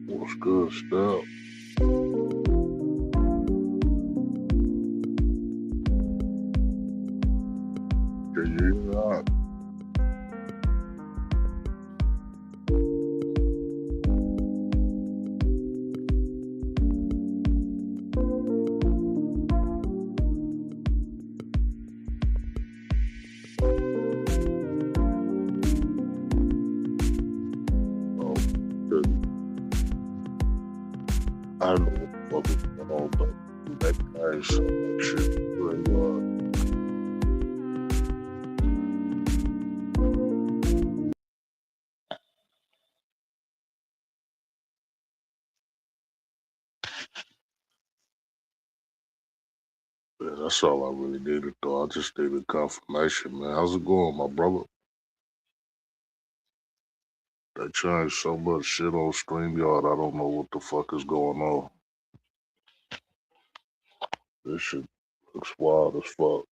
What's good, stuff? Can you hear that? Oh, good. I don't know what was going on, but that guy's shit doing That's all I really needed, though. I just needed confirmation, man. How's it going, my brother? They changed so much shit on StreamYard, I don't know what the fuck is going on. This shit looks wild as fuck.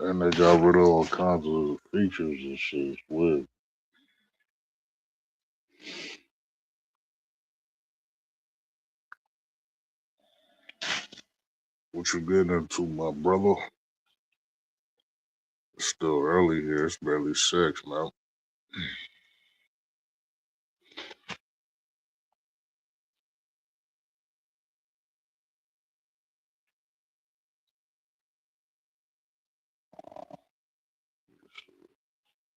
And they got rid of all kinds of features and shit. It's weird. What you getting into, my brother? It's still early here. It's barely 6, man.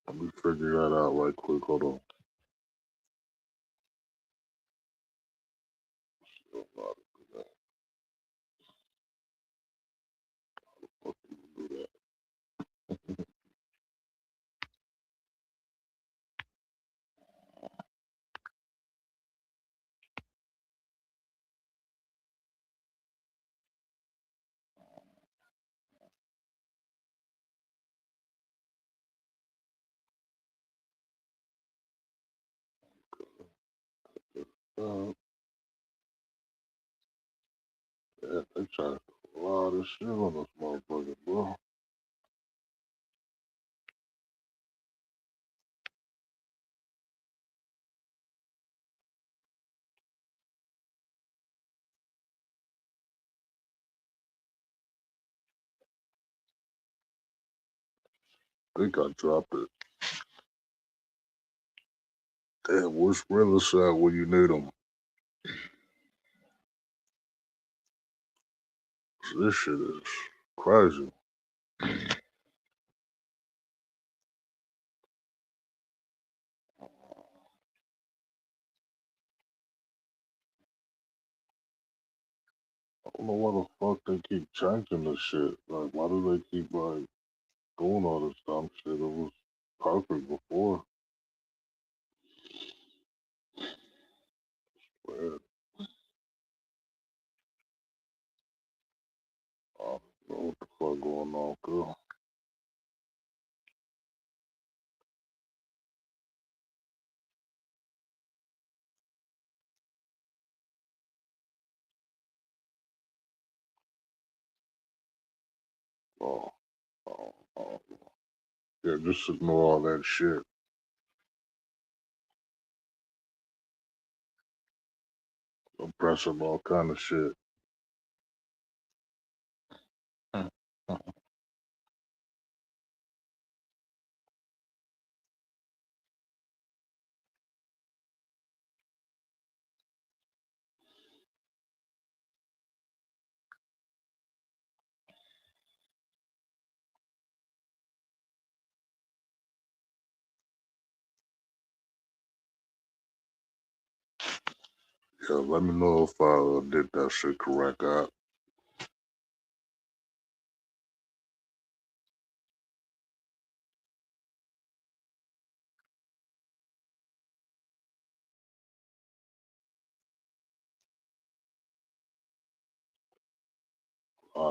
Let me figure that out right quick. Hold on. Still know how to do that. Fuck you do that. Uh, yeah, they trying to do a lot of shit on this motherfucker, bro. I think I dropped it. Damn, where's Realist at when you need him? This shit is crazy. I don't know why the fuck they keep changing this shit. Like, why do they keep, like, doing all this dumb shit? It was perfect before. Weird. I don't know what the fuck going on, girl. Oh, oh. Yeah, just ignore all that shit. I'm pressing all kind of shit. Yeah, let me know if I did that shit correct. I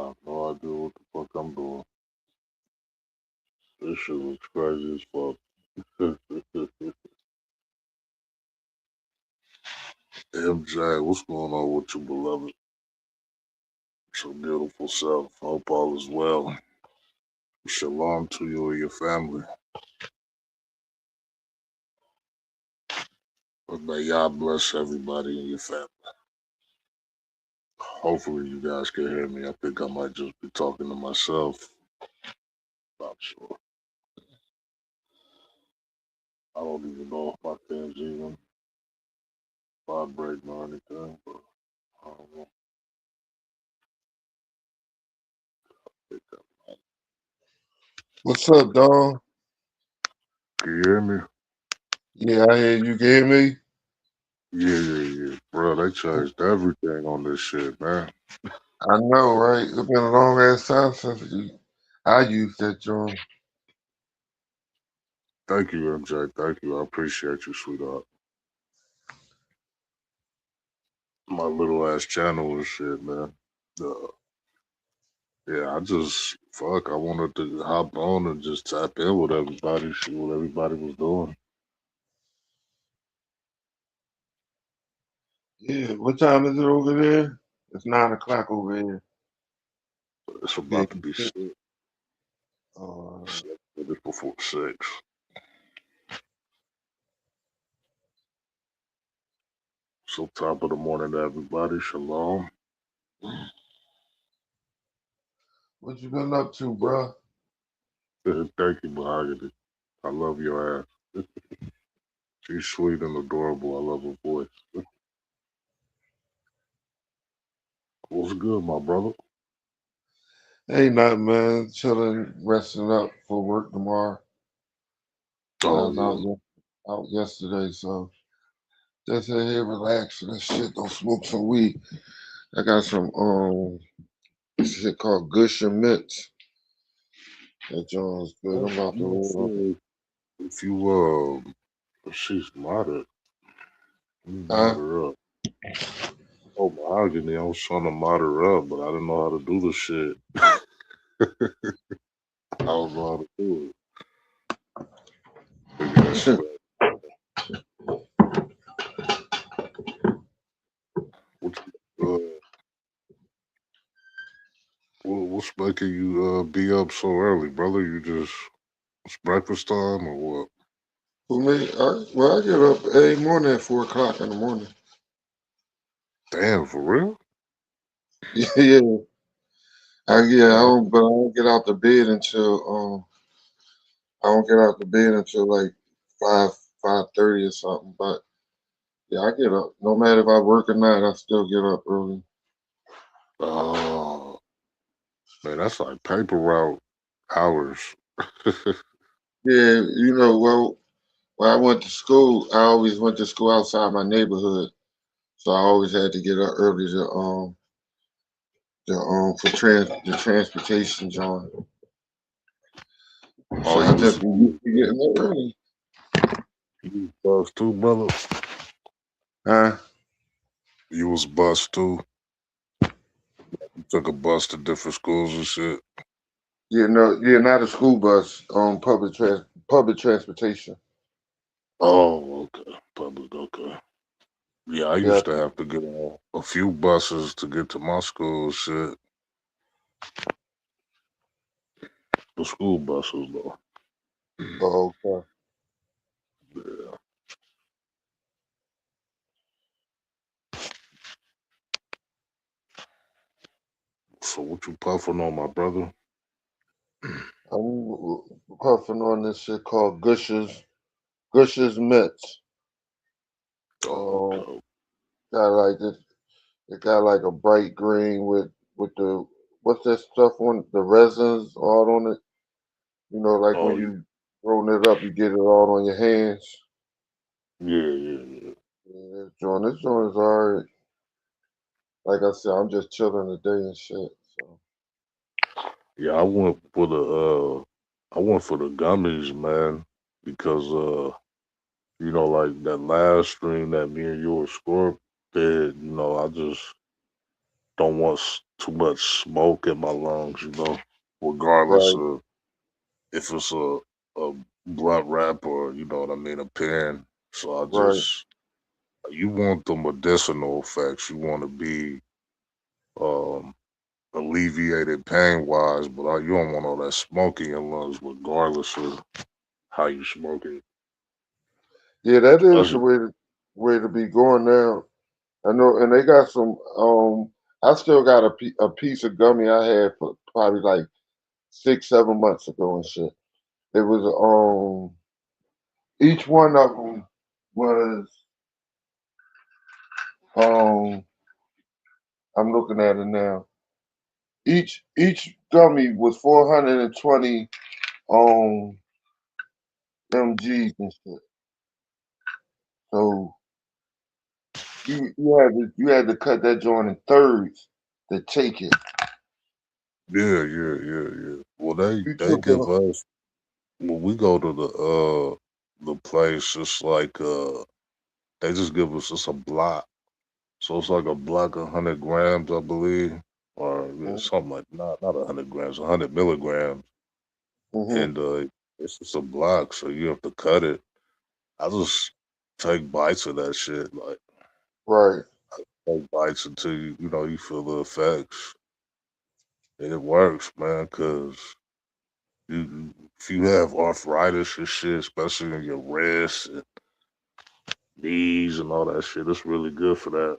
have no idea what the fuck I'm doing. This shit looks crazy as fuck. MJ, what's going on with you, beloved? It's your beautiful self. Hope all is well. Shalom to you and your family. But may Yah bless everybody in your family. Hopefully, you guys can hear me. I think I might just be talking to myself. Not sure. I don't even know if my thing's even vibrating or anything, but I don't know. Think that- What's up, dog? Can you hear me? Yeah, I hear you. Can hear me? Yeah. Bro, they changed everything on this shit, man. I know, right? It's been a long ass time since I used that joint. Thank you, MJ. Thank you. I appreciate you, sweetheart. my little ass channel and shit, man. Uh, yeah, I just fuck. I wanted to hop on and just tap in with everybody, see what everybody was doing. Yeah, what time is it over there? It's 9 o'clock over here. It's Yeah. about to be six. Uh, 6 minutes before 6. So top of the morning to everybody. Shalom. what you been up to, bro? Thank you, Mahogany. I love your ass. She's sweet and adorable. I love her voice. What's good, my brother? Ain't nothing, man. Chilling, resting up for work tomorrow. I Oh was yeah. out yesterday, so just in here relaxing and shit. Don't smoke some weed. I got some shit called Gusher Mitts. That joint's good. I'm about I'm to not roll up. sure if you she's modded. You mod Huh? her up. Oh, Mahogany. I was trying to mod her up, but I didn't know how to do the shit. I don't know how to do it. Big ass fat. What what's making you be up so early, brother? You just it's breakfast time or what? For me, I get up every morning at 4 o'clock in the morning. Damn, for real? Yeah, Damn. but I don't get out the bed until I don't get out the bed until like 5:30 or something. But yeah, I get up. No matter if I work or not, I still get up early. Oh man, that's like paper route hours. Yeah, when I went to school, I always went to school outside my neighborhood, so I always had to get up early for the transportation, John. So Oh, I you just was been used to getting up early. you was bus too, brother. Huh? You was bus too. You took a bus to different schools and shit. Not a school bus, public transportation. Oh, okay. Public, okay. Yeah, I Yeah, used to have to get on a few buses to get to my school. Shit, the school buses though. oh, okay. Yeah. So what you puffing on, my brother? I'm puffing on this shit called Gushers Mitts. Oh, Um, okay. got like this. It got like a bright green with the what's that stuff on the resins all on it. Like when Oh, you rolling it up, you get it all on your hands. yeah, yeah, yeah. Yeah, this joint is alright. Like I said, I'm just chilling today and shit. So Yeah, I went for the gummies, man, because like that last stream that me and you were Scorp did, I just don't want too much smoke in my lungs, regardless right, of if it's a blunt wrap or what I mean, a pen. So I right. just you want the medicinal effects. You want to be um alleviated pain wise, but you don't want all that smoke in your lungs, regardless of how you smoke it. Yeah, that is the Especially, way to be going now. I know, and they got some. I still got a piece of gummy I had for probably like 6, 7 months ago and shit. It was each one of them was um I'm looking at it now. Each gummy was 420 um mg's and shit. So you had to cut that joint in thirds to take it. yeah. Well, You they took give it. us when we go to the place. It's like they just give us just a block. So it's like a block of 100 grams, I believe, or yeah, Mm-hmm. something like not 100 grams, 100 milligrams, Mm-hmm. and it's just a block, so you have to cut it. I just take bites of that shit, like Right. take bites until you feel the effects, and it works, man. Cause if you have arthritis and shit, especially in your wrists and knees and all that shit, it's really good for that.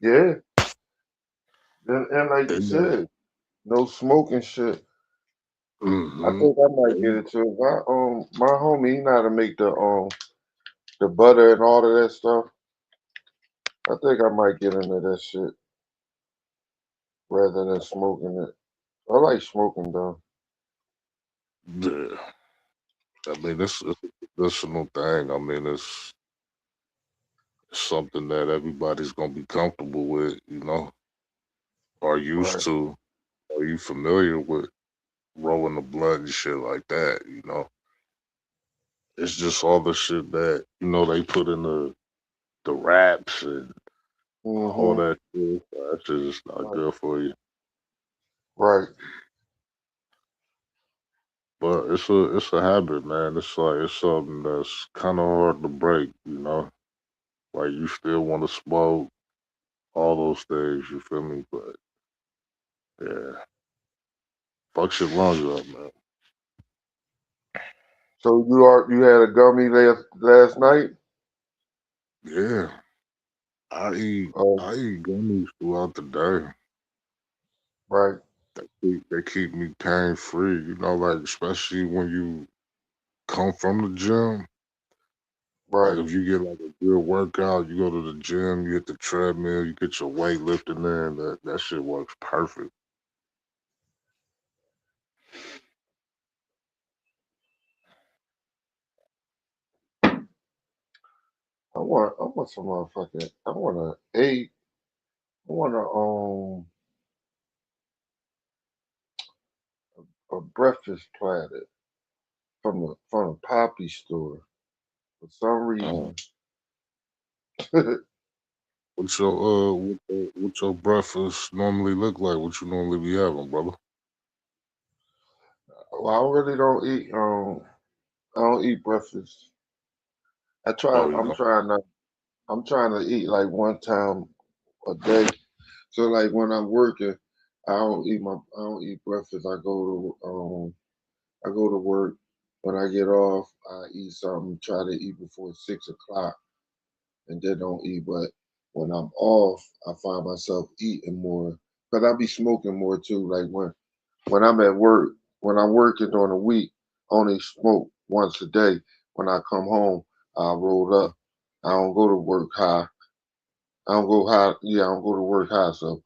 Yeah. And like you And said, no smoking shit. I mm-hmm. think I might get it too. My homie, he know how to make the butter and all of that stuff. I think I might get into that shit rather than smoking it. I like smoking though. Yeah. I mean, it's a traditional thing. I mean, it's something that everybody's gonna be comfortable with, or used Right. to. Are you familiar with rolling the blunt and shit like that? It's just all the shit that they put in the wraps and all Mm-hmm. that shit. That shit is not Right. good for you. Right. But it's a habit, man. It's like it's something that's kind of hard to break. Like you still want to smoke, all those things. You feel me? But yeah, fucks your lungs up, man. So you had a gummy last night? Yeah, I eat Oh, I eat gummies throughout the day. right. They keep me pain free. Like especially when you come from the gym. Like Right. if you get like a good workout, you go to the gym, you hit the treadmill, you get your weightlifting in. That shit works perfect. I want some motherfucking I want a breakfast platter from the Poppy store for some Uh, reason. what your breakfast normally look like? What you normally be having, brother? Well, I really don't eat I don't eat breakfast. Oh, you I'm trying to eat like one time a day. So like when I'm working, I don't eat breakfast. I go to work. When I get off, I eat something, try to eat before 6 o'clock and then don't eat. But when I'm off, I find myself eating more. Because I be smoking more too. Like when I'm at work, when I'm working during the week, I only smoke once a day. When I come home, I roll up. I don't go to work high. I don't go high. Yeah, I don't go to work high, so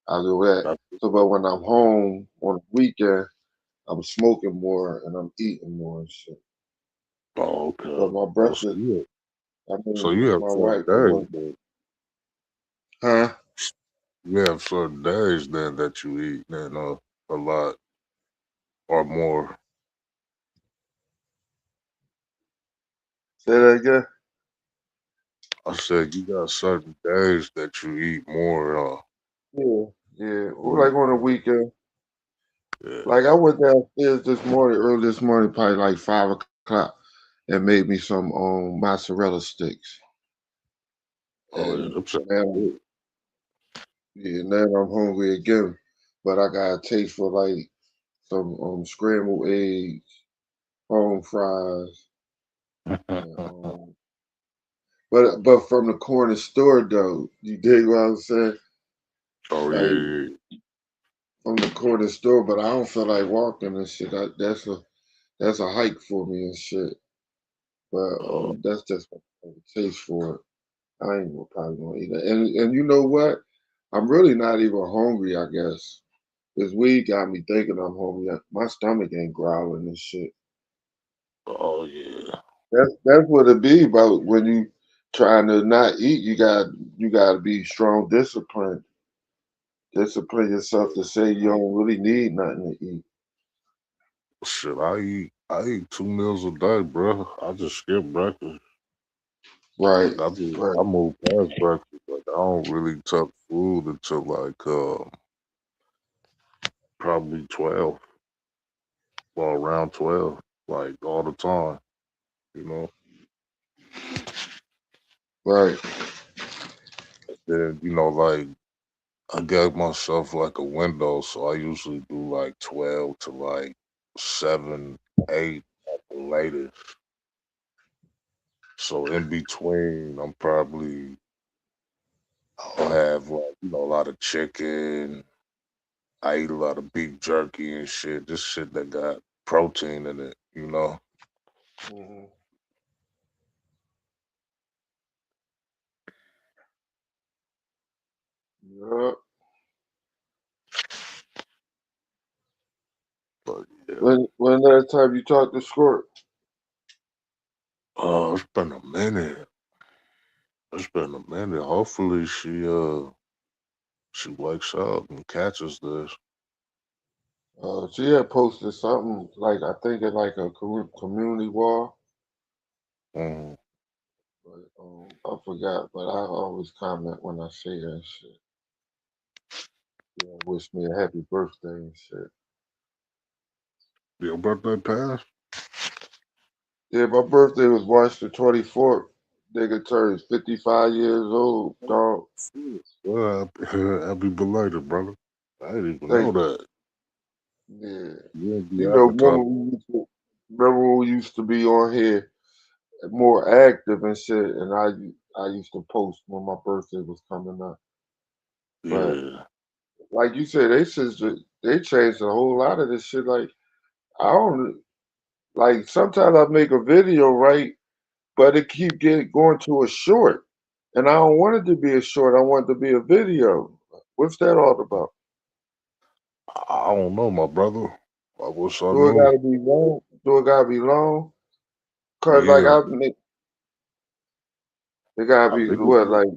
I do that. got So, but when I'm home on the weekend, I'm smoking more and I'm eating more and shit. Oh, But okay. my Oh, so breakfast, you I so mean, you have my certain wife, the days, one, then huh? you have certain days then that you eat, a lot or more. Say that again. I said you got certain days that you eat more. Yeah, yeah. Well, Mm, like on the weekend, yeah. like I went downstairs early this morning, probably like 5 o'clock, and made me some mozzarella sticks, Oh, yeah. and Them sound now, good. yeah, now I'm hungry again. But I got a taste for like some scrambled eggs, home fries, and but from the corner store though, you dig what I'm saying? Oh Like yeah, from the corner store, but I don't feel like walking and shit. That's a hike for me and shit. But yeah. that's just my taste for it. I ain't probably gonna eat it. And you know what? I'm really not even hungry. I guess this week got me thinking I'm hungry. My stomach ain't growling and shit. Oh yeah. That's what it be about when you trying to not eat. You got to be strong, disciplined. Discipline yourself to say you don't really need nothing to eat. Shit, I eat 2 meals a day, bro. I just skip breakfast. Right, Like I right. moved past breakfast. Like I don't really touch food until like probably 12 or around 12, like all the time. You know. Right. Then like I gave myself like a window, so I usually do like 12 to like 7, 8 at the latest. So in between, I'll have like a lot of chicken. I eat a lot of beef jerky and shit. Just shit that got protein in it. You know. Hmm. Yeah. But yeah. When last time you talked to Squirt? It's been a minute. It's been a minute. Hopefully she wakes up and catches this. She had posted something like I think it's like a community wall, Mm, but I forgot. But I always comment when I see her and shit. Yeah, wish me a happy birthday and shit. your birthday passed? Yeah, my birthday was March the 24th. Nigga turns 55 years old, dog. Shit. Well, happy belated, brother. I didn't even know Thank that. you. Yeah. You didn't be You know, advertising. remember when we used to be on here more active and shit, and I used to post when my birthday was coming up. But Yeah. like you said, they changed a whole lot of this shit. Like I don't like sometimes I make a video right, but it keep getting going to a short, and I don't want it to be a short. I want it to be a video. What's that all about? I don't know, my brother. I wish I Do it knew. gotta be long? Do it gotta be long? Cause like Yeah. it gotta I be think what like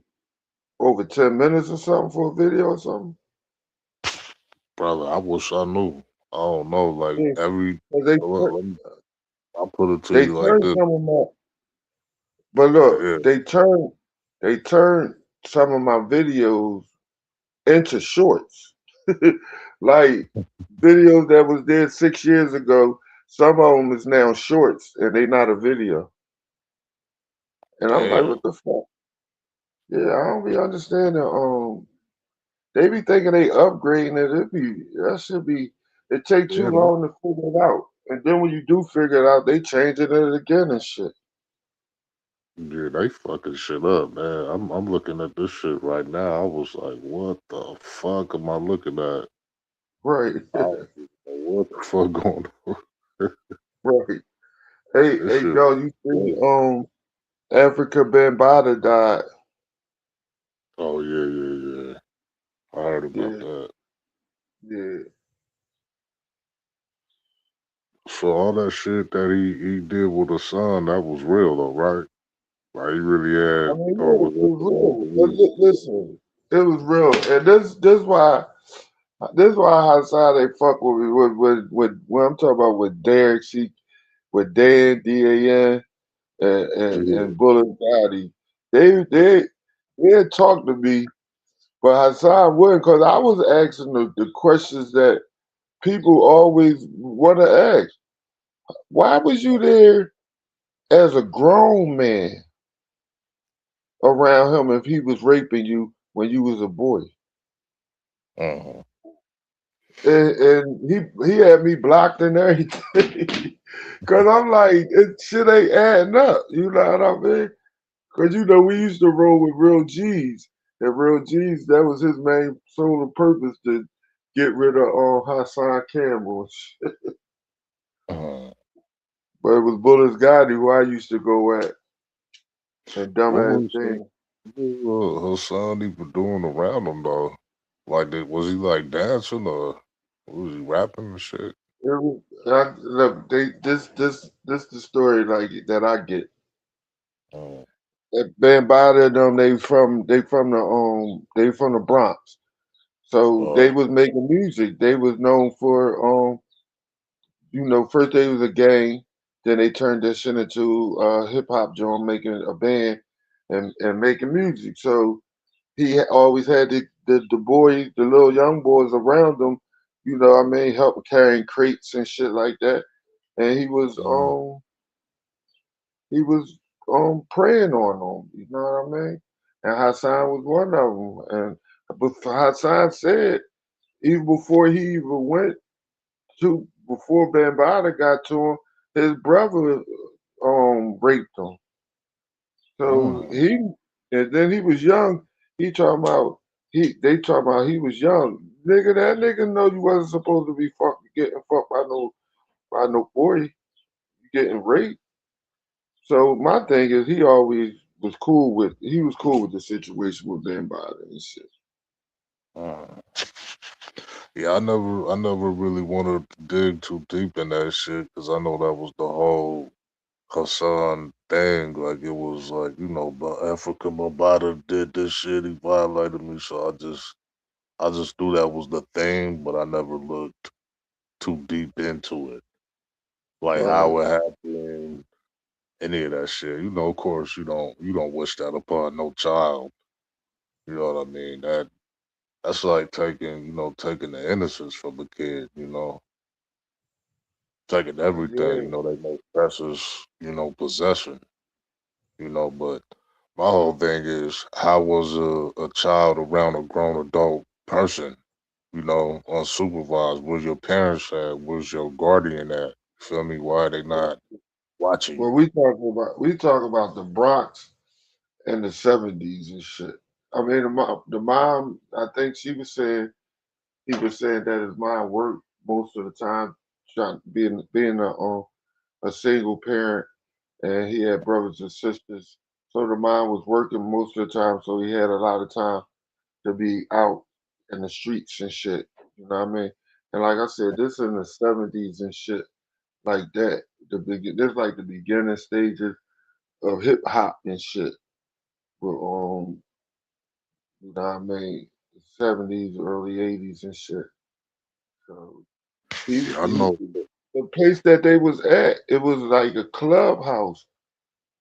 over 10 minutes or something for a video or something. brother, I wish I knew. I don't know. Like Yeah, every 'cause I'll put it to they you like turned this. some of my but look Yeah. they turned some of my videos into shorts. Like videos that was there 6 years ago, some of them is now shorts and they not a video. And I'm like, Damn. what the fuck? Yeah, I don't be understanding. They be thinking they upgrading it. That should be. It take too Yeah, long to figure it out, and then when you do figure it out, they changing it again and shit. they fucking shit up, man. I'm looking at this shit right now. I was like, what the fuck am I looking at? Right, I don't even know what the fuck going on. right. Hey, This hey, shit. dog, you see, Crazy. Africa Bambaataa died. Oh yeah. I heard about Yeah, that. yeah. So all that shit that he did with the son, that was real though, right? Like he really I had, mean, or yeah, was it that was the one real. But belief? listen, it was real, and this why Hassan they fuck with me with when I'm talking about with Derek, with Dan Dan and Yeah. Bullet Gotti. They had talked to me, but Hassan wouldn't because I was asking the questions that people always want to ask. Why was you there as a grown man around him if he was raping you when you was a boy? Uh-huh. And he had me blocked and everything. Cause I'm like, it shit ain't adding up. You know what I mean? Cause we used to roll with Real G's. And Real G's, that was his main sole purpose to get rid of Hassan Campbell. Uh-huh. But it was Bullets Gotti who I used to go at and What dumbass was thing. her son even doing around him though? Like, was he like dancing or was he rapping and shit? Look, this the story like that I get. Uh, That Bambaataa and them, they from the Bronx. So uh, they was making music. They was known for first they was a gang, then they turned that shit into hip hop joint, making a band. and making music. So always had the boys, the little young boys around him, you know what I mean, help carrying crates and shit like that. And Mm. he was praying on them, you know what I mean? And Hassan was one of them. And but Hassan said even before he even went to before Bambaataa got to him, his brother raped him. So Mm. he and then he was young. He talking about they talking about he was young. Nigga, that nigga know you wasn't supposed to be getting fucked by no boy. You getting raped. So my thing is he was cool with the situation with Bambaataa and shit. Mm. Yeah, I never really wanted to dig too deep in that shit because I know that was the whole Hassan thing. Like it was like but Africa Mabata did this shit. He violated me, so I just knew that was the thing, but I never looked too deep into it, like Right. how it happened, any of that shit. Of course, you don't wish that upon no child. You know what I mean? That's like taking the innocence from a kid. Taking everything. Yeah. They make precious. Possession. But my whole thing is, how was a child around a grown adult person? Unsupervised. Where's your parents at? Where's your guardian at? Feel me? Why are they not watching Well, you? we talk about the Bronx in the '70s and shit. I mean, the mom, I think he was saying that his mom worked most of the time, trying being a single parent, and he had brothers and sisters. So the mom was working most of the time, so he had a lot of time to be out in the streets and shit. You know what I mean? And like I said, this in the '70s and shit like that. This like the beginning stages of hip hop and shit. But you know what I mean? '70s, early '80s and shit. So Yeah, I know. the place that they was at, it was like a clubhouse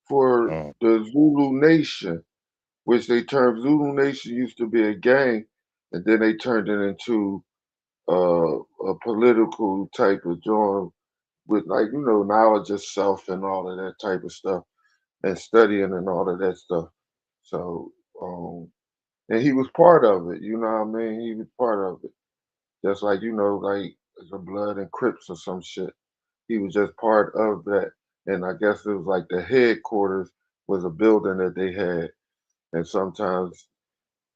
for Mm, the Zulu Nation, which they turned Zulu Nation used to be a gang, and then they turned it into a political type of joint with like knowledge of self and all of that type of stuff and studying and all of that stuff. So and he was part of it. You know what I mean? He was part of it. Just like like the Blood and Crips or some shit. He was just part of that. And I guess it was like the headquarters was a building that they had, and sometimes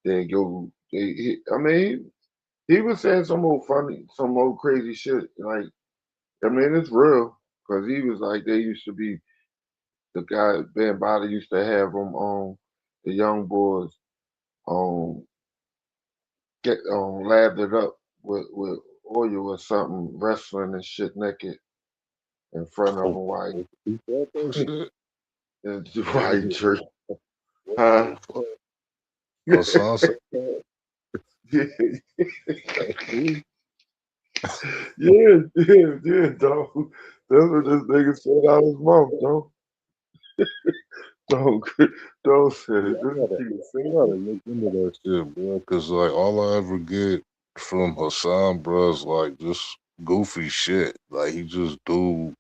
they go. I mean, he was saying some old funny, some old crazy shit. Like, I mean, it's real because he was like they used to be the guy Ben Bada used to have them on the young boys get lathered up with oil or something, wrestling and shit naked in front of him while he said that he shit. in What, white church. what Huh? the fuck? Hassan said that. Yeah, That's true. yeah, dog. That's what this nigga said out his mouth, dog. Don't, don't say Yeah, it. I This gotta, nigga I said gotta look into that shit, bro. Cause like all I ever get from Hassan, bro, is like just goofy shit. Like he just do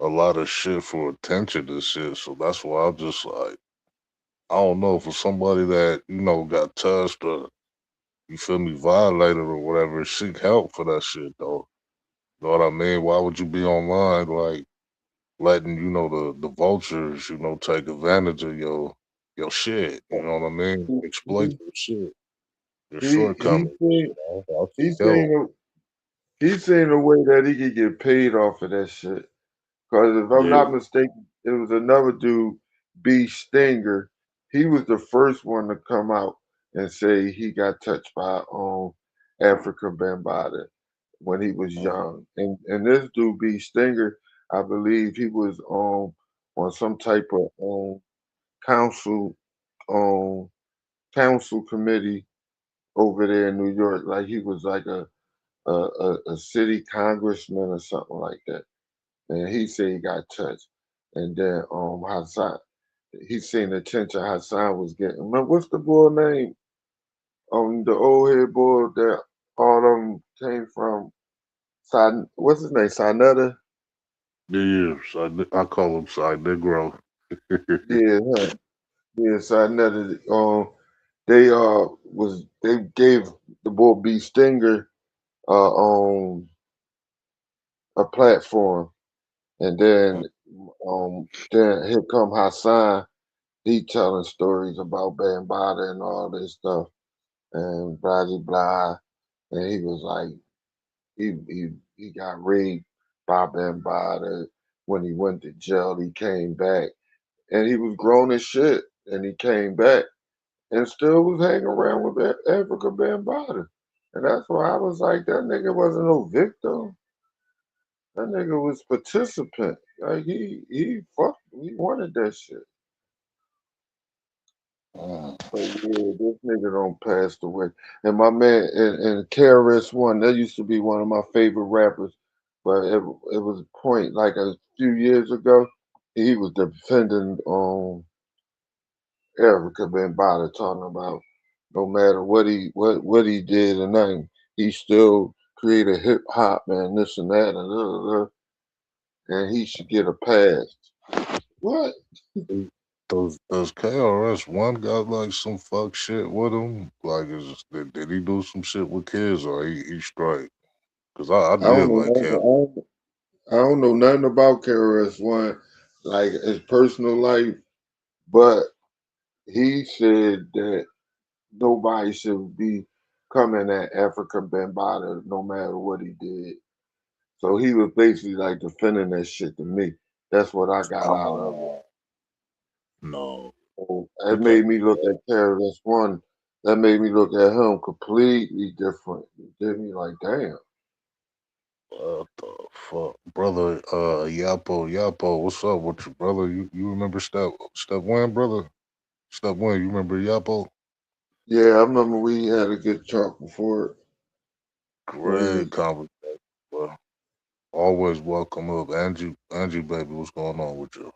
a lot of shit for attention and shit. So that's why I'm just like, I don't know, for somebody that got touched or you feel me violated or whatever, seek help for that shit though. You know what I mean? Why would you be online like letting the vultures take advantage of your shit? You know what I mean? Exploit he your shit, your he he shortcomings. seen I'll seek he help. seen he seen a way that he could get paid off of that shit. Because if I'm Yeah. not mistaken, it was another dude, B Stinger. He was the first one to come out and say he got touched by Africa Bambaataa when he was Mm. young. And this dude, B Stinger, I believe he was on some type of council um council committee over there in New York. Like he was like a city congressman or something like that. And he said he got touched. And then Hassan he seen the attention Hassan was getting. Man, what's the boy name? The old head boy that all of them came from. What's his name? Sinetta? Yeah, so I call him side Negro. Yeah, huh. Yeah, Sinetta. They gave the boy B Stinger on a platform, and then here come Hassan. He telling stories about Bambaataa and all this stuff and blah blah blah. And he was like, he got raped by Bambaataa when he went to jail. He came back and he was grown as shit, and he came back and still was hanging around with Africa Bambaataa. And that's why I was like, that nigga wasn't no victim. That nigga was participant. Like he wanted that shit. Mm. So yeah, this nigga don't passed away. And my man and KRS One, that used to be one of my favorite rappers, but it was a point like a few years ago, he was defending Erica Bambaataa, talking about no matter what he did and nothing, he still created hip hop and this and that and he should get a pass. What? Does KRS One got like some fuck shit with him? Like, did he do some shit with kids or he straight? Cause I I don't did know like nothing. KRS. I don't know nothing about KRS One, like his personal life, but he said that nobody should be coming at Africa Bambaataa no matter what he did. So he was basically like defending that shit to me. That's what I got out of it. Oh no, So he it can't made me do look that. at KRS One. That made me look at him completely different. It did me like, damn. What the fuck, brother? Yapo, what's up with you, brother? You remember Step One, brother? Step One, you remember Yapo? Yeah, I remember we had a good talk before. Great Crazy. conversation, bro. Always welcome up, Angie, baby. What's going on with you?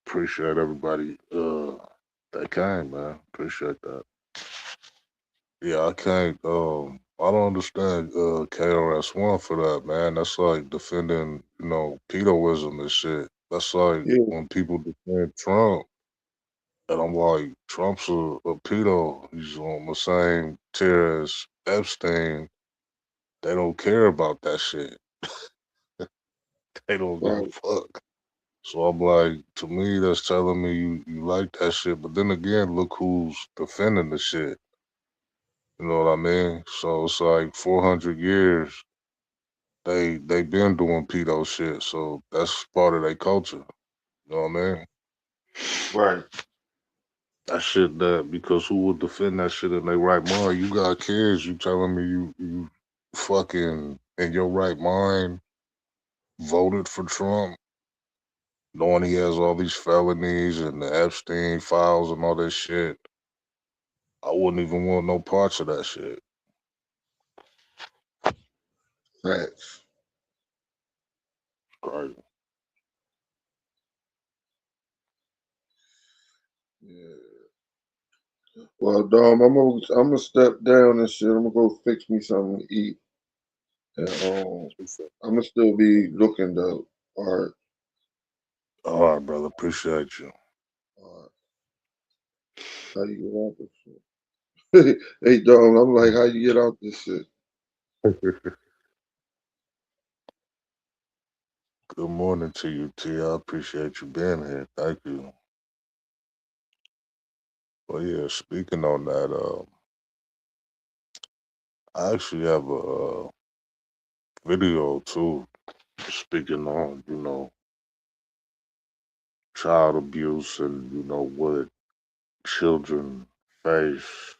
Appreciate everybody that came, man. Appreciate that. Yeah, I can't I don't understand KRS One for that, man. That's like defending, pedoism and shit. That's like Yeah, when people defend Trump and I'm like, Trump's a pedo. He's on the same tier as Epstein. They don't care about that shit. They don't give a right, fuck. So I'm like, to me, that's telling me you like that shit. But then again, look who's defending the shit. You know what I mean? So it's like 400 years they been doing pedo shit. So that's part of their culture. You know what I mean? right, That shit that because who would defend that shit in their right mind? You got kids. You telling me you fucking in your right mind voted for Trump, knowing he has all these felonies and the Epstein files and all this shit. I wouldn't even want no parts of that shit. facts. Right. Yeah. Well, Dom, I'm gonna step down and shit. I'm gonna go fix me something to eat, and I'm gonna still be looking though. All right, All right, brother. Appreciate you. all right. How you get out this shit? Hey, Dom, I'm like, how you get out this shit? Good morning to you, T. I appreciate you being here. Thank you. Well, yeah, speaking on that, I actually have a video too, speaking on, child abuse and, what children face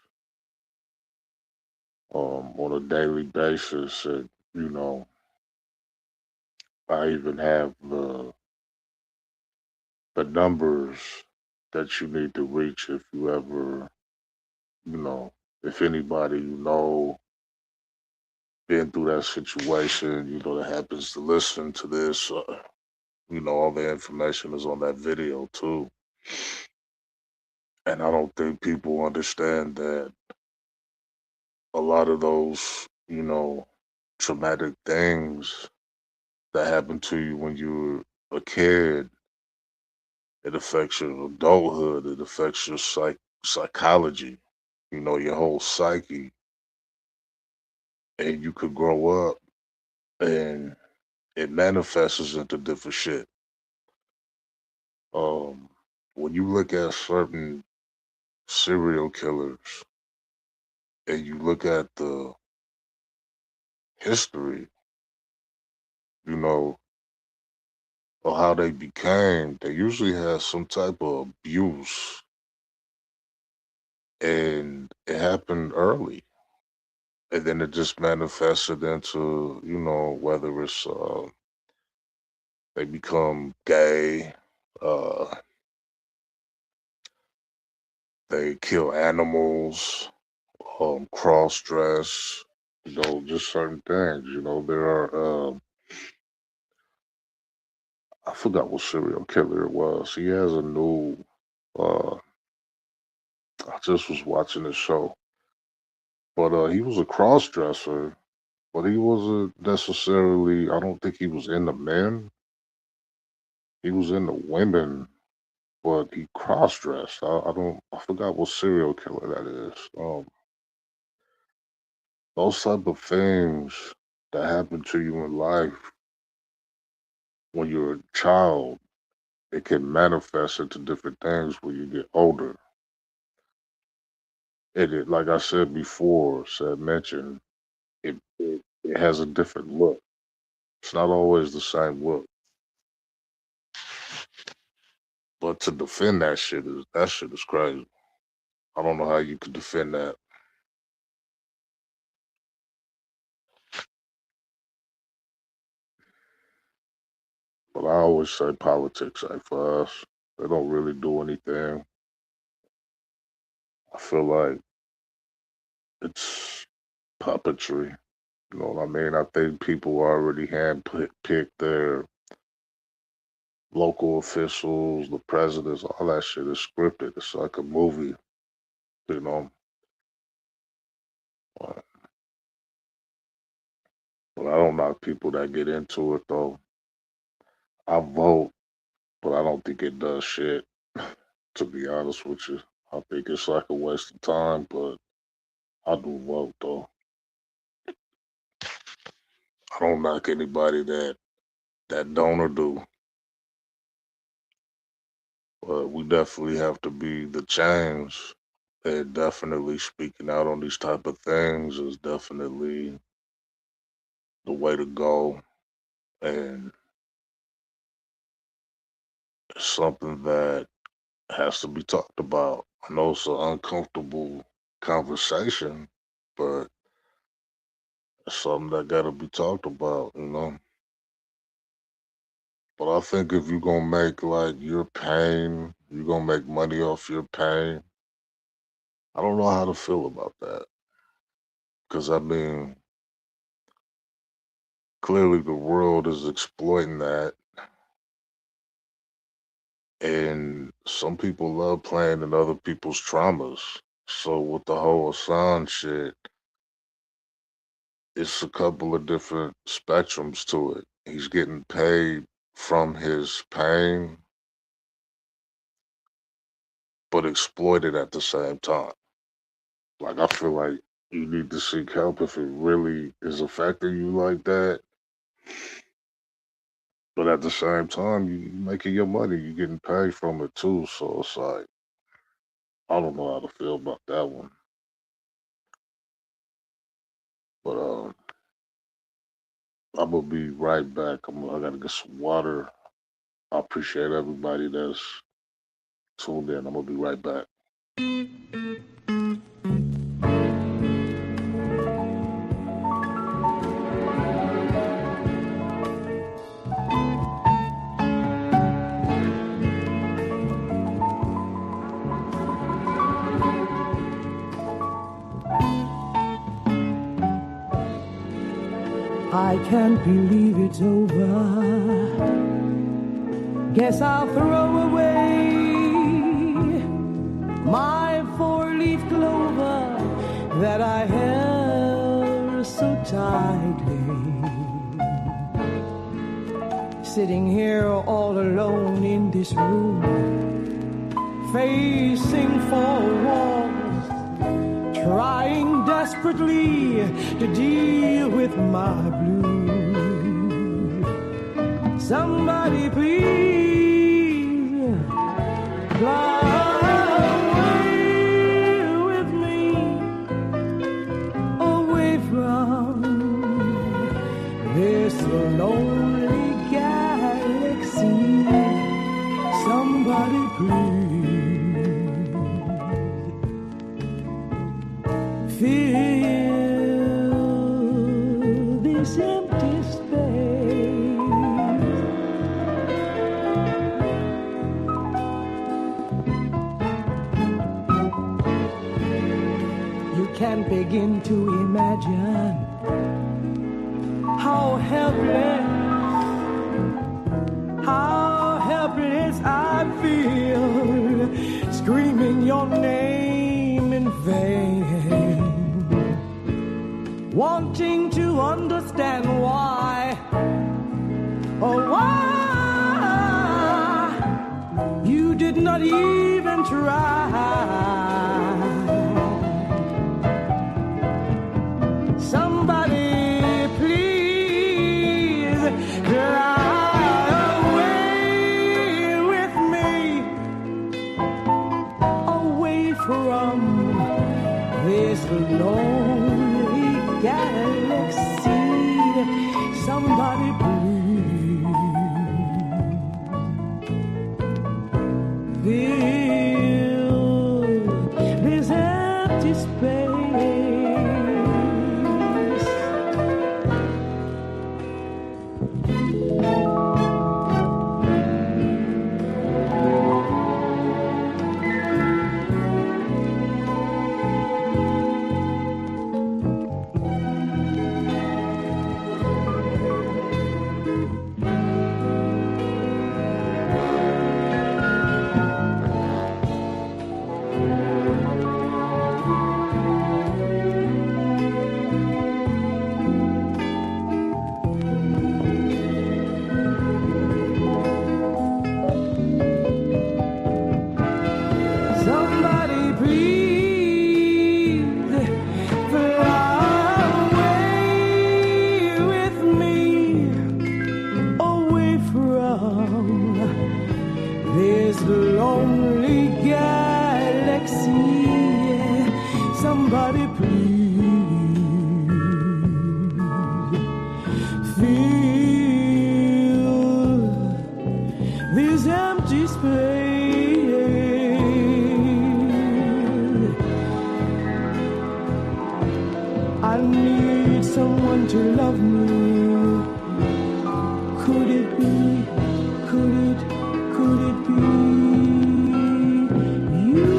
on a daily basis. And, you know, I even have the numbers that you need to reach if you ever, you know, if anybody been through that situation, that happens to listen to this. all the information is on that video too. And I don't think people understand that a lot of those, traumatic things that happen to you when you're a kid, it affects your adulthood, it affects your psychology, your whole psyche. And you could grow up and it manifests into different shit. Um, when you look at certain serial killers and you look at the history, you know, of how they became, they usually had some type of abuse and it happened early. And then it just manifested into, whether it's they become gay, uh, they kill animals, cross dress, just certain things. There are, I forgot what serial killer it was. He has a new, uh, I just was watching the show, but he was a cross dresser, but he wasn't necessarily, I don't think he was into men, he was into women, but he cross dressed. I forgot what serial killer that is. Those type of things that happen to you in life when you're a child, it can manifest into different things when you get older. Like I said before, mentioned, it has a different look. It's not always the same look. But to defend that shit is crazy. I don't know how you could defend that. But I always say politics ain't for us. They don't really do anything. I feel like it's puppetry. You know what I mean? I think people already picked their local officials, the presidents, all that shit is scripted. It's like a movie, you know. Uh, But I don't knock people that get into it though. I vote, but I don't think it does shit. To be honest with you, I think it's like a waste of time. But I do vote though. I don't knock anybody that don't or do. But we definitely have to be the change. And definitely speaking out on these type of things is definitely the way to go. And it's something that has to be talked about. I know it's an uncomfortable conversation, but it's something that got to be talked about. But I think if you're going to make like your pain, you're going to make money off your pain, I don't know how to feel about that. Because, I mean, clearly the world is exploiting that. And some people love playing in other people's traumas. So with the whole Assange shit, it's a couple of different spectrums to it. He's getting paid from his pain, but exploited at the same time. Like I feel like you need to seek help if it really is affecting you like that. But at the same time, you making your money, you getting paid from it too. So it's like I don't know how to feel about that one. But I'm gonna be right back. I gotta get some water. I appreciate everybody that's tuned in. I'm gonna be right back. I can't believe it's over. Guess I'll throw away my four-leaf clover that I held so tightly. Sitting here all alone in this room, facing four walls, trying desperately to deal with my blues. Somebody please fly away with me, away from this lonely galaxy. Somebody please fill this empty space. You can't begin to imagine how helpless I feel, screaming your name in vain, wanting to understand why, or why you did not even try. Somebody please fly away with me, away from this lonely galaxy. Somebody please fill this empty space. This lonely galaxy, somebody please fill this empty space. I need someone to love me. Could it be? Could it be you?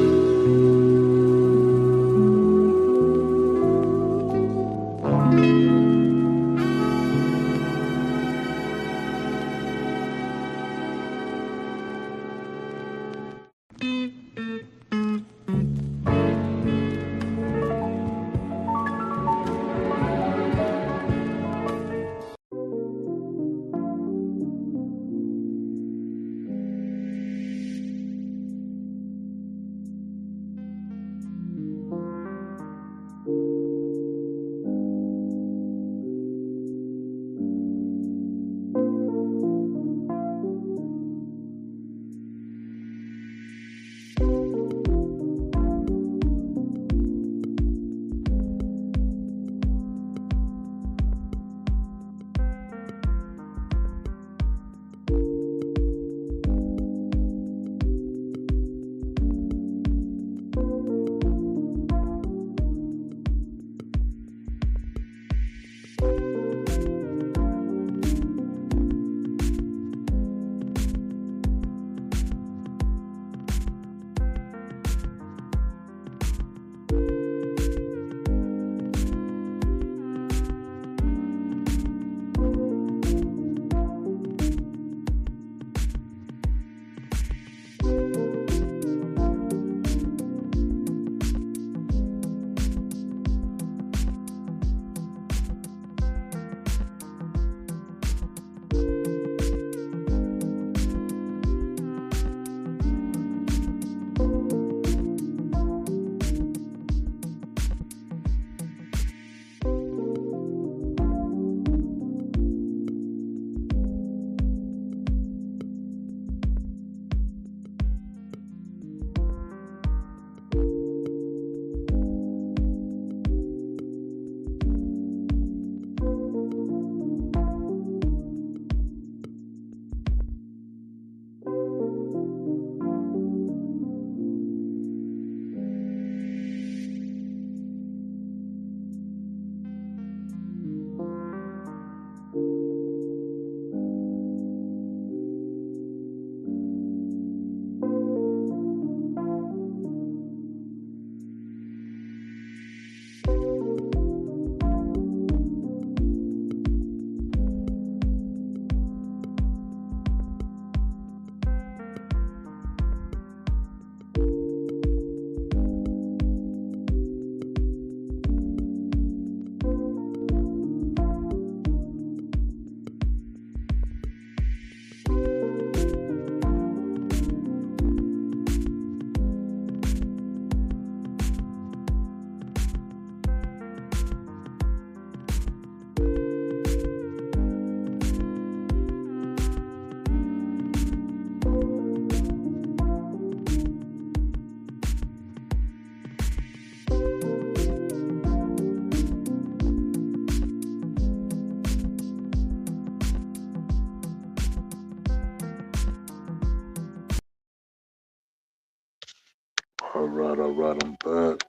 All right, I'm back.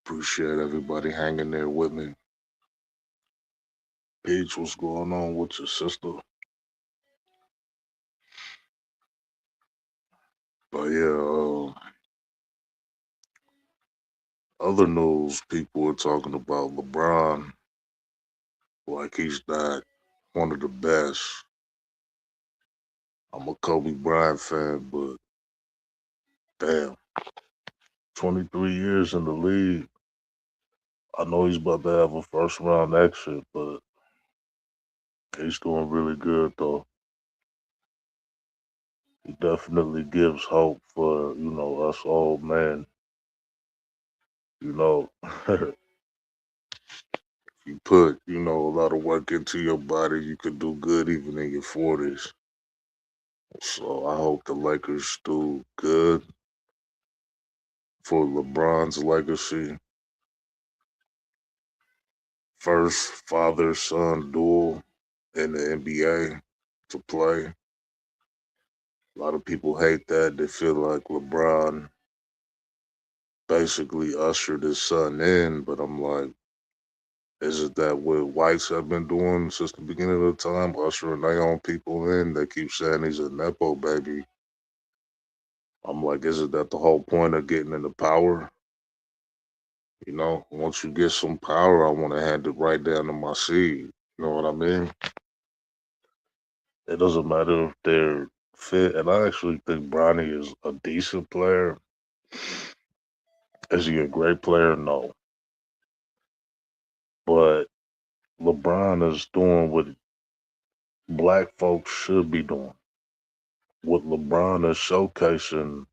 Appreciate everybody hanging there with me. Peach, what's going on with your sister? But yeah, other news, people are talking about LeBron like he's not one of the best. I'm a Kobe Bryant fan, but damn, 23 years in the league. I know he's about to have a first round exit, but he's doing really good though. He definitely gives hope for, us old men. You know, you put, a lot of work into your body, you could do good even in your 40s. So I hope the Lakers do good for LeBron's legacy. First father son duel in the NBA to play. A lot of people hate that. They feel like LeBron basically ushered his son in, but I'm like, is it that what whites have been doing since the beginning of the time, ushering their own people in? They keep saying he's a Nepo baby. I'm like, isn't that the whole point of getting into power? Once you get some power, I want to hand it right down to my seed. You know what I mean? It doesn't matter if they're fit. And I actually think Bronny is a decent player. Is he a great player? No. But LeBron is doing what black folks should be doing. What LeBron is showcasing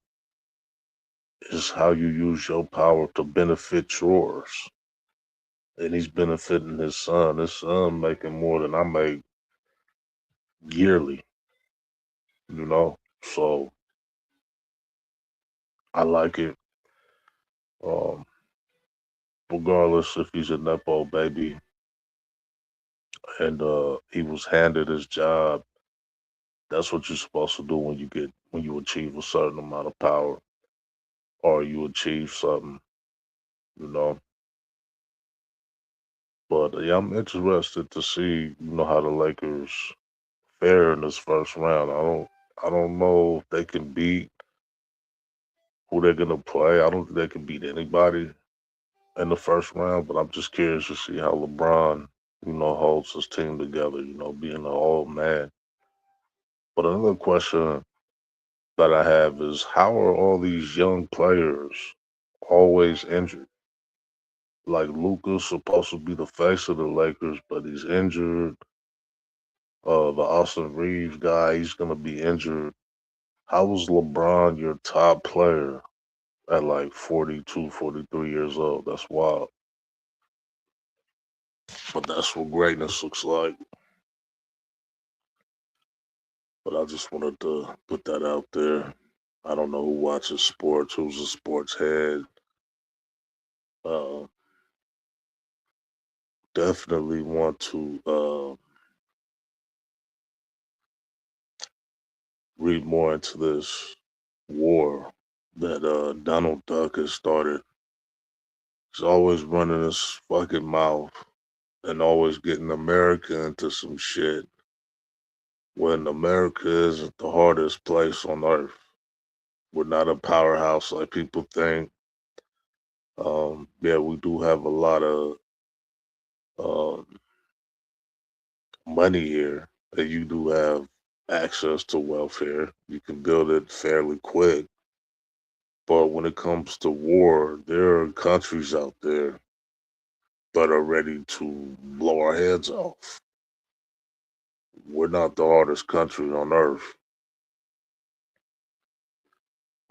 is how you use your power to benefit yours. And he's benefiting his son. His son making more than I make yearly, you know? So I like it. Um, Regardless if he's a Nepo baby and he was handed his job, that's what you're supposed to do when you achieve a certain amount of power or you achieve something, you know. But yeah, I'm interested to see, how the Lakers fare in this first round. I don't know if they can beat who they're gonna play. I don't think they can beat anybody in the first round, but I'm just curious to see how LeBron, holds his team together, being an old man. But another question that I have is how are all these young players always injured? Like Luca's supposed to be the face of the Lakers, but he's injured. The Austin Reeves guy, he's gonna be injured. How was LeBron your top player at like 42, 43 years old? That's wild. But that's what greatness looks like. But I just wanted to put that out there. I don't know who watches sports, who's a sports head. Uh, Definitely want to read more into this war that Donald Duck has started. He's always running his fucking mouth and always getting America into some shit when America isn't the hardest place on earth. We're not a powerhouse like people think. Yeah, we do have a lot of um, money here, and you do have access to welfare. You can build it fairly quick. But when it comes to war, there are countries out there that are ready to blow our heads off. We're not the hardest country on earth.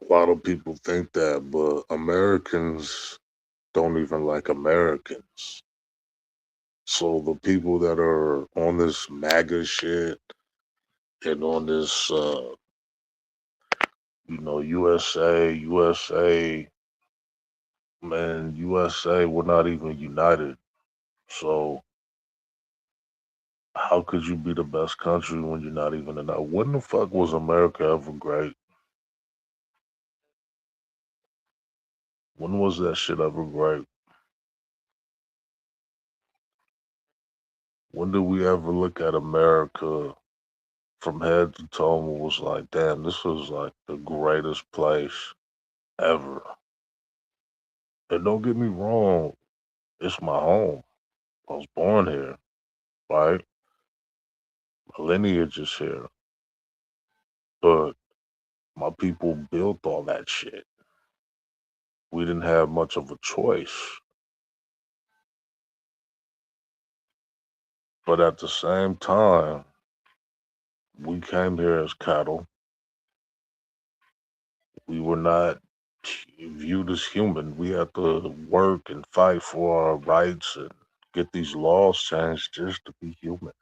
A lot of people think that, but Americans don't even like Americans. So the people that are on this MAGA shit and on this, USA, man, USA, we're not even united. So how could you be the best country when you're not even in that? When the fuck was America ever great? When was that shit ever great? When did we ever look at America from head to toe and was like, damn, this was like the greatest place ever? And don't get me wrong, it's my home. I was born here, right? My lineage is here. But my people built all that shit. We didn't have much of a choice. But at the same time, we came here as cattle. We were not viewed as human. We had to work and fight for our rights and get these laws changed just to be human.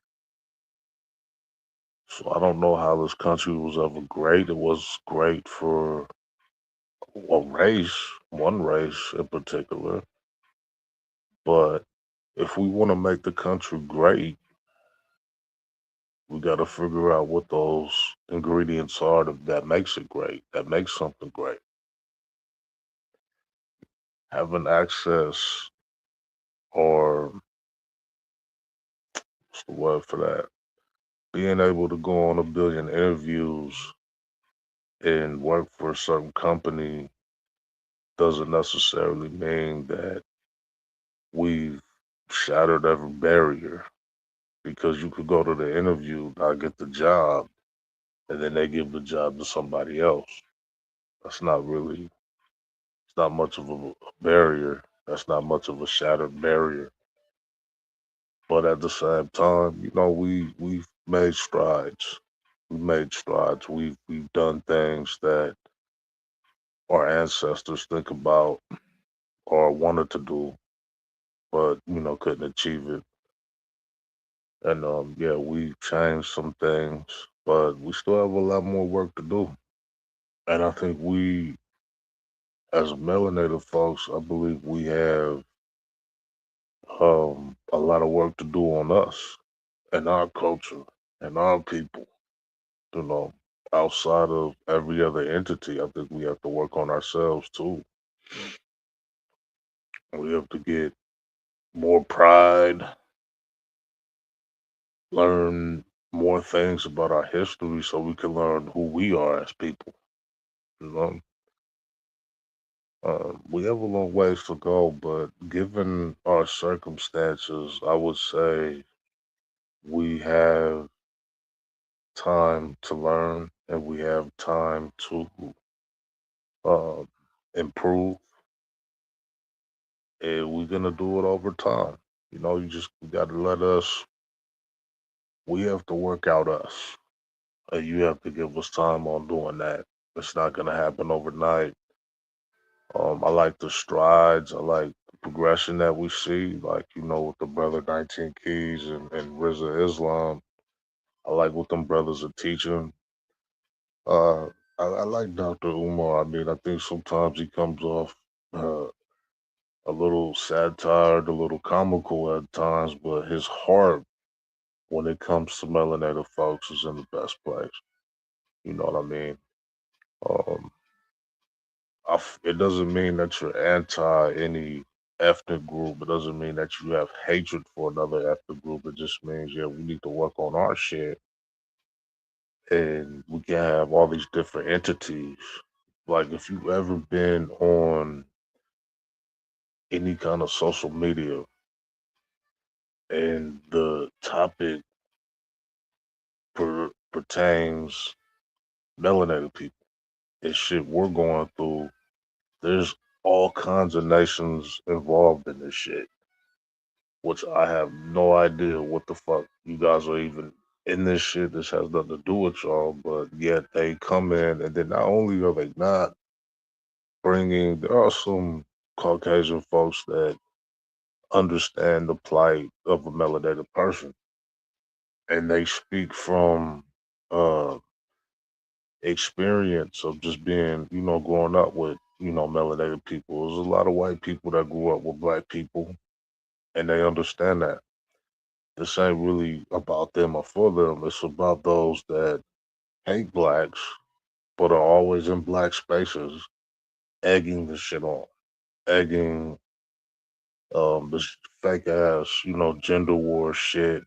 So I don't know how this country was ever great. It was great for a race, one race in particular. But if we want to make the country great, we got to figure out what those ingredients are that makes it great, that makes something great. Having access, or what's the word for that? Being able to go on a billion interviews and work for a certain company doesn't necessarily mean that we've shattered every barrier, because you could go to the interview, not get the job, and then they give the job to somebody else. That's not really, it's not much of a barrier. That's not much of a shattered barrier. But at the same time, we've made strides. We made strides. We've done things that our ancestors think about or wanted to do, but couldn't achieve it. And yeah, we've changed some things, but we still have a lot more work to do. And I think we, as melanated folks, I believe we have a lot of work to do on us and our culture and our people. You know, outside of every other entity, I think we have to work on ourselves too. We have to get more pride, learn more things about our history so we can learn who we are as people. You know, we have a long ways to go, but given our circumstances, I would say we have time to learn and we have time to um, improve, and we're gonna do it over time. You got to let us. We have to work out us, and you have to give us time on doing that. It's not gonna happen overnight. I like the strides. I like the progression that we see, like with the brother 19 Keys and Rizza Islam. I like what them brothers are teaching. Uh, I like Dr. Umar. I mean, I think sometimes he comes off uh, a little satire, a little comical at times, but his heart when it comes to melanated folks is in the best place. You know what I mean? Um, it doesn't mean that you're anti any ethnic group. It doesn't mean that you have hatred for another ethnic group. It just means, yeah, we need to work on our shit, and we can have all these different entities. Like if you've ever been on any kind of social media and the topic pertains melanated people and shit we're going through, there's all kinds of nations involved in this shit, which I have no idea what the fuck you guys are even in this shit. This has nothing to do with y'all, but yet they come in, and then not only are they not bringing, there are some Caucasian folks that understand the plight of a melanated person, and they speak from uh experience of just being, growing up with, melanated people. There's a lot of white people that grew up with black people and they understand that. this ain't really about them or for them. It's about those that hate blacks but are always in black spaces, egging the shit on, egging this fake ass, gender war shit,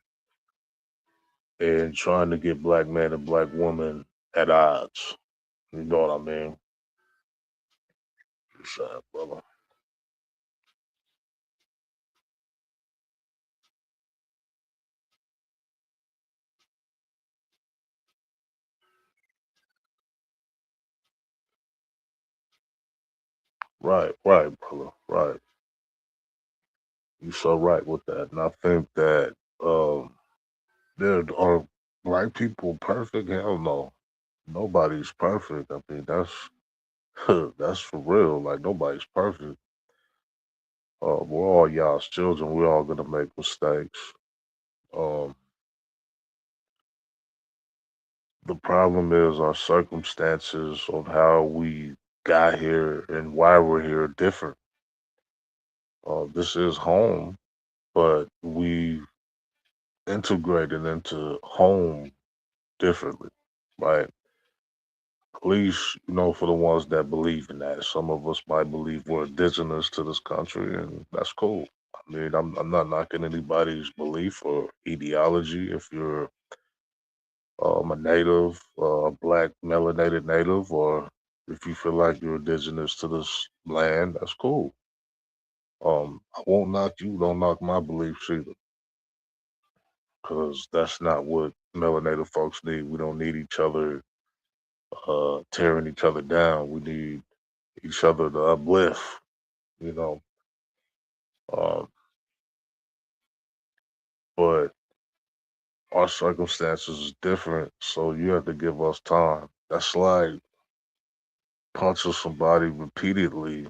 and trying to get black men and black women at odds. You know what I mean? Sad, brother. Right, right, brother. Right. You're so right with that. And I think that there are black people perfect. Hell no. Nobody's perfect. I mean, that's that's for real. Like nobody's perfect. We're all y'all's children. We're all gonna make mistakes. Um, the problem is our circumstances of how we got here and why we're here are different. This is home, but we integrated into home differently, right? At least, for the ones that believe in that. Some of us might believe we're indigenous to this country, and that's cool. I mean, I'm not knocking anybody's belief or ideology. If you're a native, a black melanated native, or if you feel like you're indigenous to this land, that's cool. I won't knock you, don't knock my beliefs either, because that's not what melanated folks need. We don't need each other tearing each other down. We need each other to uplift, you know. Um, but our circumstances is different, so you have to give us time. That's like punching somebody repeatedly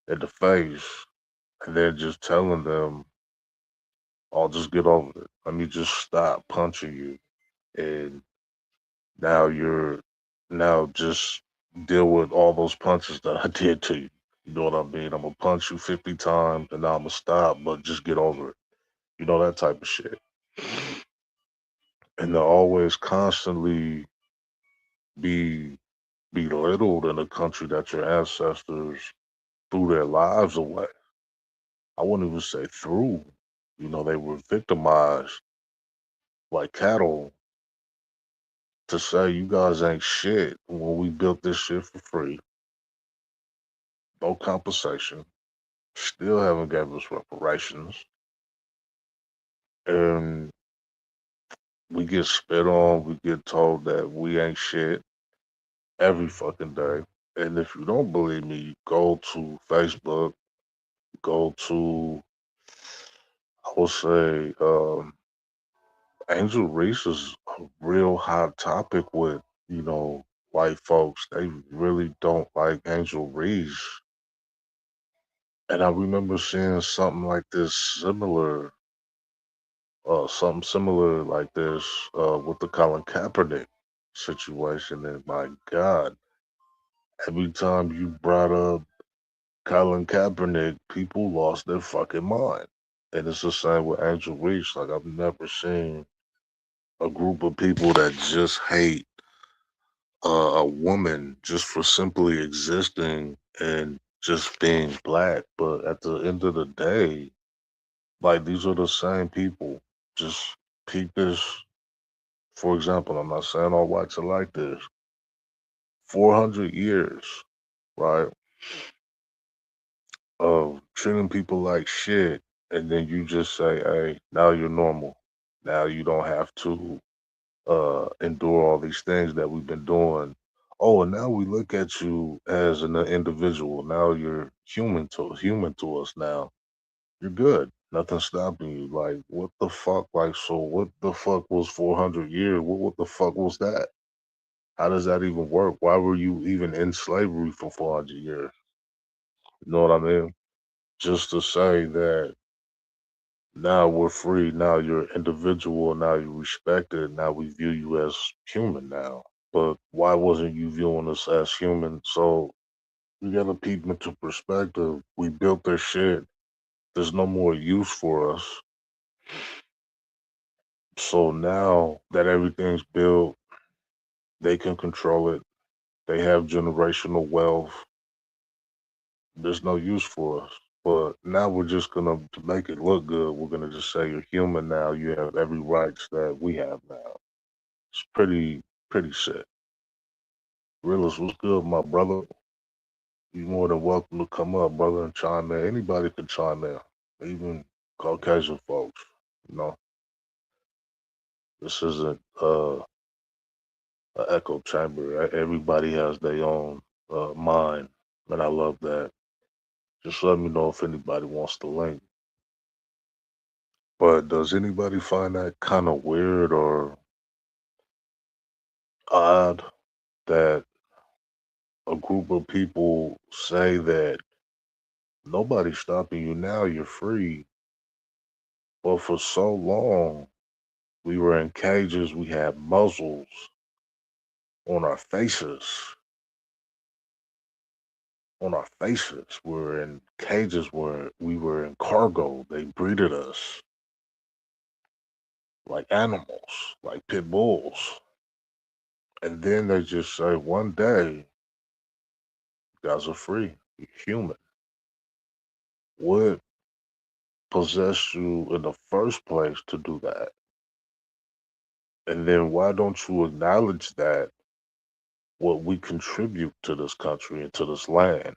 in the face and then just telling them, "I'll just get over it. Let me just stop punching you." And now you're now just deal with all those punches that I did to you. You know what I mean? I'm gonna punch you 50 times and now I'm gonna stop, but just get over it. You know that type of shit. And to always constantly be belittled in a country that your ancestors threw their lives away. I wouldn't even say through. They were victimized like cattle to say you guys ain't shit when we built this shit for free, no compensation, still haven't gave us reparations, and we get spit on, we get told that we ain't shit every fucking day. And if you don't believe me, go to Facebook, go to, I will say, Angel Reese is a real hot topic with, white folks. They really don't like Angel Reese. And I remember seeing something similar like this with the Colin Kaepernick situation. And my God, every time you brought up Colin Kaepernick, people lost their fucking mind. And it's the same with Angel Reese. Like I've never seen a group of people that just hate a woman just for simply existing and just being black. But at the end of the day, like these are the same people. Just peep this. For example, I'm not saying all whites are like this. 400 years, right, of treating people like shit, and then you just say, "Hey, now you're normal. Now you don't have to endure all these things that we've been doing. Oh, and now we look at you as an individual. Now you're human to us now. You're good. Nothing's stopping you. Like, what the fuck? Like, so what the fuck was 400 years? What the fuck was that? How does that even work? Why were you even in slavery for 400 years? You know what I mean? Just to say that now we're free. Now you're individual. Now you're respected. Now we view you as human now. But why wasn't you viewing us as human? So you gotta peep into perspective. We built their shit. There's no more use for us. So now that everything's built, they can control it. They have generational wealth. There's no use for us. But now we're just gonna to make it look good. We're gonna just say you're human now. You have every rights that we have now. It's pretty sick. Realist, what's good, my brother? You more than welcome to come up, brother, and chime in. Anybody can chime in, even Caucasian folks. You know, this isn't an echo chamber. Everybody has their own mind, and I love that. Just let me know if anybody wants to link. But does anybody find that kind of weird or odd that a group of people say that nobody's stopping you now, you're free, but for so long we were in cages, we had muzzles on our faces, we're in cages where we were in cargo. They breeded us like animals, like pit bulls. And then they just say one day, you guys are free, you're human. What possessed you in the first place to do that? And then why don't you acknowledge that what we contribute to this country and to this land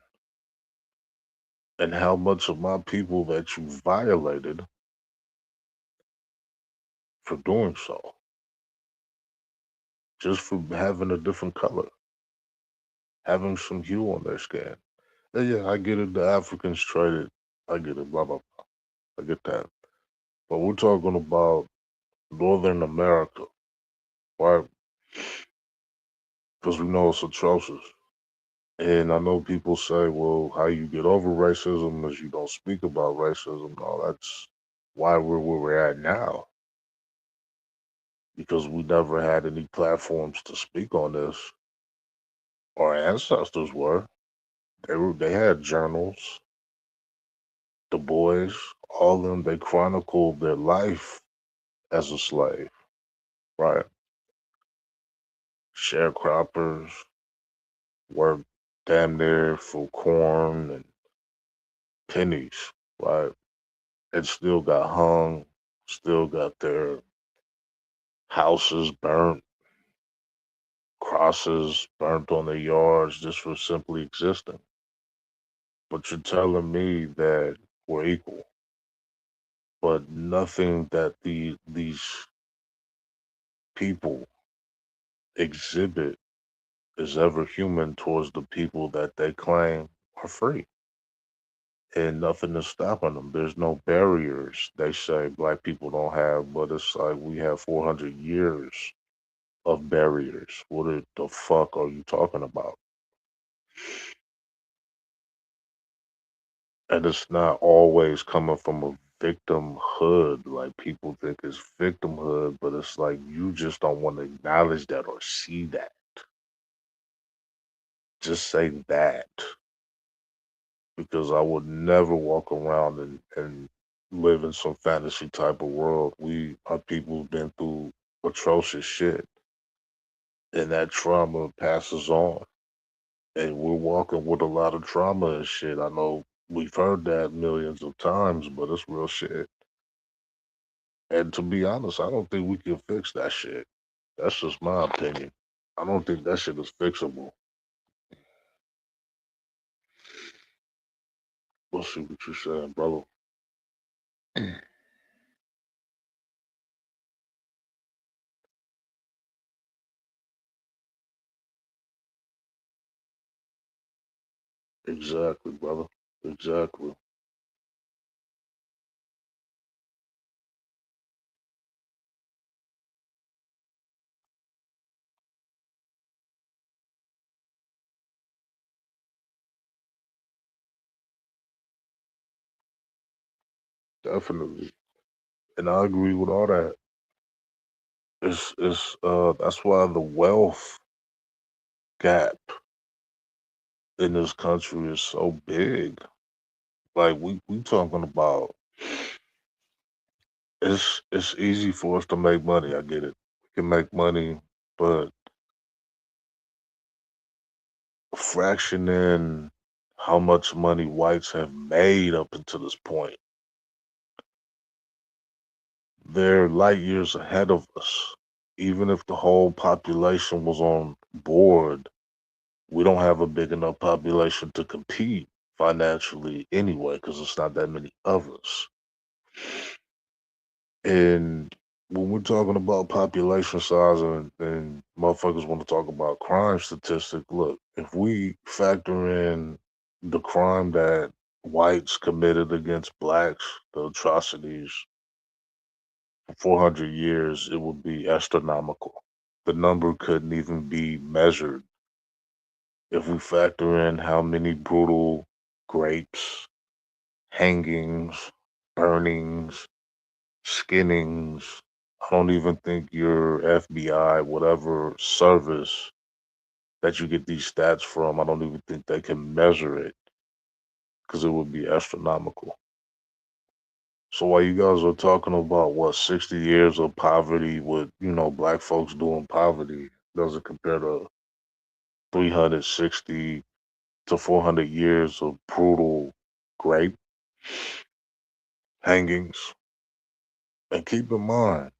and how much of my people that you violated for doing so, just for having a different color, having some hue on their skin. And yeah, I get it, the Africans traded, I get it, blah, blah, blah. I get that. But we're talking about Northern America, right? Because we know it's atrocious. And I know people say, well, how you get over racism is you don't speak about racism. No, that's why we're where we're at now. Because we never had any platforms to speak on this. Our ancestors were. They had journals, the boys, all of them, they chronicled their life as a slave, right? Sharecroppers worked damn near for corn and pennies, right? And still got hung, still got their houses burnt, crosses burnt on their yards just for simply existing. But you're telling me that we're equal, but nothing that these people exhibit is ever human towards the people that they claim are free. And nothing is stopping them. There's no barriers. They say black people don't have, but it's like we have 400 years of barriers. What the fuck are you talking about? And it's not always coming from a victimhood. Like people think it's victimhood, but it's like you just don't want to acknowledge that or see that. Just say that. Because I would never walk around and live in some fantasy type of world. Our people's been through atrocious shit, and that trauma passes on. And we're walking with a lot of trauma and shit. I know we've heard that millions of times, but it's real shit. And to be honest, I don't think we can fix that shit. That's just my opinion. I don't think that shit is fixable. We'll see what you're saying, brother. Exactly, brother. Exactly. Definitely. And I agree with all that. It's that's why the wealth gap in this country is so big. Like we talking about it's easy for us to make money. I get it. We can make money, but fraction in how much money whites have made up until this point. They're light years ahead of us. Even if the whole population was on board, we don't have a big enough population to compete financially anyway, because it's not that many of us. And when we're talking about population size and motherfuckers want to talk about crime statistic, look, if we factor in the crime that whites committed against blacks, the atrocities for 400 years, it would be astronomical. The number couldn't even be measured if we factor in how many brutal grapes, hangings, burnings, skinnings. I don't even think your FBI, whatever service that you get these stats from, I don't even think they can measure it because it would be astronomical. So while you guys are talking about what 60 years of poverty, what black folks doing poverty doesn't compare to 360 to 400 years of brutal grape hangings. And keep in mind,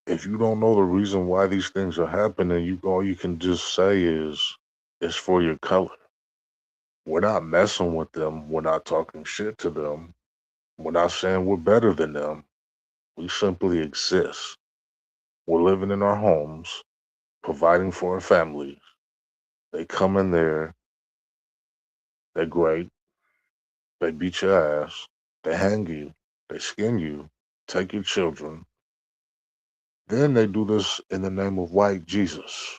if you don't know the reason why these things are happening, you all you can just say is it's for your color. We're not messing with them. We're not talking shit to them. We're not saying we're better than them. We simply exist. We're living in our homes, providing for our families. They come in there, they're great, they beat your ass, they hang you, they skin you, take your children. Then they do this in the name of white Jesus.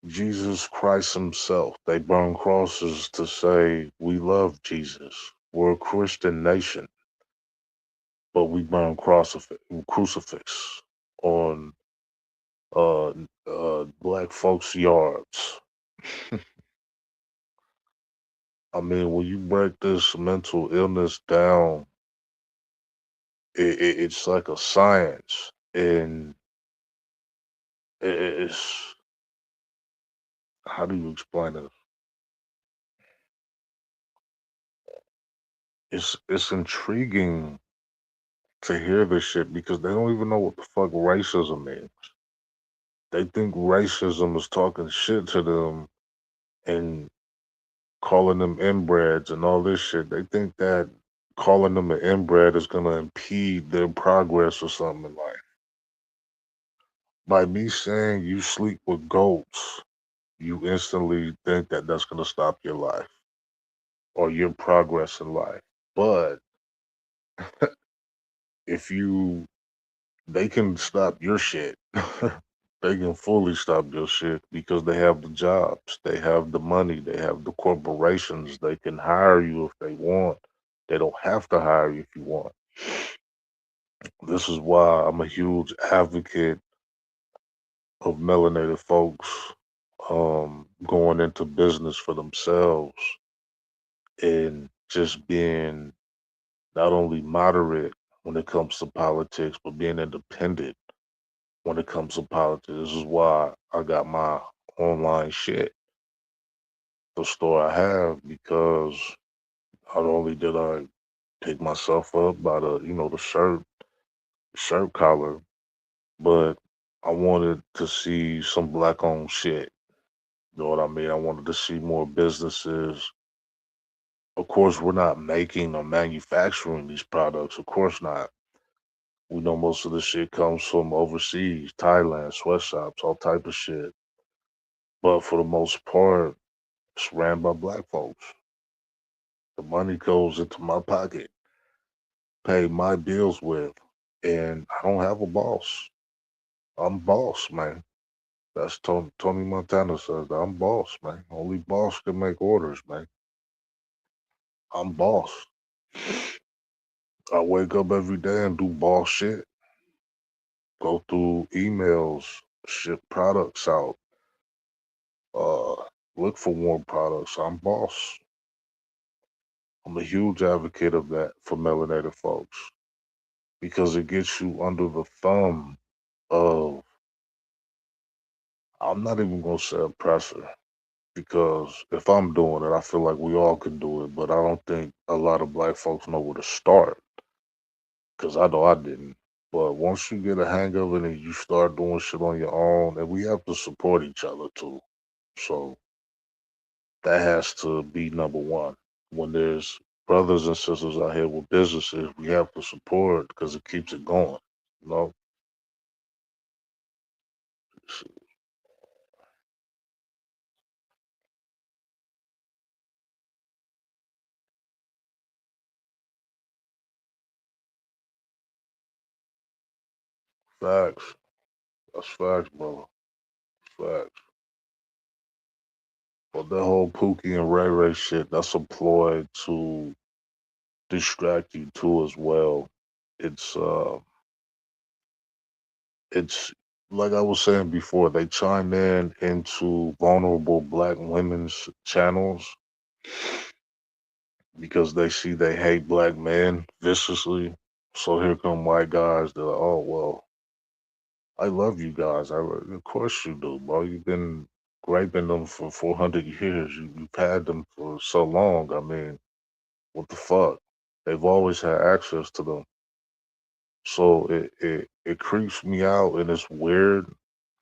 Jesus Christ Himself. They burn crosses to say we love Jesus. We're a Christian nation, but we burn crucifix on black folks' yards. I mean, when you break this mental illness down, it's like a science, and it's how do you explain it? It's intriguing to hear this shit because they don't even know what the fuck racism is. They think racism is talking shit to them and calling them inbreds and all this shit. They think that calling them an inbred is gonna impede their progress or something in life. By me saying you sleep with goats, you instantly think that that's gonna stop your life or your progress in life. But if you they can stop your shit. They can fully stop your shit because they have the jobs, they have the money, they have the corporations. They can hire you if they want. They don't have to hire you if you want. This is why I'm a huge advocate of melanated folks going into business for themselves and just being not only moderate when it comes to politics, but being independent when it comes to politics. This is why I got my online shit, the store I have, because not only did I pick myself up by the shirt collar, but I wanted to see some black owned shit. You know what I mean? I wanted to see more businesses. Of course, we're not making or manufacturing these products. Of course not. We know most of the shit comes from overseas, Thailand, sweatshops, all type of shit. But for the most part, it's ran by black folks. The money goes into my pocket, pay my bills with, and I don't have a boss. I'm boss, man. That's Tony Montana says that I'm boss, man. Only boss can make orders, man. I'm boss. I wake up every day and do boss shit. Go through emails, ship products out, uh, look for more products. I'm boss. I'm a huge advocate of that for melanated folks because it gets you under the thumb of, I'm not even gonna say oppressor, because if I'm doing it, I feel like we all can do it, but I don't think a lot of black folks know where to start because I know I didn't. But once you get a hang of it and you start doing shit on your own, and we have to support each other too. So that has to be number one. When there's brothers and sisters out here with businesses, we have to support because it keeps it going. You know, facts. That's facts, brother. Facts. But that whole Pookie and Ray Ray shit, that's a ploy to distract you too as well. It's uh it's like I was saying before, they chime in into vulnerable black women's channels because they see they hate black men viciously. So here come white guys. They're like, oh well, I love you guys. Of course you do, bro. You've been raping them for 400 years. You've had them for so long. I mean, what the fuck? They've always had access to them. So it creeps me out, and it's weird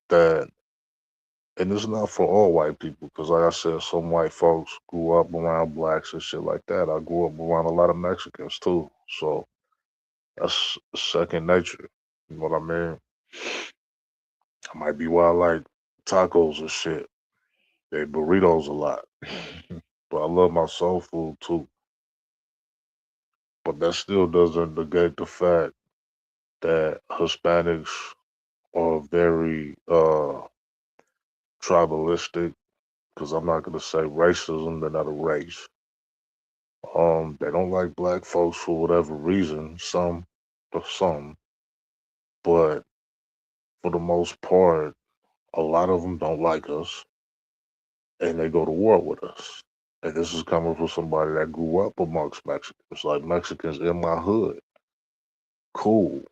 that, and it's not for all white people, because like I said, some white folks grew up around blacks and shit like that. I grew up around a lot of Mexicans too, so that's second nature. You know what I mean? I might be why I like tacos and shit. They burritos a lot, but I love my soul food too. But that still doesn't negate the fact that Hispanics are very tribalistic, because I'm not gonna say racism, they're not a race. They don't like black folks for whatever reason, some, but for the most part, a lot of them don't like us, and they go to war with us. And this is coming from somebody that grew up amongst Mexicans, like Mexicans in my hood. Cool,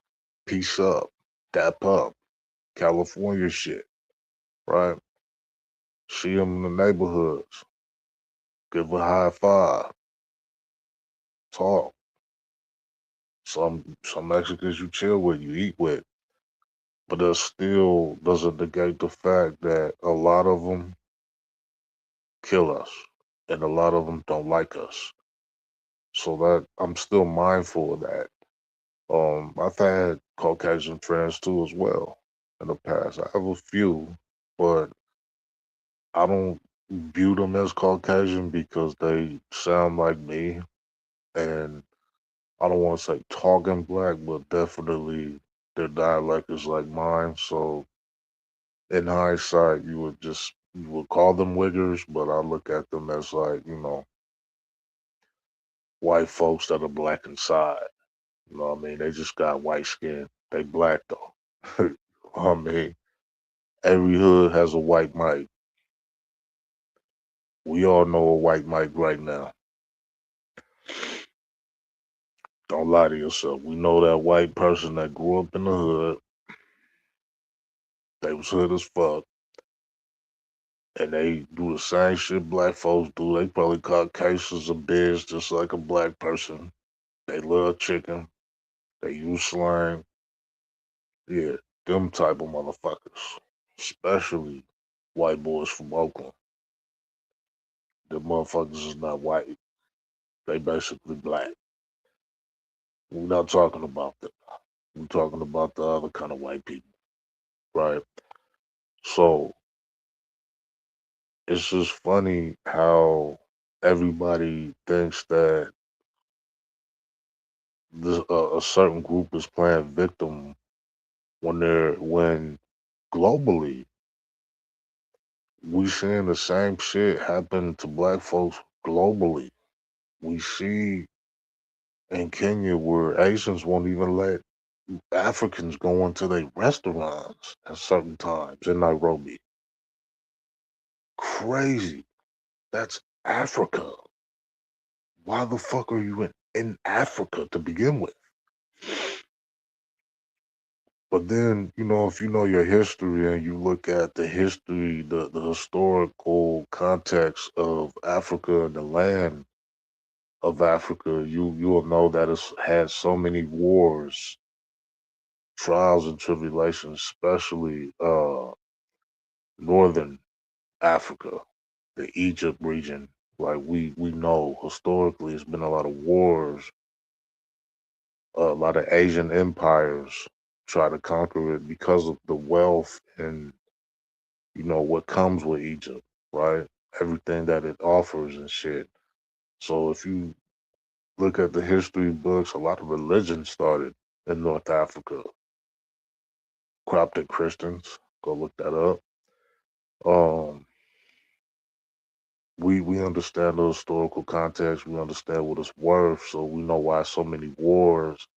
peace up, dap up, California shit, right? See them in the neighborhoods, give a high five, talk. Some Mexicans you chill with, you eat with, but that still doesn't negate the fact that a lot of them kill us, and a lot of them don't like us. So that I'm still mindful of that. I've had Caucasian friends too as well in the past. I have a few, but I don't view them as Caucasian because they sound like me, and I don't want to say talking black, but definitely their dialect is like mine. So in hindsight, you would call them wiggers, but I look at them as like, white folks that are black inside. You know what I mean? They just got white skin. They black though. I mean, every hood has a white Mike. We all know a white Mike right now. Don't lie to yourself. We know that white person that grew up in the hood. They was hood as fuck, and they do the same shit black folks do. They probably caught cases of beers just like a black person. They love chicken. They use slang. Yeah, them type of motherfuckers. Especially white boys from Oakland. The motherfuckers is not white. They basically black. We're not talking about them. We're talking about the other kind of white people, right? So it's just funny how everybody thinks that a certain group is playing victim when globally we seeing the same shit happen to black folks globally. We see in Kenya where Asians won't even let Africans go into their restaurants at certain times in Nairobi. Crazy. That's Africa. why the fuck are you in Africa to begin with? But then, if you know your history and you look at the history, the historical context of Africa and the land of Africa, you'll know that it's had so many wars, trials and tribulations, especially northern Africa, the Egypt region. Like we know historically, it's been a lot of wars, a lot of Asian empires try to conquer it because of the wealth and what comes with Egypt, right? Everything that it offers and shit. So if you look at the history books, a lot of religion started in North Africa. Coptic Christians, go look that up. Um, we understand the historical context. We understand what it's worth, so we know why so many wars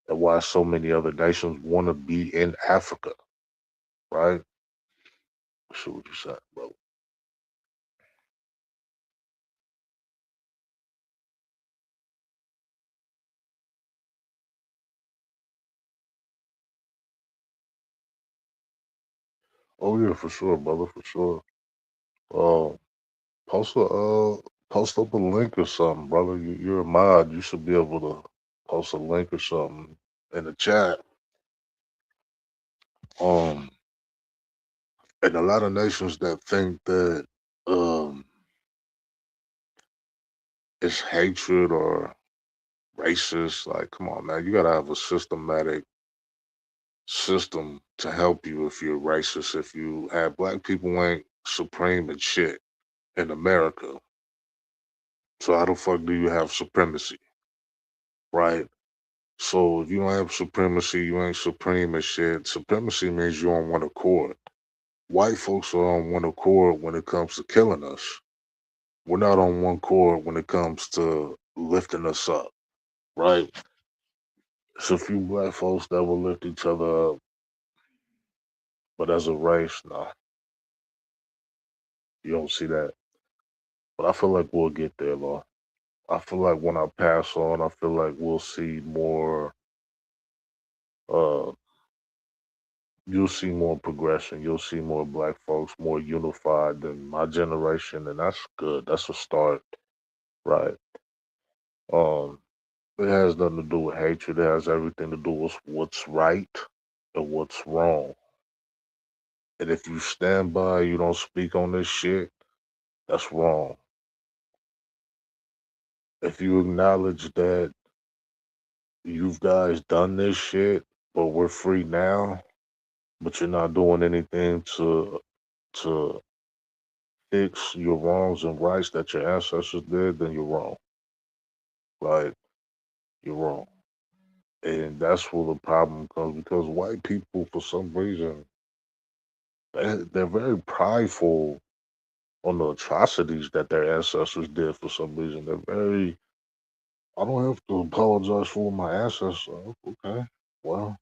and why so many other nations want to be in Africa, right? See what you said, bro. Oh yeah, for sure, brother, for sure. Uh, post a post up a link or something, brother. You're a mod. You should be able to post a link or something in the chat. Um, and a lot of nations that think that um it's hatred or racist. Like, come on, man, you gotta have a systematic system to help you if you're racist. If you have black people ain't supreme and shit in America, so how the fuck do you have supremacy, right? So if you don't have supremacy, you ain't supreme and shit. Supremacy means you're on one accord. White folks are on one accord when it comes to killing us. We're not on one accord when it comes to lifting us up, right? It's a few black folks that will lift each other up, but as a race, nah, you don't see that. But I feel like we'll get there, though. I feel like when I pass on, I feel like we'll see more. Uh, you'll see more progression. You'll see more black folks more unified than my generation, and that's good. That's a start, right? Um, it has nothing to do with hatred. It has everything to do with what's right and what's wrong. And if you stand by, you don't speak on this shit, that's wrong. If you acknowledge that you guys done this shit, but we're free now, but you're not doing anything to fix your wrongs and rights that your ancestors did, then you're wrong. Like, you're wrong. And that's where the problem comes because white people, for some reason, they're very prideful on the atrocities that their ancestors did for some reason. They're very, I don't have to apologize for my ancestors. Okay. Well,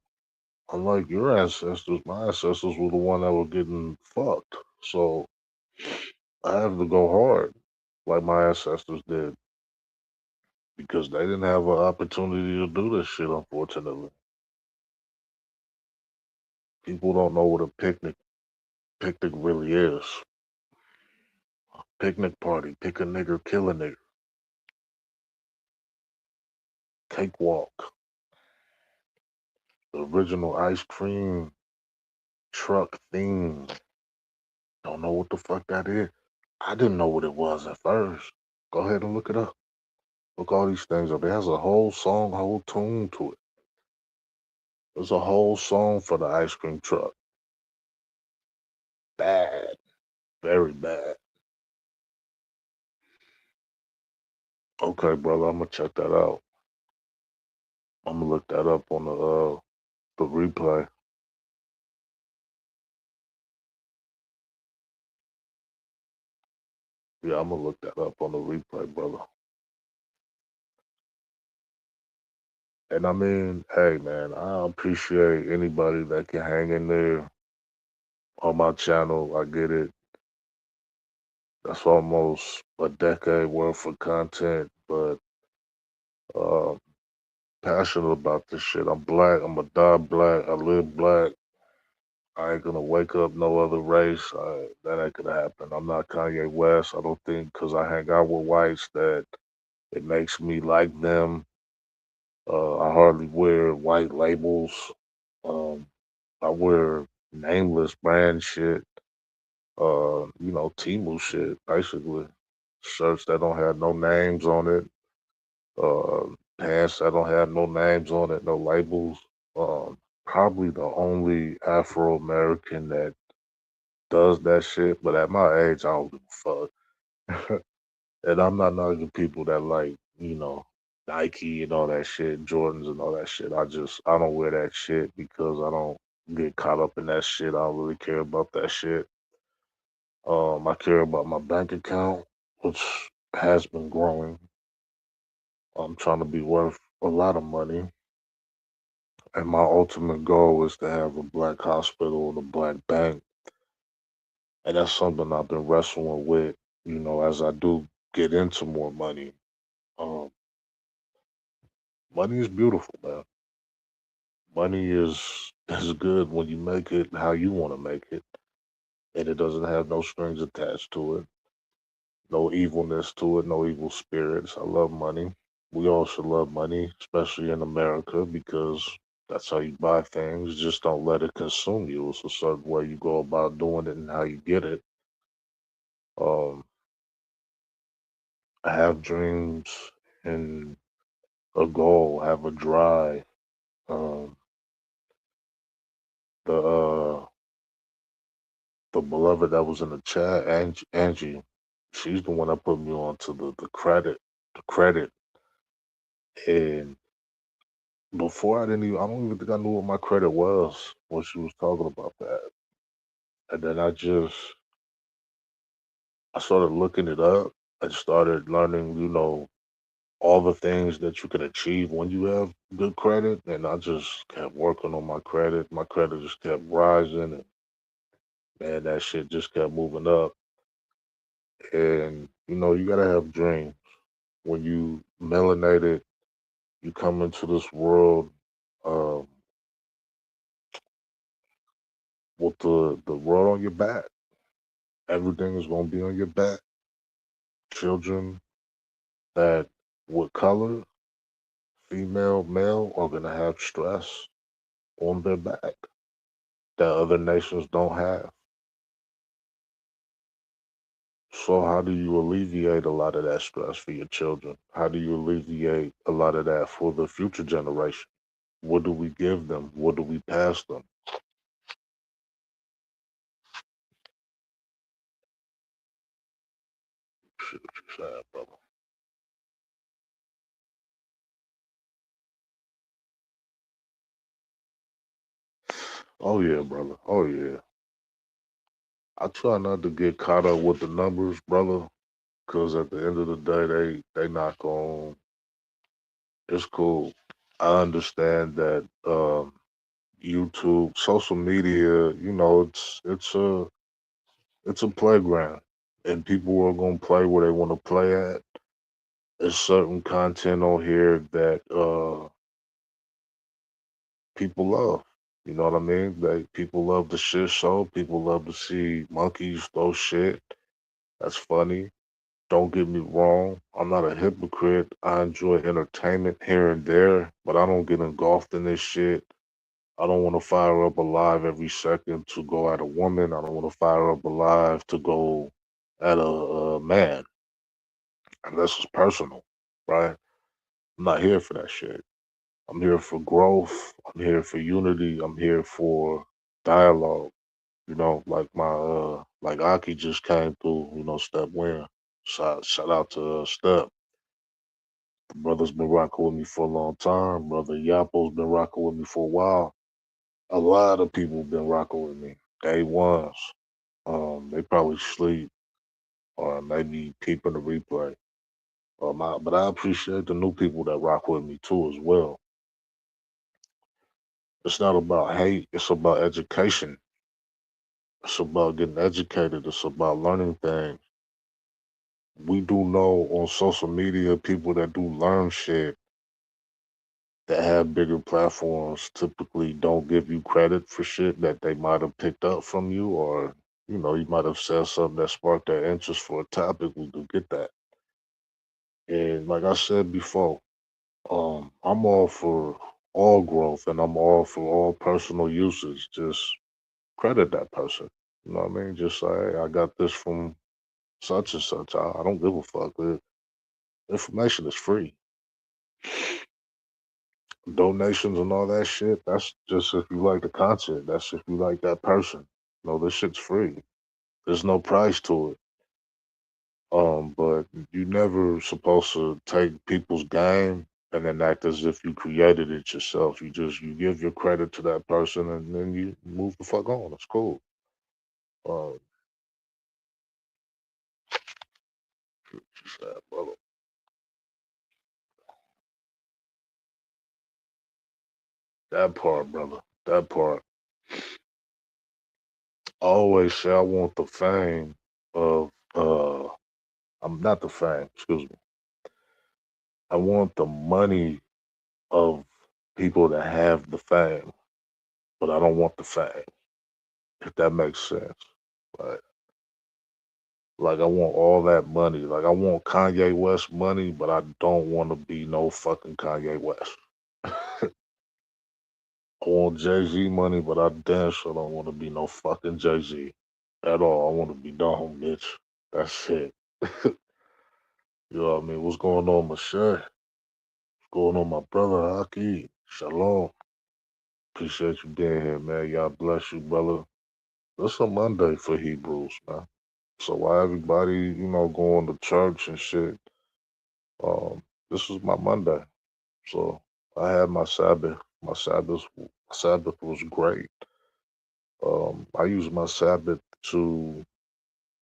unlike your ancestors, my ancestors were the one that were getting fucked. So I have to go hard like my ancestors did because they didn't have an opportunity to do this shit, unfortunately. People don't know what a picnic really is. Picnic party, pick a nigger, kill a nigger, cakewalk, the original ice cream truck theme. Don't know what the fuck that is. I didn't know what it was at first. Go ahead and look it up. Look all these things up. It has a whole song, whole tune to it. There's a whole song for the ice cream truck. Bad. Very bad. Okay, brother, I'm gonna check that out. I'm gonna look that up on the replay. Yeah, I'm gonna look that up on the replay, brother. And I mean, hey man, I appreciate anybody that can hang in there on my channel. I get it. That's almost a decade worth of content, but Um, Passionate about this shit. I'm black. I'm gonna die black. I live black. I ain't gonna wake up no other race. That ain't gonna happen. I'm not Kanye West. I don't think because I hang out with whites that it makes me like them. I hardly wear white labels. Um, I wear nameless brand shit. Timu shit, basically. Shirts that don't have no names on it. Pants that don't have no names on it, no labels. Probably the only Afro American that does that shit, but at my age, I don't give a fuck. And I'm not knocking people that like, Nike and all that shit, Jordans and all that shit. I don't wear that shit because I don't get caught up in that shit. I don't really care about that shit. I care about my bank account, which has been growing. I'm trying to be worth a lot of money. And my ultimate goal is to have a black hospital and a black bank. And that's something I've been wrestling with, as I do get into more money. Um, Money is beautiful, man. Money is good when you make it how you want to make it, and it doesn't have no strings attached to it, no evilness to it, no evil spirits. I love money. We all should love money, especially in America, because that's how you buy things. Just don't let it consume you. It's a certain way you go about doing it and how you get it. Um, I have dreams and a goal, have a drive. Um, the the beloved that was in the chat, Angie, she's the one that put me on to the credit. And before I don't even think I knew what my credit was when she was talking about that. And then I started looking it up. I started learning, all the things that you can achieve when you have good credit. And I just kept working on my credit. My credit just kept rising, and man, that shit just kept moving up. And you gotta have dreams. When you melanated, you come into this world um, with the world on your back. Everything is gonna be on your back. Children that with color, female, male, are gonna have stress on their back that other nations don't have. So how do you alleviate a lot of that stress for your children? How do you alleviate a lot of that for the future generation? What do we give them? What do we pass them? Shit, what you saying, brother? Oh yeah, brother. Oh yeah. I try not to get caught up with the numbers, brother, because at the end of the day, they not going. It's cool. I understand that YouTube, social media, it's a playground, and people are gonna play where they want to play at. There's certain content on here that people love. You know what I mean? People love the shit show. People love to see monkeys throw shit. That's funny. Don't get me wrong. I'm not a hypocrite. I enjoy entertainment here and there, but I don't get engulfed in this shit. I don't want to fire up a live every second to go at a woman. I don't want to fire up a live to go at a man, unless it's personal, right? I'm not here for that shit. I'm here for growth. I'm here for unity. I'm here for dialogue. Like like Aki just came through. Step Win. Shout out to Step. The brother's been rocking with me for a long time. Brother Yapo's been rocking with me for a while. A lot of people been rocking with me. Day ones. They probably sleep or maybe peeping the replay. But I appreciate the new people that rock with me too as well. It's not about hate. It's about education. It's about getting educated. It's about learning things. We do know on social media people that do learn shit. that have bigger platforms typically don't give you credit for shit that they might have picked up from you, or you might have said something that sparked their interest for a topic. We do get that. And like I said before, I'm all for all growth and I'm all for all personal usage. Just credit that person. You know what I mean? Just say, hey, I got this from such and such. I don't give a fuck. The information is free. Donations and all that shit, that's just if you like the content. That's if you like that person. No, this shit's free. There's no price to it. But you never supposed to take people's game and then act as if you created it yourself. You give your credit to that person and then you move the fuck on. It's cool. Um, brother. That part, brother. That part. I always say I want the fame of I'm not the fame, excuse me. I want the money of people that have the fame, but I don't want the fame, if that makes sense. Like like I want all that money. Like I want Kanye West money, but I don't want to be no fucking Kanye West. I want Jay Z money, but I damn sure don't want to be no fucking Jay Z at all. I want to be Don bitch. That's it. You know what I mean? What's going on, Michelle? What's going on, my brother Haki? Shalom. Appreciate you being here, man. God bless you, brother. It's a Monday for Hebrews, man. So while everybody, going to church and shit, this was my Monday. So I had my Sabbath. My Sabbath was great. I used my Sabbath to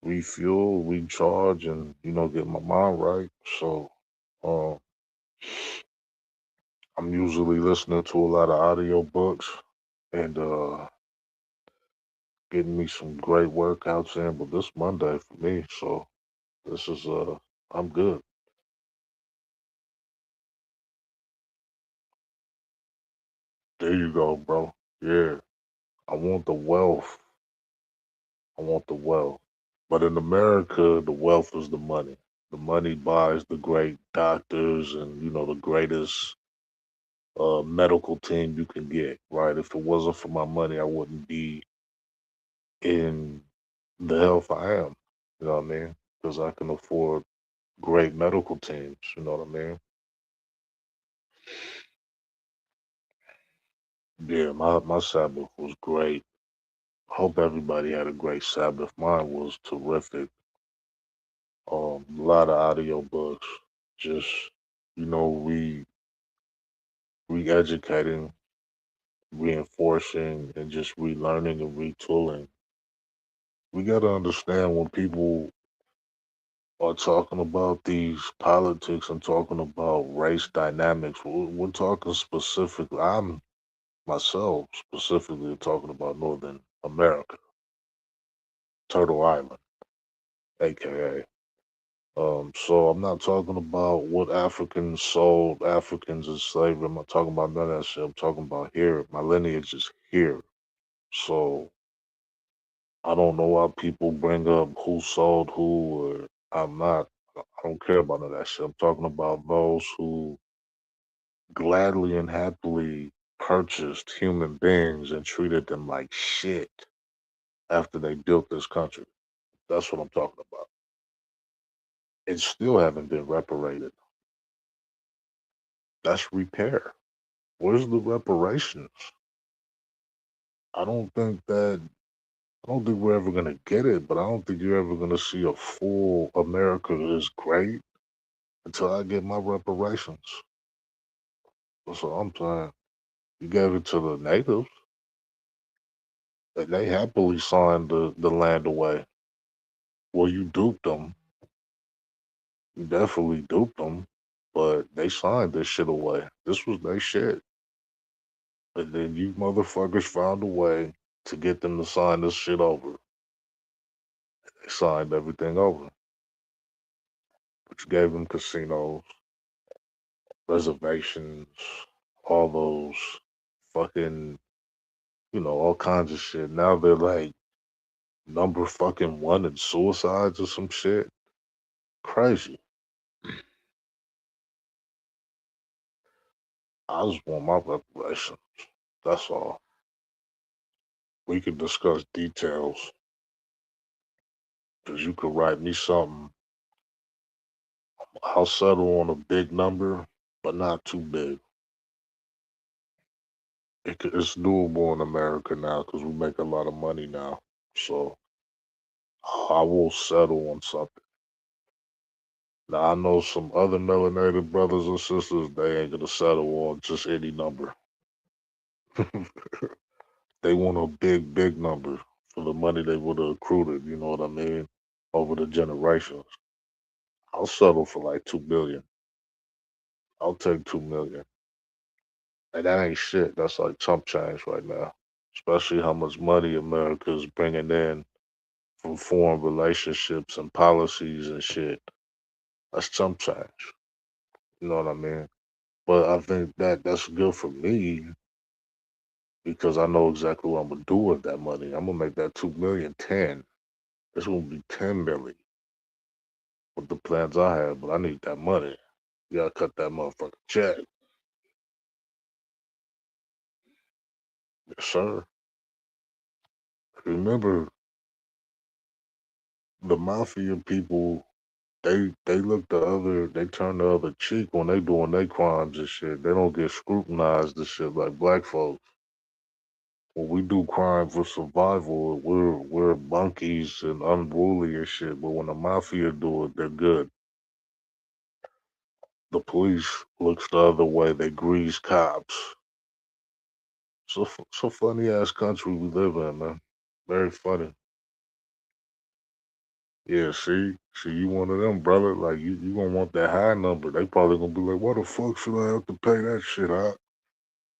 refuel, recharge, and get my mind right. So um, I'm usually listening to a lot of audio books and getting me some great workouts in. But this Monday for me, so this is I'm good. There you go, bro. Yeah, I want the wealth. I want the wealth. But in America, the wealth is the money. The money buys the great doctors and the greatest medical team you can get. Right? If it wasn't for my money, I wouldn't be in the health I am. You know what I mean? Because I can afford great medical teams. You know what I mean? Yeah, my Sabbath was great. Hope everybody had a great Sabbath. Mine was terrific. A lot of audio books, just re-educating, reinforcing, and just relearning and retooling. We got to understand when people are talking about these politics and talking about race dynamics, we're talking specifically. I'm myself specifically talking about Northern America, Turtle Island, aka. So I'm not talking about what Africans sold Africans as slavery. I'm not talking about none of that shit. I'm talking about here. My lineage is here. So I don't know why people bring up who sold who, or I'm not. I don't care about none of that shit. I'm talking about those who gladly and happily purchased human beings and treated them like shit after they built this country. That's what I'm talking about. And still haven't been reparated. That's repair. Where's the reparations? I don't think that I don't think we're ever gonna get it, but I don't think you're ever gonna see a full America is great until I get my reparations. That's what I'm saying. You gave it to the natives, and they happily signed the land away. Well, you duped them. You definitely duped them, but they signed this shit away. This was their shit. And then you motherfuckers found a way to get them to sign this shit over. They signed everything over. But you gave them casinos, reservations, all those fucking, all kinds of shit. Now they're like number fucking one in suicides or some shit. Crazy. I just want my reparations. That's all. We can discuss details because you could write me something. I'll settle on a big number, but not too big. It's doable in America now because we make a lot of money now. So I will settle on something. Now I know some other melanated brothers and sisters, they ain't gonna settle on just any number. They want a big, big number for the money they would have accrued, you know what I mean? Over the generations. I'll settle for like 2 billion. I'll take 2 million. And that ain't shit. That's like chump change right now. Especially how much money America is bringing in from foreign relationships and policies and shit. That's chump change. You know what I mean? But I think that's good for me because I know exactly what I'm gonna do with that money. I'm gonna make that 2 million 10. It's gonna be 10 million with the plans I have, but I need that money. You gotta cut that motherfucking check. Yes, sir. Remember the mafia people, they look they turn the other cheek when they doing their crimes and shit. They don't get scrutinized and shit like black folks. When we do crime for survival, we're monkeys and unruly and shit. But when the mafia do it, they're good. The police looks the other way. They grease cops. So funny ass country we live in, man. Very funny. Yeah, see, you one of them, brother. Like you gonna want that high number. They probably gonna be like, "Why the fuck should I have to pay that shit out?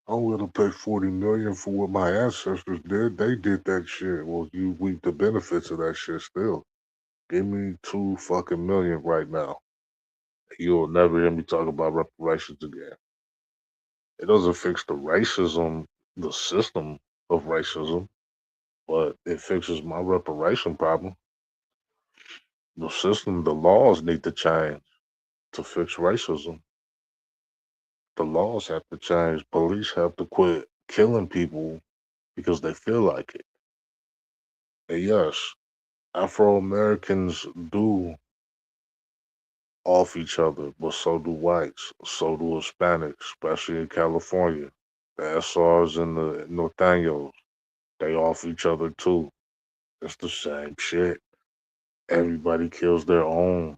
I'm willing to pay 40 million for what my ancestors did. They did that shit. Well, you reap the benefits of that shit still. Give me 2 fucking million right now. You'll never hear me talk about reparations again. It doesn't fix the racism, the system of racism, but it fixes my reparation problem. The system, the laws need to change to fix racism. The laws have to change. Police have to quit killing people because they feel like it. And yes, Afro Americans do off each other, but so do whites, so do Hispanics, especially in California. The SRs and the Norteños, they off each other too. It's the same shit. Everybody kills their own.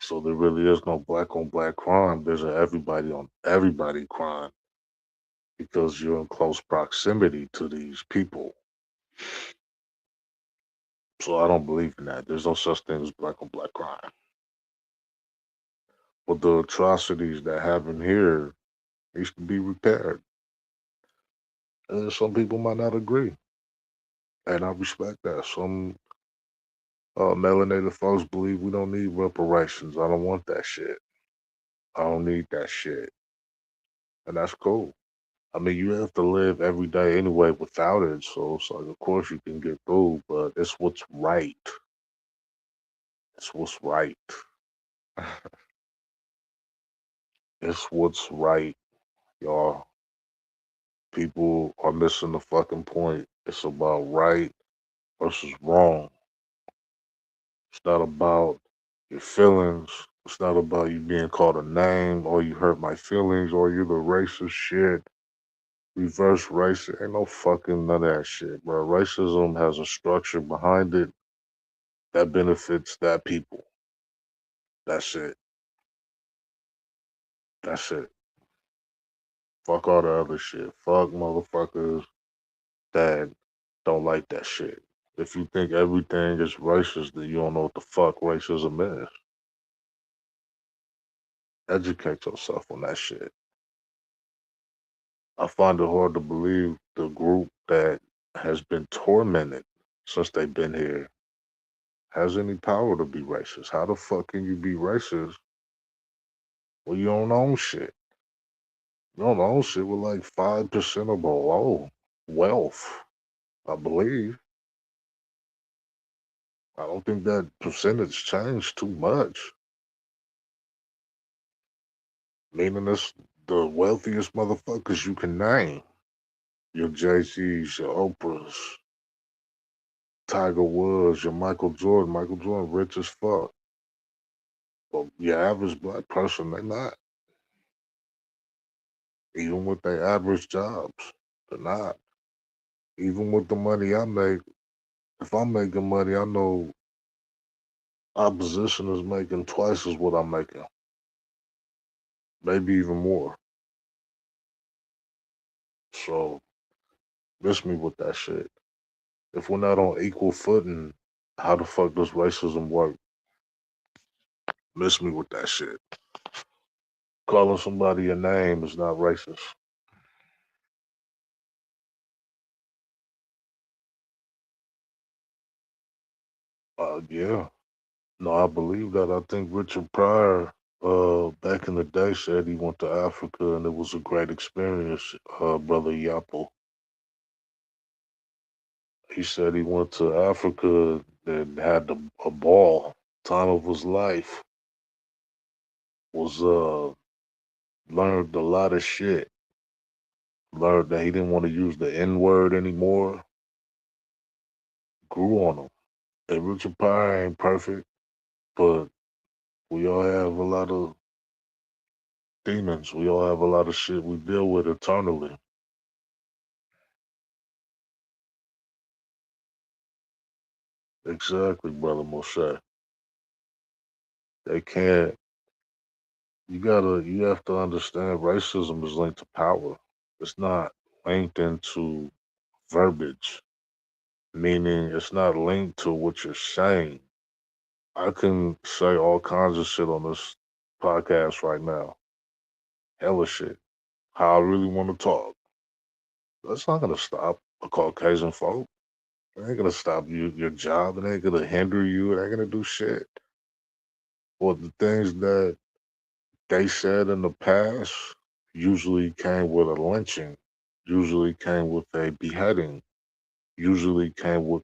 So there really is no black on black crime. There's a everybody on everybody crime because you're in close proximity to these people. So I don't believe in that. There's no such thing as black on black crime. But the atrocities that happen here needs to be repaired. And some people might not agree. And I respect that. Some melanated folks believe we don't need reparations. I don't want that shit. I don't need that shit. And that's cool. I mean, you have to live every day anyway without it. So it's like, of course, you can get through, but it's what's right. It's what's right. It's what's right, y'all. People are missing the fucking point. It's about right versus wrong. It's not about your feelings. It's not about you being called a name or you hurt my feelings or you're the racist shit. Reverse racism. Ain't no fucking none of that shit, bro. Racism has a structure behind it that benefits that people. That's it. That's it. Fuck all the other shit. Fuck motherfuckers that don't like that shit. If you think everything is racist, then you don't know what the fuck racism is. Educate yourself on that shit. I find it hard to believe the group that has been tormented since they've been here has any power to be racist. How the fuck can you be racist when you don't own shit? No, no, shit with like 5% or below wealth, I believe. I don't think that percentage changed too much. Meaning it's the wealthiest motherfuckers you can name. Your Jay-Z's, your Oprahs, Tiger Woods, your Michael Jordan. Michael Jordan rich as fuck. But your average black person, they not. Even with their average jobs, they're not. Even with the money I make, if I'm making money, I know opposition is making twice as what I'm making, maybe even more. So miss me with that shit. If we're not on equal footing, how the fuck does racism work? Miss me with that shit. Calling somebody a name is not racist. Yeah. No, I believe that. I think Richard Pryor, back in the day, said he went to Africa and it was a great experience. Brother Yapo, he said he went to Africa and had a ball. Time of his life was learned a lot of shit. Learned that he didn't want to use the N word anymore. Grew on him. And Richard Pryor ain't perfect, but we all have a lot of demons. We all have a lot of shit we deal with eternally. Exactly, brother Moshe. They can't. You have to understand racism is linked to power. It's not linked into verbiage, meaning it's not linked to what you're saying. I can say all kinds of shit on this podcast right now. Hella shit. How I really want to talk. That's not gonna stop a Caucasian folk. It ain't gonna stop your job. It ain't gonna hinder you. It ain't gonna do shit. Well, the things that they said in the past usually came with a lynching, usually came with a beheading, usually came with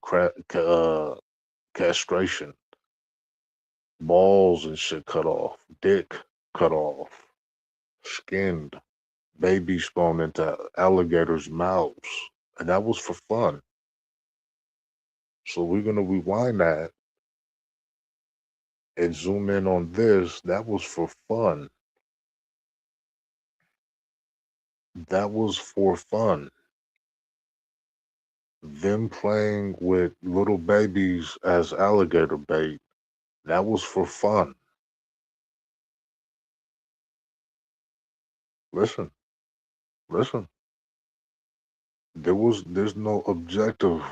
castration, balls and shit cut off, dick cut off, skinned, babies thrown into alligators' mouths. And that was for fun. So we're going to rewind that and zoom in on this. That was for fun. That was for fun. Them playing with little babies as alligator bait, that was for fun. Listen, listen. There's no objective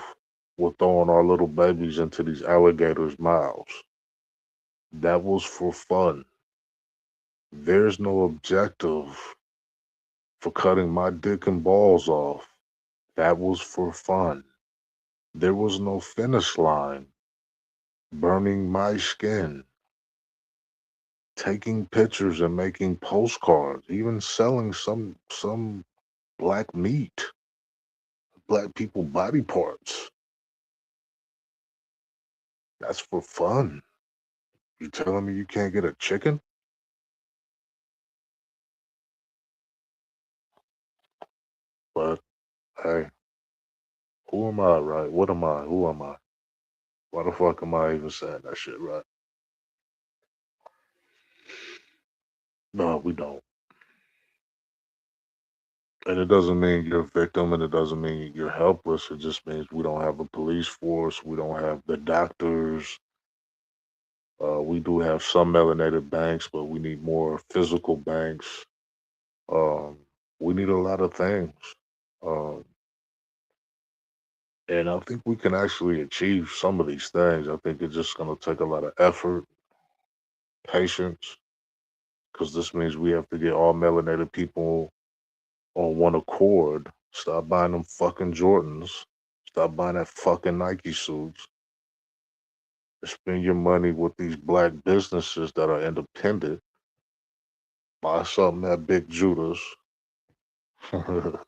with throwing our little babies into these alligators' mouths. That was for fun. There's no objective for cutting my dick and balls off. That was for fun. There was no finish line. Burning my skin, taking pictures and making postcards, even selling some black meat, black people body parts. That's for fun. You telling me you can't get a chicken? But hey, who am I, right? What am I? Who am I? Why the fuck am I even saying that shit, right? No, we don't. And it doesn't mean you're a victim and it doesn't mean you're helpless. It just means we don't have a police force. We don't have the doctors. We do have some melanated banks, but we need more physical banks. Um, we need a lot of things. Um, and I think we can actually achieve some of these things. I think it's just going to take a lot of effort, patience, because this means we have to get all melanated people on one accord. Stop buying them fucking Jordans. Stop buying that fucking Nike suits. Spend your money with these black businesses that are independent. Buy something at Big Judas. You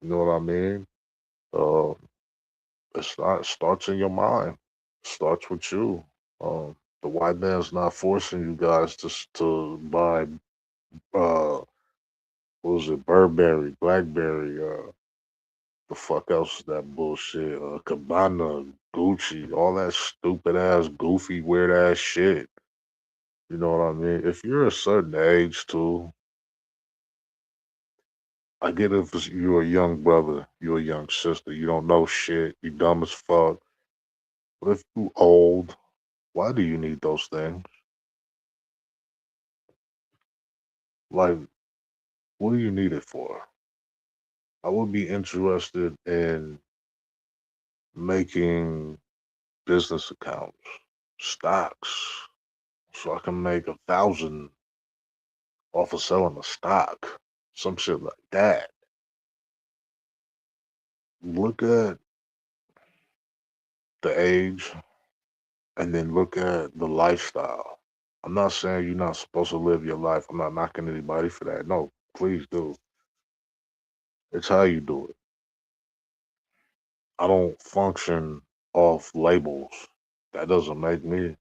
know what I mean? Uh, it starts in your mind. Starts with you. The white man's not forcing you guys to buy what was it, Burberry, Blackberry, the fuck else is that bullshit? Cabana, Gucci, all that stupid ass, goofy, weird ass shit. You know what I mean? If you're a certain age too, I get if you're a young brother, you're a young sister, you don't know shit, you dumb as fuck. But if you old, why do you need those things? Like, what do you need it for? I would be interested in making business accounts, stocks, so I can make 1,000 off of selling a stock, some shit like that. Look at the age and then look at the lifestyle. I'm not saying you're not supposed to live your life. I'm not knocking anybody for that. No, please do. It's how you do it. I don't function off labels. That doesn't make me.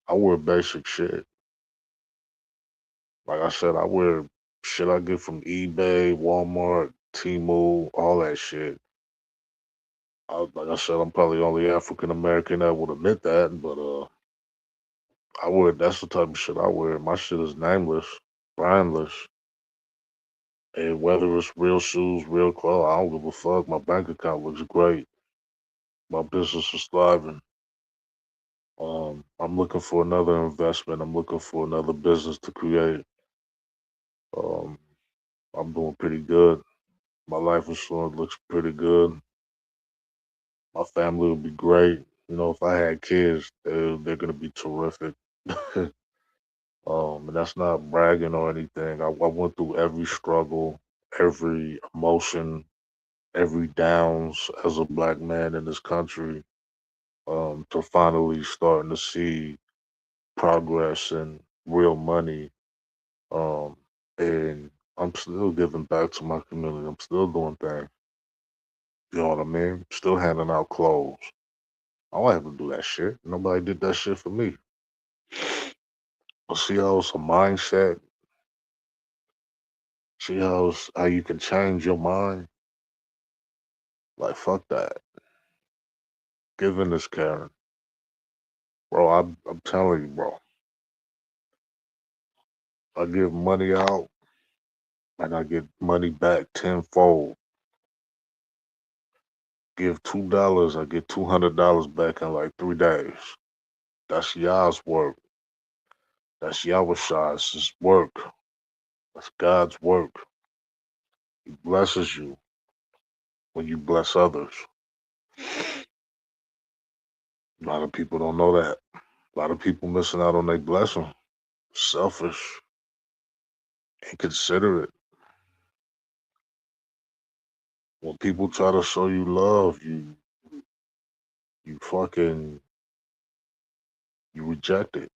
I wear basic shit. Like I said, I wear shit I get from eBay, Walmart, Temu, all that shit. Like I said, I'm probably only African American that would admit that, but I wear that's the type of shit I wear. My shit is nameless, brandless, and whether it's real shoes, real clothes, I don't give a fuck. My bank account looks great. My business is thriving. I'm looking for another investment. I'm looking for another business to create. Um, I'm doing pretty good. My life insurance looks pretty good. My family will be great. You know, if I had kids, they're gonna be terrific. And that's not bragging or anything. I went through every struggle, every emotion, every downs as a black man in this country. To finally starting to see progress and real money. Um, and I'm still giving back to my community. I'm still doing things. You know what I mean? Still handing out clothes. I don't have to do that shit. Nobody did that shit for me. But see how it's a mindset. See how you can change your mind. Like fuck that. Giving is caring, bro. I'm telling you, bro. I give money out and I get money back tenfold. Give $2, I get $200 back in like 3 days. That's Yah's work. That's Yahweh's work. That's God's work. He blesses you when you bless others. A lot of people don't know that. A lot of people missing out on their blessing. Selfish, inconsiderate. When people try to show you love, you fucking you reject it.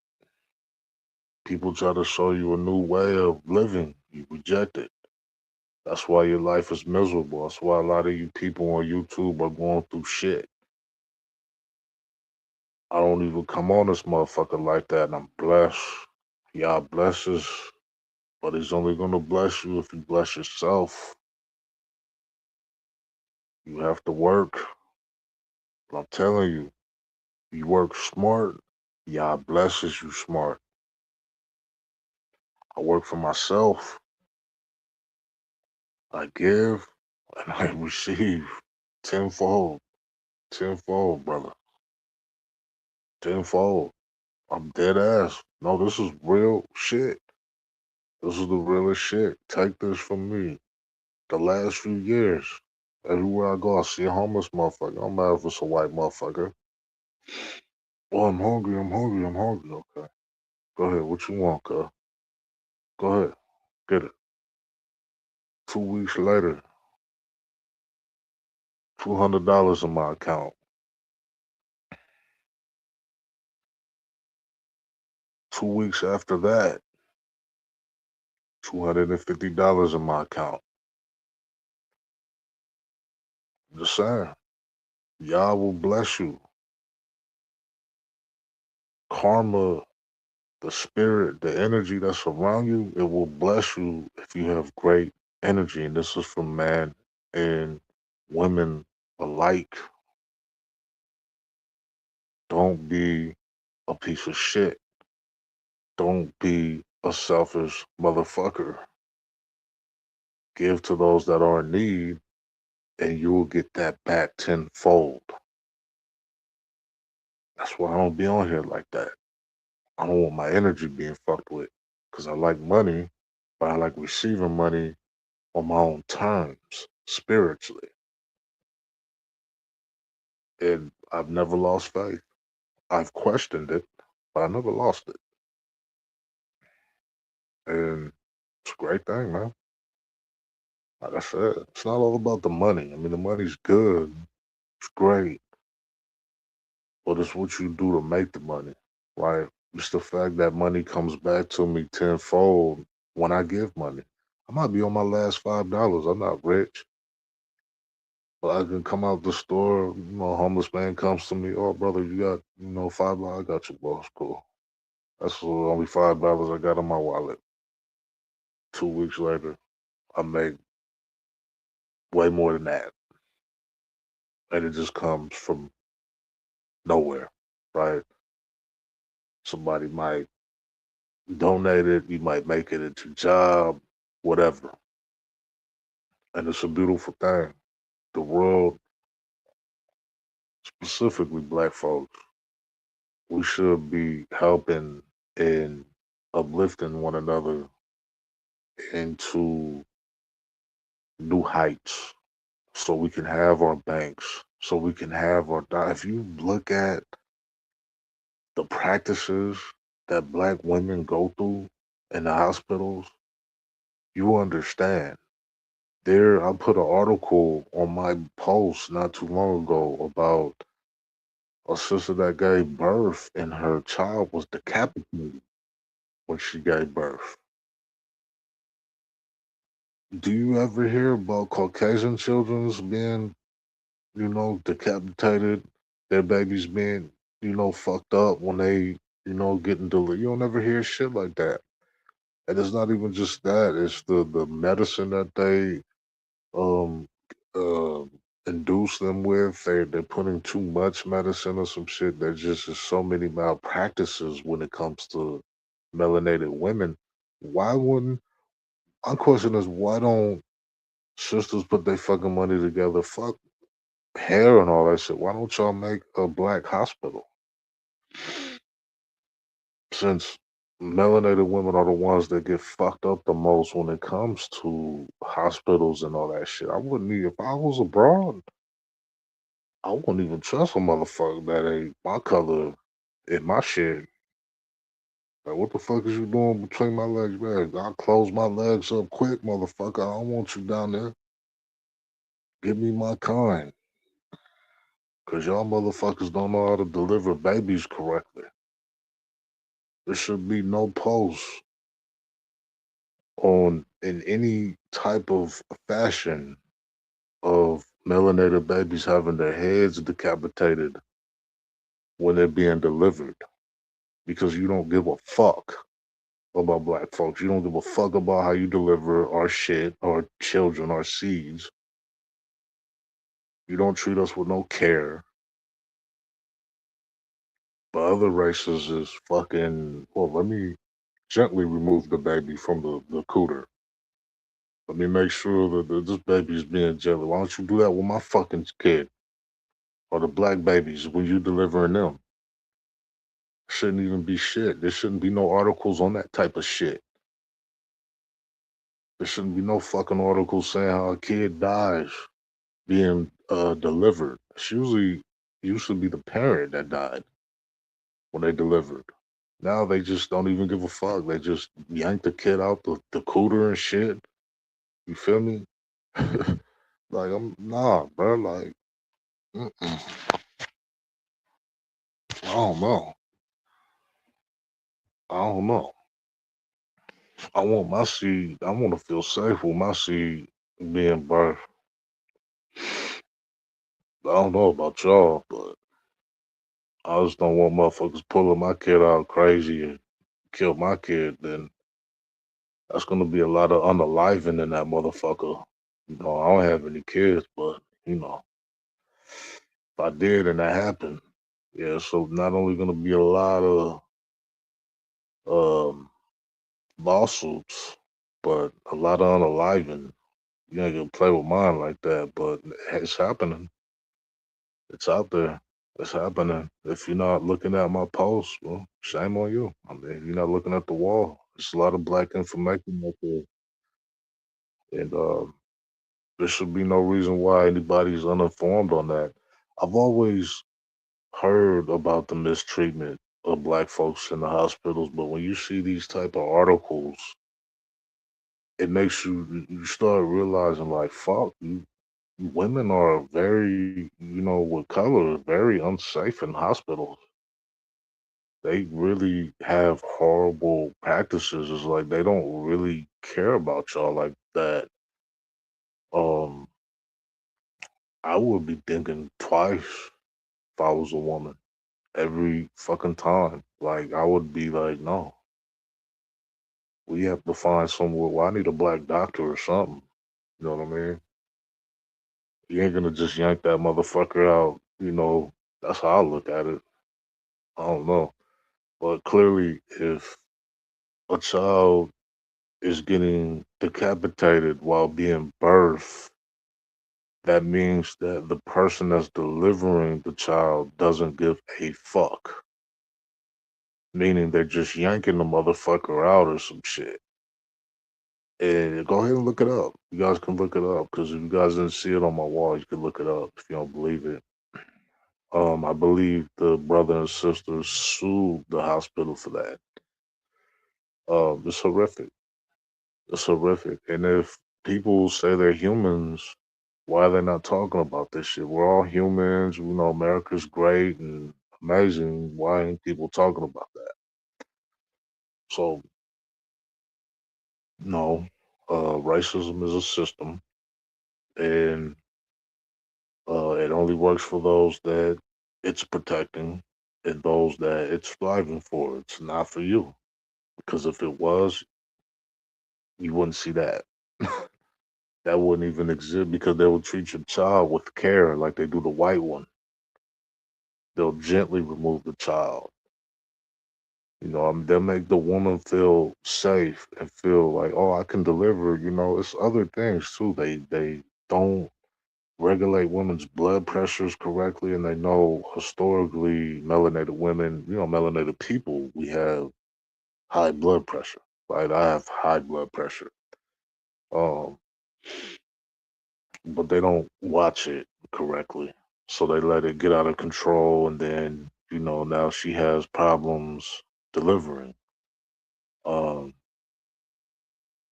People try to show you a new way of living, you reject it. That's why your life is miserable. That's why a lot of you people on YouTube are going through shit. I don't even come on this motherfucker like that, and I'm blessed. Y'all blesses, but he's only gonna bless you if you bless yourself. You have to work. But I'm telling you, you work smart, Yah blesses you smart. I work for myself. I give and I receive tenfold, tenfold, brother, tenfold. I'm dead ass. No, this is real shit. This is the realest shit. Take this from me. The last few years, everywhere I go, I see a homeless motherfucker. I don't matter if it's a white motherfucker. Oh, I'm hungry. I'm hungry. I'm hungry. Okay, go ahead. What you want, cuz? Go ahead. Get it. 2 weeks later, $200 in my account. 2 weeks after that, $250 in my account. Just saying. Yah will bless you. Karma, the spirit, the energy that's around you, it will bless you if you have great energy. And this is for men and women alike. Don't be a piece of shit. Don't be a selfish motherfucker. Give to those that are in need, and you will get that back tenfold. That's why I don't be on here like that. I don't want my energy being fucked with because I like money, but I like receiving money on my own terms, spiritually. And I've never lost faith. I've questioned it, but I never lost it. And it's a great thing, man. Like I said, it's not all about the money. I mean, the money's good, it's great, but it's what you do to make the money, right? It's the fact that money comes back to me tenfold when I give money. I might be on my last $5. I'm not rich, but I can come out the store, a homeless man comes to me, oh, brother, you got, $5? I got you, boss, cool. That's only $5 I got in my wallet. 2 weeks later, I make way more than that. And it just comes from nowhere, right? Somebody might donate it, you might make it into job, whatever. And it's a beautiful thing. The world, specifically black folks, we should be helping and uplifting one another into new heights so we can have our banks, so we can have our. If you look at the practices that black women go through in the hospitals, you understand. I put an article on my post not too long ago about a sister that gave birth and her child was decapitated when she gave birth. Do you ever hear about Caucasian children's being, decapitated, their babies being, fucked up when they, getting delivered? You don't ever hear shit like that. And it's not even just that, it's the medicine that they um uh induce them with. They're putting too much medicine or some shit. There just is so many malpractices when it comes to melanated women. Why wouldn't My question is, why don't sisters put their fucking money together? Fuck hair and all that shit. Why don't y'all make a black hospital? Since melanated women are the ones that get fucked up the most when it comes to hospitals and all that shit. I wouldn't even, if I was abroad, I wouldn't even trust a motherfucker that ain't my color in my shit. Like, what the fuck is you doing between my legs, man? I'll close my legs up quick, motherfucker. I don't want you down there. Give me my kind. Because y'all motherfuckers don't know how to deliver babies correctly. There should be no posts in any type of fashion of melanated babies having their heads decapitated when they're being delivered because you don't give a fuck about black folks. You don't give a fuck about how you deliver our shit, our children, our seeds. You don't treat us with no care. But other races is fucking, well, let me gently remove the baby from the cooter. Let me make sure that this baby is being jelly. Why don't you do that with my fucking kid or the black babies when you delivering them? Shouldn't even be shit. There shouldn't be no articles on that type of shit. There shouldn't be no fucking articles saying how a kid dies being delivered. It's usually used to be the parent that died when they delivered. Now they just don't even give a fuck. They just yank the kid out the cooter and shit. You feel me? Like nah, bro. Like I don't know. I don't know. I want my seed. I want to feel safe with my seed being birthed. I don't know about y'all, but I just don't want motherfuckers pulling my kid out crazy and kill my kid. Then that's gonna be a lot of unaliving in that motherfucker. You know, I don't have any kids, but you know, if I did and that happened, yeah. So not only gonna be a lot of um, lawsuits, but a lot of unaliving. You ain't gonna play with mine like that, but it's happening. It's out there. It's happening. If you're not looking at my posts, well, shame on you. I mean, if you're not looking at the wall, there's a lot of black information out there, and there should be no reason why anybody's uninformed on that. I've always heard about the mistreatment of black folks in the hospitals, but when you see these type of articles, it makes you start realizing like, fuck, women are very, with color, very unsafe in hospitals. They really have horrible practices. It's like they don't really care about y'all like that. Um, I would be thinking twice if I was a woman every fucking time. Like I would be like, no, we have to find somewhere. Well, I need a black doctor or something. You know what I mean? You ain't gonna just yank that motherfucker out. That's how I look at it. I don't know. But clearly, if a child is getting decapitated while being birthed, that means that the person that's delivering the child doesn't give a fuck. Meaning they're just yanking the motherfucker out or some shit. And go ahead and look it up. You guys can look it up because if you guys didn't see it on my wall, you can look it up if you don't believe it. I believe the brother and sister sued the hospital for that. It's horrific. It's horrific. And if people say they're humans, why are they not talking about this shit? We're all humans. We know America's great and amazing. Why ain't people talking about that? So, no, racism is a system, and it only works for those that it's protecting and those that it's striving for. It's not for you. Because if it was, you wouldn't see that. That wouldn't even exist because they will treat your child with care like they do the white one. They'll gently remove the child. They'll make the woman feel safe and feel like, oh, I can deliver. It's other things too. They don't regulate women's blood pressures correctly, and they know historically melanated women, melanated people, we have high blood pressure. Right, I have high blood pressure. Um, but they don't watch it correctly. So they let it get out of control, and then, now she has problems delivering. Um,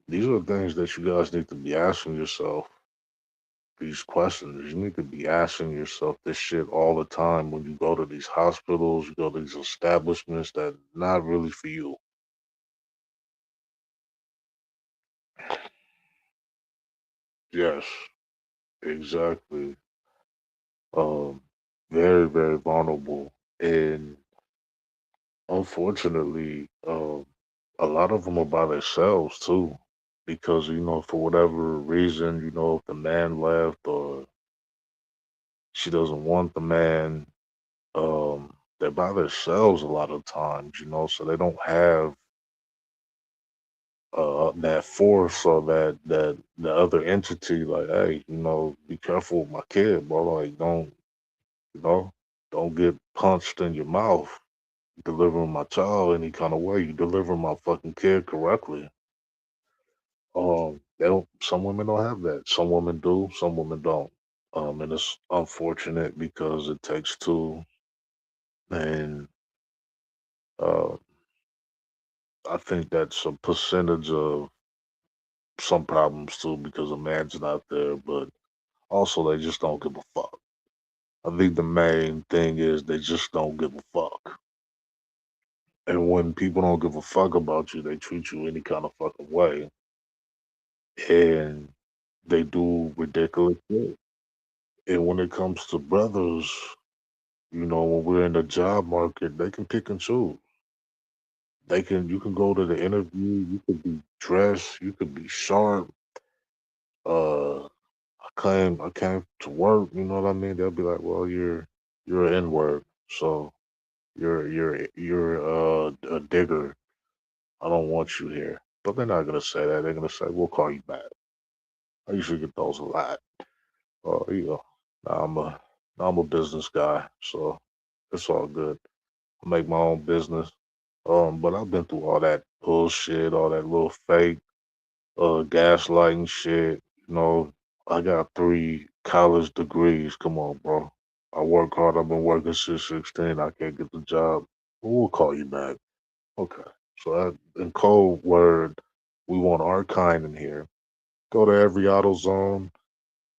these are things that you guys need to be asking yourself. These questions, you need to be asking yourself this shit all the time when you go to these hospitals, you go to these establishments that not really for you. Yes, exactly. Um, very, very vulnerable. And unfortunately, a lot of them are by themselves too, because for whatever reason, if the man left or she doesn't want the man, they're by themselves a lot of times, so they don't have that force or that the other entity like, hey, be careful with my kid, bro. Like, you know, don't get punched in your mouth delivering my child any kind of way. You deliver my fucking kid correctly. They don't. Some women don't have that. Some women do. Some women don't. And it's unfortunate because it takes two, and uh, I think that's a percentage of some problems too because a man's not there, but also they just don't give a fuck. I think the main thing is they just don't give a fuck. And when people don't give a fuck about you, they treat you any kind of fucking way, and they do ridiculous shit. And when it comes to brothers, when we're in the job market, they can pick and choose. You can go to the interview, you could be dressed, you could be sharp. I came to work, you know what I mean? They'll be like, well, you're an N-word, so you're a digger. I don't want you here. But they're not gonna say that. They're gonna say, we'll call you back. I usually get those a lot. Now I'm a now I'm a business guy, so it's all good. I make my own business. But I've been through all that bullshit, all that little fake gaslighting shit. You know, I got 3 college degrees. Come on, bro. I work hard. I've been working since 16. I can't get the job. We'll call you back. Okay. So in cold word, we want our kind in here. Go to every auto zone.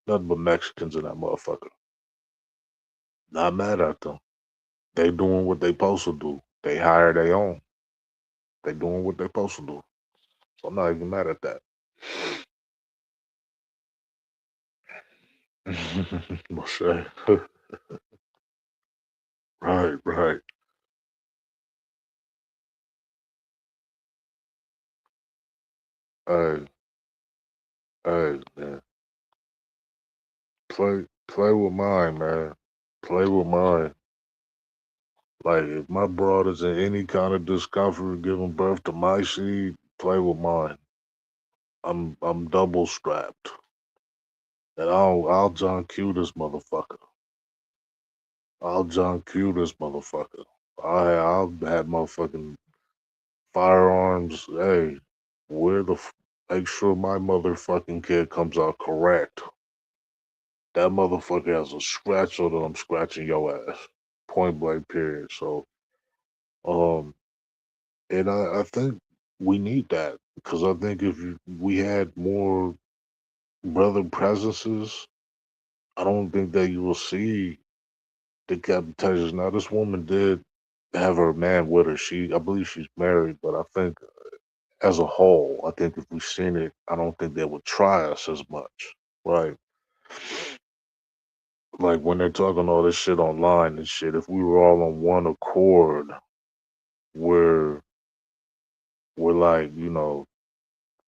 Nothing but Mexicans in that motherfucker. Not mad at them. They doing what they supposed to do. They hire their own. They doing what they supposed to do. So I'm not even mad at that. Moshe. Right, right. Hey, hey, man. Play with mine, man. Play with mine. Like if my broad is in any kind of discomfort giving birth to my seed, play with mine. I'm double strapped. And I'll John Q this motherfucker. I'll John Q this motherfucker. I'll have motherfucking firearms. Hey, where the make sure my motherfucking kid comes out correct. That motherfucker has a scratch on it. I'm scratching your ass. Point blank. Period. So, um, and I think we need that because I think if we had more brother presences, I don't think that you will see decapitations. Now, this woman did have her man with her. I believe she's married, but I think as a whole, I think if we seen it, I don't think they would try us as much, right? Like when they're talking all this shit online and shit, if we were all on one accord, we're we're like,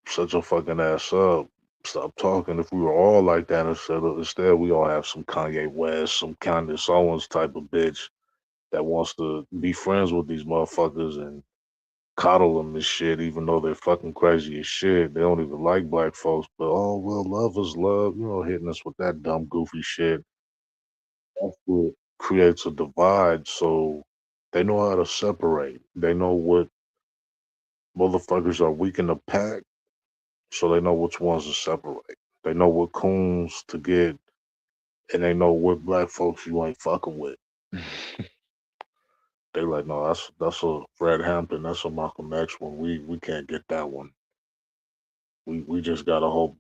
shut your fucking ass up. Stop talking. If we were all like that instead we all have some Kanye West, some Candace Owens type of bitch that wants to be friends with these motherfuckers and coddle them and shit, even though they're fucking crazy as shit. They don't even like black folks, but oh well, love is love, hitting us with that dumb goofy shit. That's what creates a divide. So they know how to separate. They know what motherfuckers are weak in the pack, so they know which ones to separate. They know what coons to get, and they know what black folks you ain't fucking with. They like, no, that's a Fred Hampton, that's a Malcolm X one. We can't get that one. We just got a whole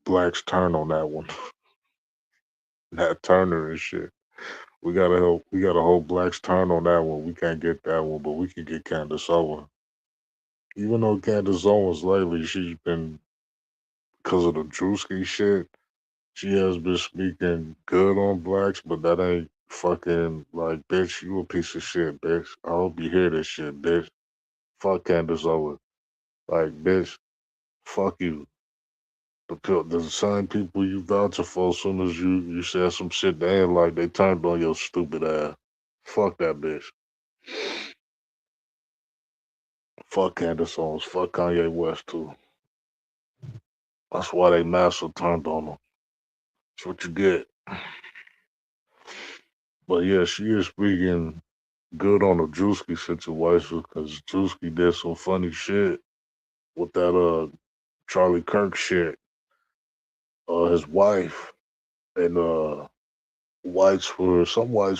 blacks turn on that one. That Turner and shit. We got a whole blacks turn on that one. We can't get that one, but we can get Candace Owens. Even though Candace Owens lately she's been because of the Drewski shit, she has been speaking good on blacks, but that ain't fucking like bitch, you a piece of shit, bitch. I hope you hear this shit, bitch. Fuck Candace Owens. Like, bitch, fuck you. The same people you vouching for, as soon as you said some shit they ain't like, they turned on your stupid ass. Fuck that bitch. Fuck Candace Owens. Fuck Kanye West too. That's why they massive turned on them. That's what you get. But yeah, she is speaking good on the Drewski situation because Drewski did some funny shit with that Charlie Kirk shit. His wife and some whites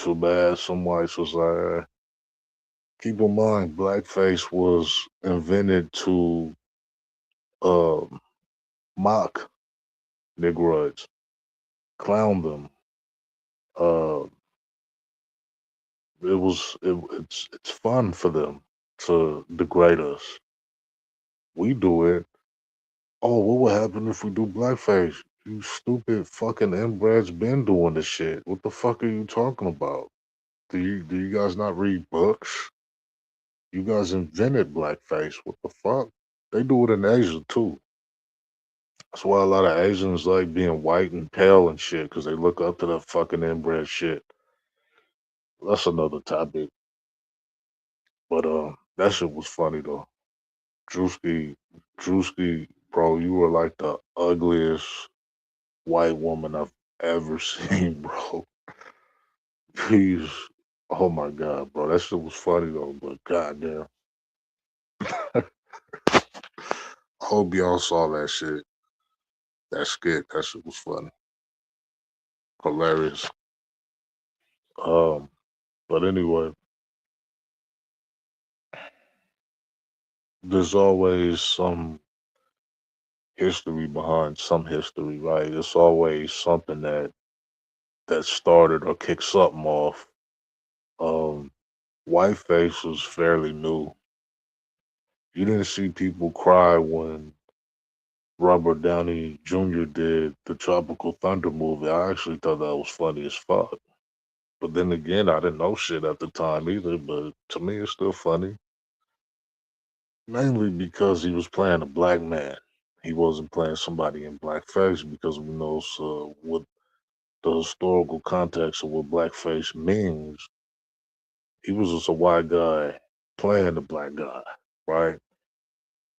were bad, some whites was like. Keep in mind, blackface was invented to um, mock Negroids, clown them. Uh, it's fun for them to degrade us. We do it. Oh, what would happen if we do blackface? You stupid fucking inbreds been doing this shit. What the fuck are you talking about? Do you guys not read books? You guys invented blackface. What the fuck? They do it in Asia too. That's why a lot of Asians like being white and pale and shit, because they look up to that fucking inbred shit. That's another topic. But that shit was funny though. Drewski, Drewski, bro, you were like the ugliest white woman I've ever seen, bro. Please, oh my god, bro, that shit was funny though. But goddamn, hope y'all saw that shit. That skit, that shit was funny, hilarious. Um, but anyway, there's always some history behind some history, right? It's always something that started or kicked something off. Um, Whiteface was fairly new. You didn't see people cry when Robert Downey Jr. did the Tropical Thunder movie. I actually thought that was funny as fuck. But then again, I didn't know shit at the time either. But to me, it's still funny. Mainly because he was playing a black man. He wasn't playing somebody in blackface because we know what the historical context of what blackface means. He was just a white guy playing the black guy, right?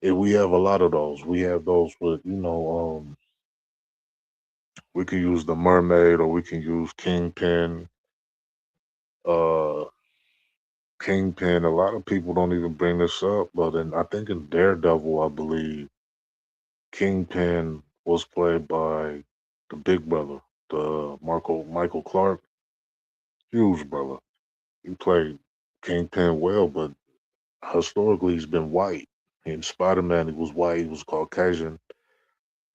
And we have a lot of those. We have those with, we can use the mermaid or we can use Kingpin. Uh, Kingpin. A lot of people don't even bring this up, but I think in Daredevil, I believe Kingpin was played by the Big Brother, the Michael Clark, huge brother. He played Kingpin well, but historically he's been white. In Spider Man, he was white. He was Caucasian.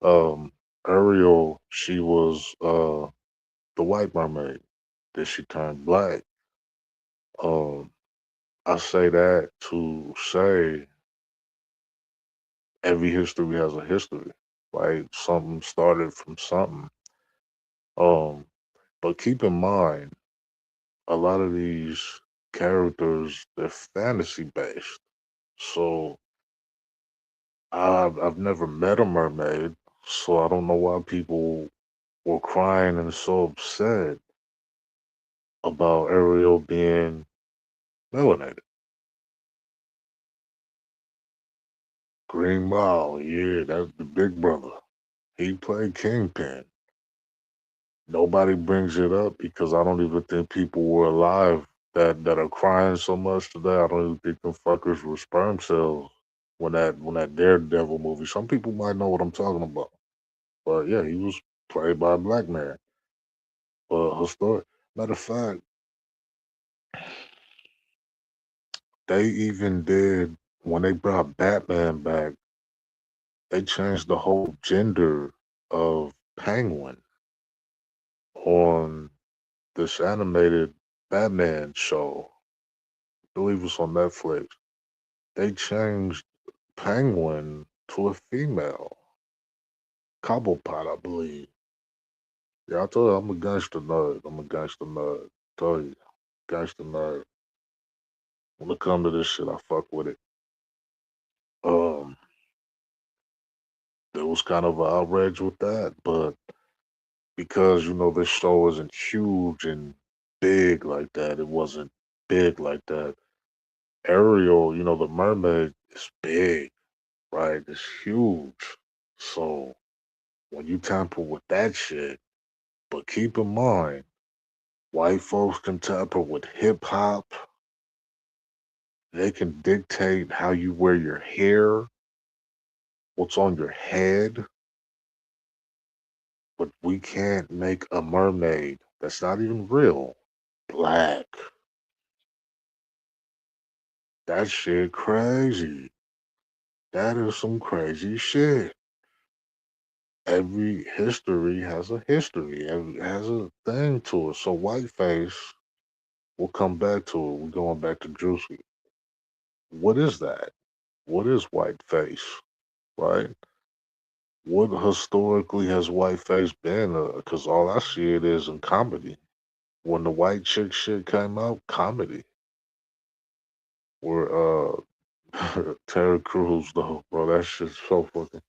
Um, Ariel, she was the White Mermaid. Then she turned black. Um, I say that to say every history has a history, right? Something started from something. Um, but keep in mind, a lot of these characters they're fantasy based. So I've never met a mermaid, so I don't know why people were crying and so upset about Ariel being melanated. Green Mile, yeah, that's the big brother. He played Kingpin. Nobody brings it up because I don't even think people were alive that are crying so much today. I don't even think them fuckers were sperm cells when that Daredevil movie. Some people might know what I'm talking about, but yeah, he was played by a black man. But historic, matter of fact, they even did when they brought Batman back. They changed the whole gender of Penguin on this animated Batman show. I believe it's on Netflix. They changed Penguin to a female. Cobblepot, I believe. Yeah, I told you I'm a gangster nerd. I'm a gangster nerd. Tell you, gangster nerd. When it comes to this shit, I fuck with it. Um, there was kind of an outrage with that, but because this show isn't huge and big like that, it wasn't big like that. Ariel, the mermaid is big, right? It's huge. So when you tamper with that shit, but keep in mind, white folks can tamper with hip hop. They can dictate how you wear your hair, what's on your head, but we can't make a mermaid that's not even real black. That shit crazy. That is some crazy shit. Every history has a history. Every has a thing to it. So whiteface, we'll come back to it. We're going back to Juicy. What is that? What is whiteface? Right? What historically has whiteface been? Because all I see it is in comedy. When the white chick shit came out, comedy. Where Terry Crews though, bro, that shit's so fucking.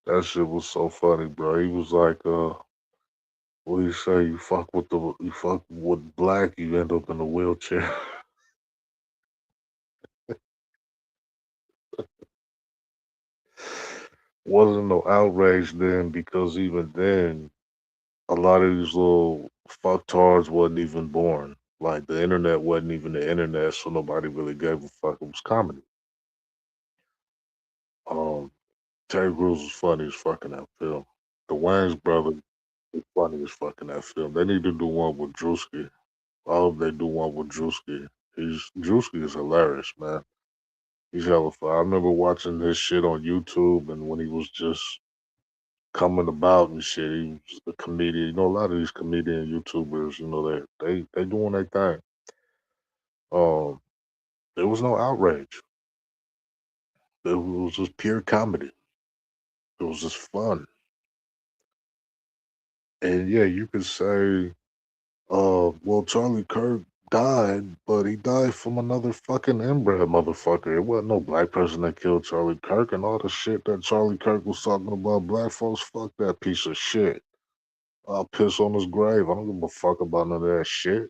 That shit was so funny, bro. He was like, what do you say? You fuck with black, you end up in a wheelchair. Wasn't no outrage then because even then, a lot of these little fucktards wasn't even born. Like the internet wasn't even the internet, so nobody really gave a fuck. It was comedy. Um, Terry Crews was funny as fucking that film. The Wayans brothers was funny as fucking that film. They need to do one with Drewski. I hope they do one with Drewski. Drewski is hilarious, man. He's hella fun. I remember watching his shit on YouTube, and when he was just coming about and shit, he was a comedian. You know, a lot of these comedian YouTubers, you know, they doing their thing. Um, there was no outrage. It was just pure comedy. It was just fun. And yeah, you could say, well, Charlie Kirk died, but he died from another fucking inbred motherfucker. It wasn't no black person that killed Charlie Kirk, and all the shit that Charlie Kirk was talking about black folks. Fuck that piece of shit. I'll piss on his grave. I don't give a fuck about none of that shit.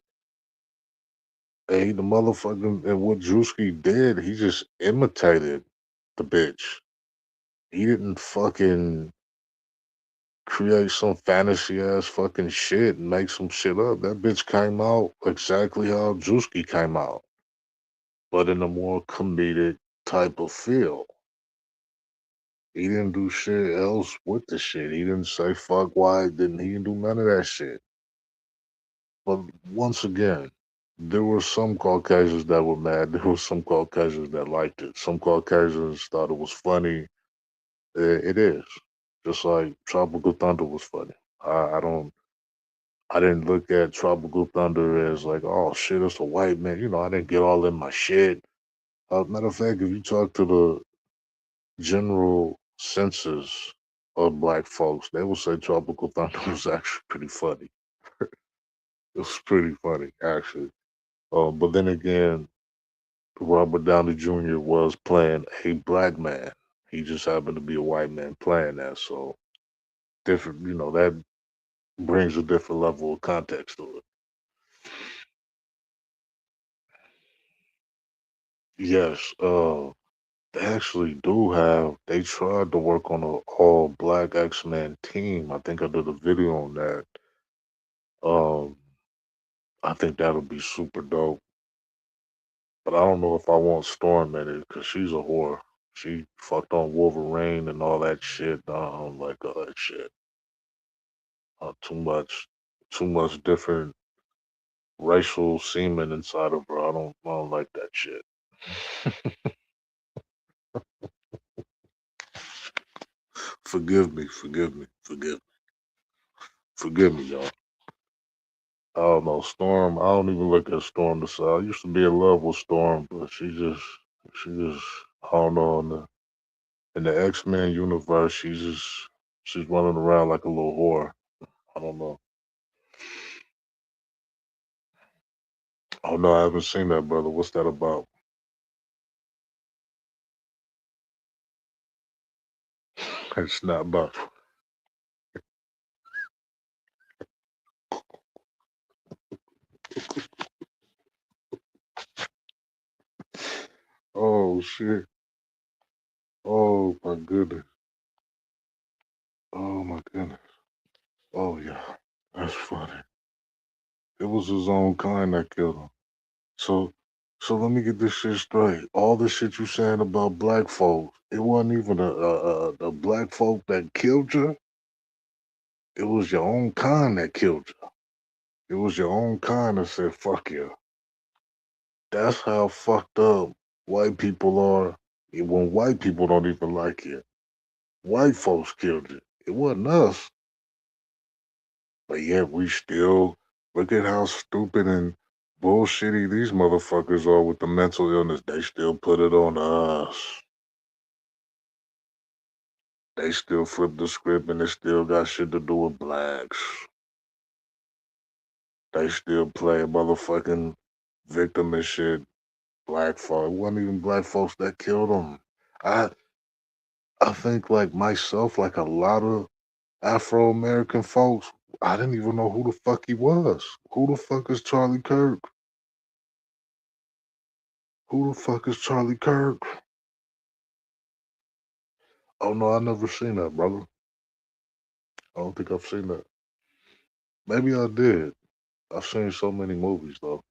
Hey, the motherfucking and what Drewski did, he just imitated the bitch. He didn't fucking create some fantasy ass fucking shit and make some shit up. That bitch came out exactly how Drewski came out, but in a more comedic type of feel. He didn't do shit else with the shit. He didn't say fuck why didn't he didn't do none of that shit. But once again, there were some Caucasians that were mad. There were some Caucasians that liked it. Some Caucasians thought it was funny. It is. Just like Tropical Thunder was funny. I don't I didn't look at Tropical Thunder as like, oh shit, it's a white man. You know, I didn't get all in my shit. Matter of fact, if you talk to the general census of black folks, they will say Tropical Thunder was actually pretty funny. It was pretty funny, actually. But then again, Robert Downey Jr. was playing a black man. He just happened to be a white man playing that. So different, you know, that brings a different level of context to it. Yes, they actually do have. They tried to work on a all black X Men team. I think I did a video on that. Um, I think that'll be super dope. But I don't know if I want Storm in it because she's a whore. She fucked on Wolverine and all that shit. I don't like all that shit. Too much different racial semen inside of her. I don't like that shit. Forgive me, y'all. I don't know, Storm. I don't even look at Storm the side. I used to be in love with Storm, but she just, I don't know. In the X Men universe, she's running around like a little whore. I don't know. Oh no, I haven't seen that, brother. What's that about? It's not about. Oh shit. Oh my goodness. Oh my goodness. Oh yeah. That's funny. It was his own kind that killed him. So, so let me get this shit straight. All the shit you saying about black folks, it wasn't even the black folk that killed you. It was your own kind that killed you. It was your own kind that said fuck you. That's how fucked up white people are. When white people don't even like you, white folks killed you. It wasn't us, but yet we still look at how stupid and bullshitty these motherfuckers are with the mental illness. They still put it on us. They still flip the script and it still got shit to do with blacks. They still play motherfucking victim and shit. Black folk. It wasn't even black folks that killed them. I I think like myself, like a lot of Afro American folks, I didn't even know who the fuck he was. Who the fuck is Charlie Kirk? Who the fuck is Charlie Kirk? Oh no, I never seen that, brother. I don't think I've seen that. Maybe I did. I've seen so many movies though.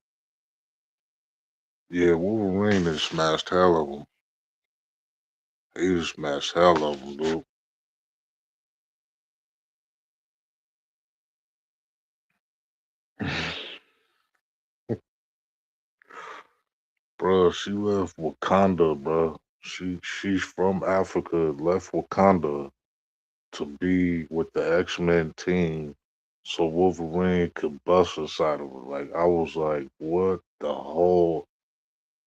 Yeah, Wolverine has smashed hell of them. He just smashed hell of them, dude. Bruh, she left Wakanda, bruh. She's from Africa, left Wakanda to be with the X-Men team so Wolverine could bust inside of her. Like I was like, what the whole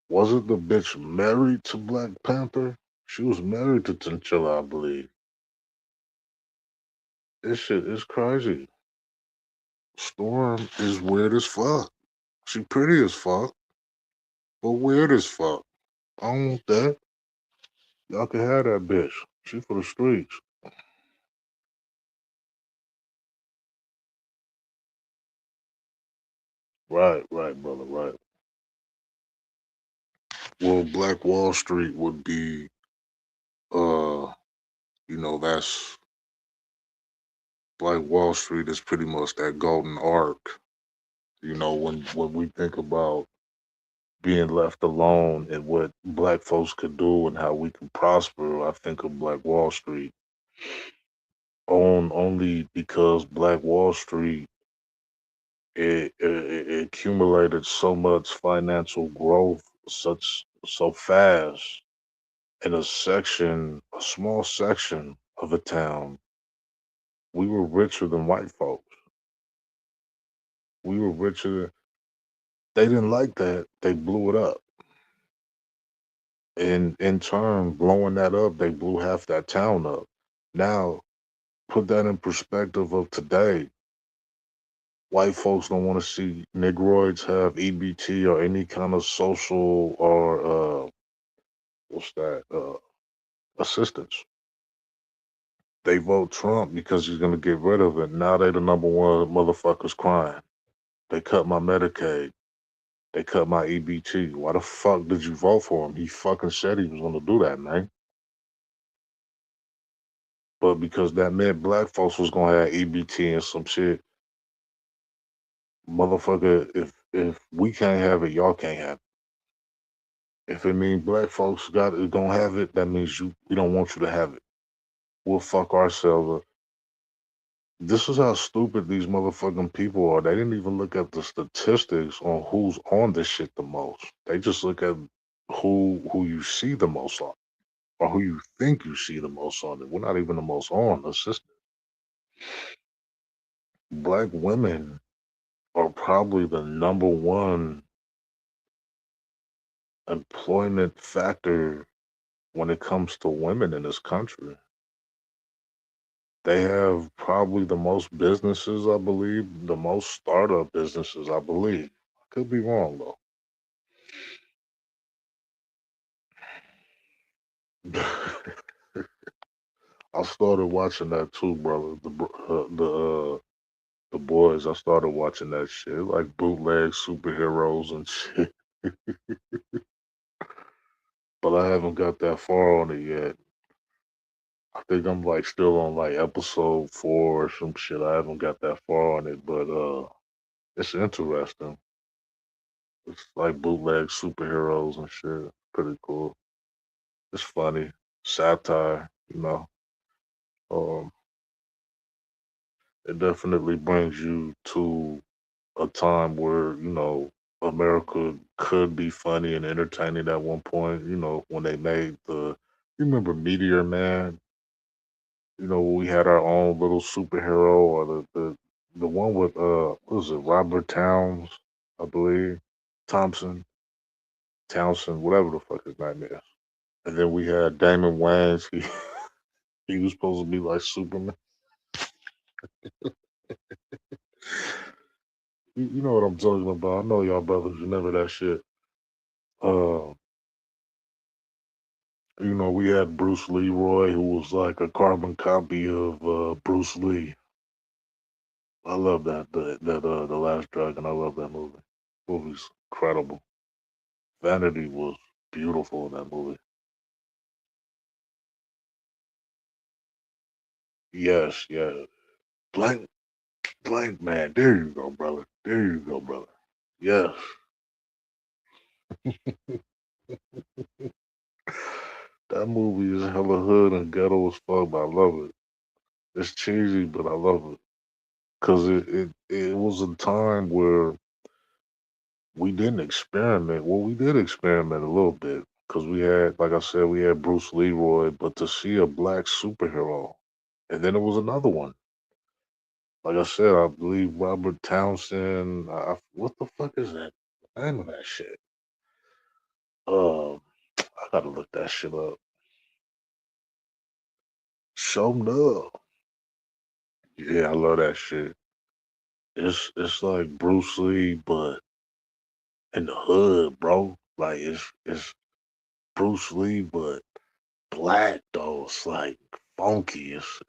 wasn't the bitch married to Black Panther? She was married to T'Challa, I believe. This shit is crazy. Storm is weird as fuck. She pretty as fuck, but weird as fuck. I don't want that. Y'all can have that bitch. She for the streets. Right, right, brother, right. Well, Black Wall Street would be, uh, that's Black Wall Street is pretty much that golden arc. When we think about being left alone and what Black folks could do and how we can prosper, I think of Black Wall Street. Only because Black Wall Street it accumulated so much financial growth so fast in a small section of a town. We were richer than white folks. We were richer. They didn't like that. They blew it up. And in turn, blowing that up, they blew half that town up. Now, put that in perspective of today. White folks don't want to see Negroids have EBT or any kind of social or what's that assistance. They vote Trump because he's gonna get rid of it. Now they the number one motherfuckers crying. They cut my Medicaid. They cut my EBT. Why the fuck did you vote for him? He fucking said he was gonna do that, man. But because that meant black folks was gonna have EBT and some shit, motherfucker, if we can't have it, y'all can't have it. If it means black folks got it, don't have it, that means we don't want you to have it. We'll fuck ourselves up. This is how stupid these motherfucking people are. They didn't even look at the statistics on who's on this shit the most. They just look at who you see the most on, or who you think you see the most on it. We're not even the most on the system. Black women are probably the number one employment factor when it comes to women in this country. They have probably the most businesses, I believe, the most startup businesses, I believe. I could be wrong though. I started watching that too, brother. The boys. I started watching that shit, like bootleg superheroes and shit. But I haven't got that far on it yet. I think I'm like still on like episode 4 or some shit. I haven't got that far on it, but it's interesting. It's like bootleg superheroes and shit. Pretty cool. It's funny. Satire, you know. Um, it definitely brings you to a time where, America could be funny and entertaining at one point, when they made you remember Meteor Man? We had our own little superhero or the one with what was it, Robert Towns, I believe. Thompson, Townsend, whatever the fuck his name is. And then we had Damon Wayans. He was supposed to be like Superman. You know what I'm talking about. I know y'all brothers remember that shit. Uh, we had Bruce Leroy, who was like a carbon copy of Bruce Lee. I love that The Last Dragon. I love that movie. Movie's incredible. Vanity was beautiful in that movie. Yes, yeah. Blank, blank man. There you go, brother. There you go, brother. Yes. That movie is hella hood and ghetto as fuck, but I love it. It's cheesy, but I love it. Cause it was a time where we didn't experiment. Well, we did experiment a little bit. Cause we had, like I said, we had Bruce Leroy, but to see a black superhero, and then it was another one. Like I said, I believe Robert Townsend. What the fuck is that? The name of that shit. I gotta look that shit up. Show up. Yeah, I love that shit. It's like Bruce Lee, but in the hood, bro. Like it's Bruce Lee, but black though. It's like funky. It's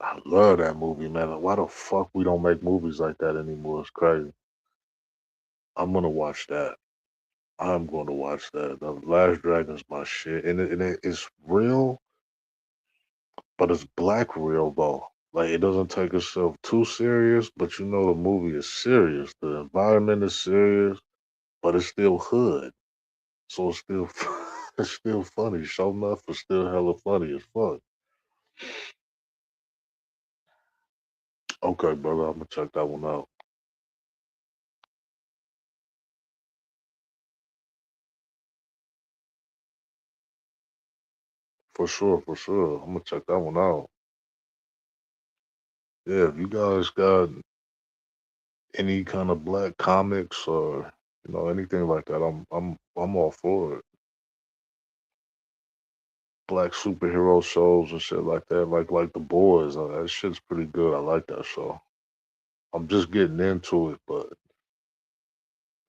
I love that movie, man. Like, why the fuck we don't make movies like that anymore? It's crazy. I'm gonna watch that. I'm going to watch that. The Last Dragon's my shit, it's real, but it's black real though. Like it doesn't take itself too serious, but the movie is serious. The environment is serious, but it's still hood, so it's still it's still funny. Show enough is still hella funny as fuck. Okay, brother, I'm gonna check that one out for sure. For sure, I'm gonna check that one out. Yeah, if you guys got any kind of black comics or anything like that, I'm all for it. Black superhero shows and shit like that, like the boys. That shit's pretty good. I like that show. I'm just getting into it, but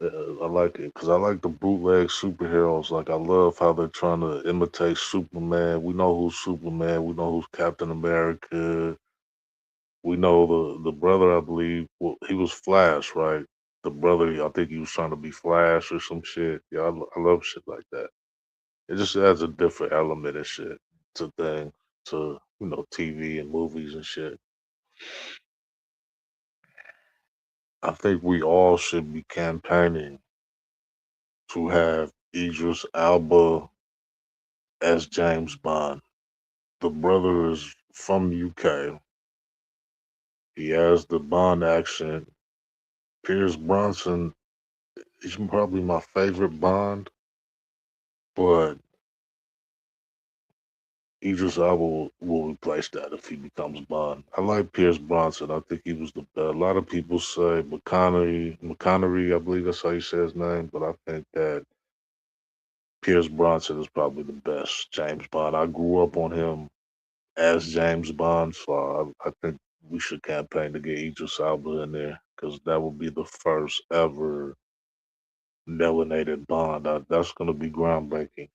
I like it because I like the bootleg superheroes. Like I love how they're trying to imitate Superman. We know who's Superman. We know who's Captain America. We know the brother. I believe. Well, he was Flash, right? The brother. I think he was trying to be Flash or some shit. Yeah, I love shit like that. It just adds a different element and shit to things, to TV and movies and shit. I think we all should be campaigning to have Idris Elba as James Bond. The brother is from UK. He has the Bond accent. Pierce Bronson is probably my favorite Bond, but Idris Elba will replace that if he becomes Bond. I like Pierce Bronson. I think he was a lot of people say McConaughey, I believe that's how you say his name, but I think that Pierce Bronson is probably the best James Bond. I grew up on him as James Bond, so I think we should campaign to get Idris Elba in there because that would be the first ever melanated Bond. That's going to be groundbreaking.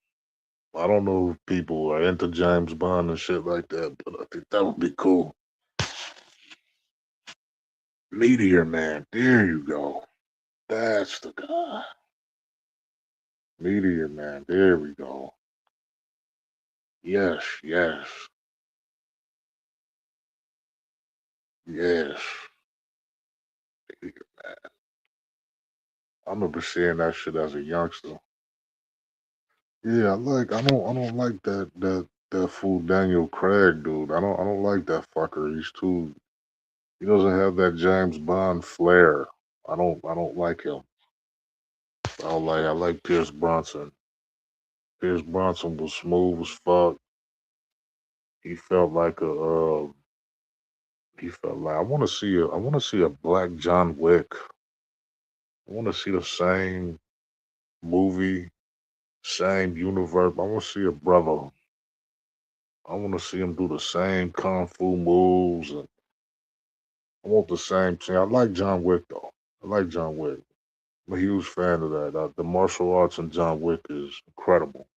I don't know if people are into James Bond and shit like that, but I think that would be cool. Meteor Man, there you go. That's the guy. Meteor Man, there we go. Yes, yes, yes. Meteor Man. I remember seeing that shit as a youngster. Yeah, I don't like that fool Daniel Craig dude. I don't like that fucker. He doesn't have that James Bond flair. I don't like him. I like Pierce Bronson. Pierce Bronson was smooth as fuck. He felt like he felt like I want to see a black John Wick. I want to see the same movie, same universe. I want to see a brother. I want to see him do the same kung fu moves, and I want the same thing. I like John Wick though. I like John Wick. I'm a huge fan of that. The martial arts in John Wick is incredible.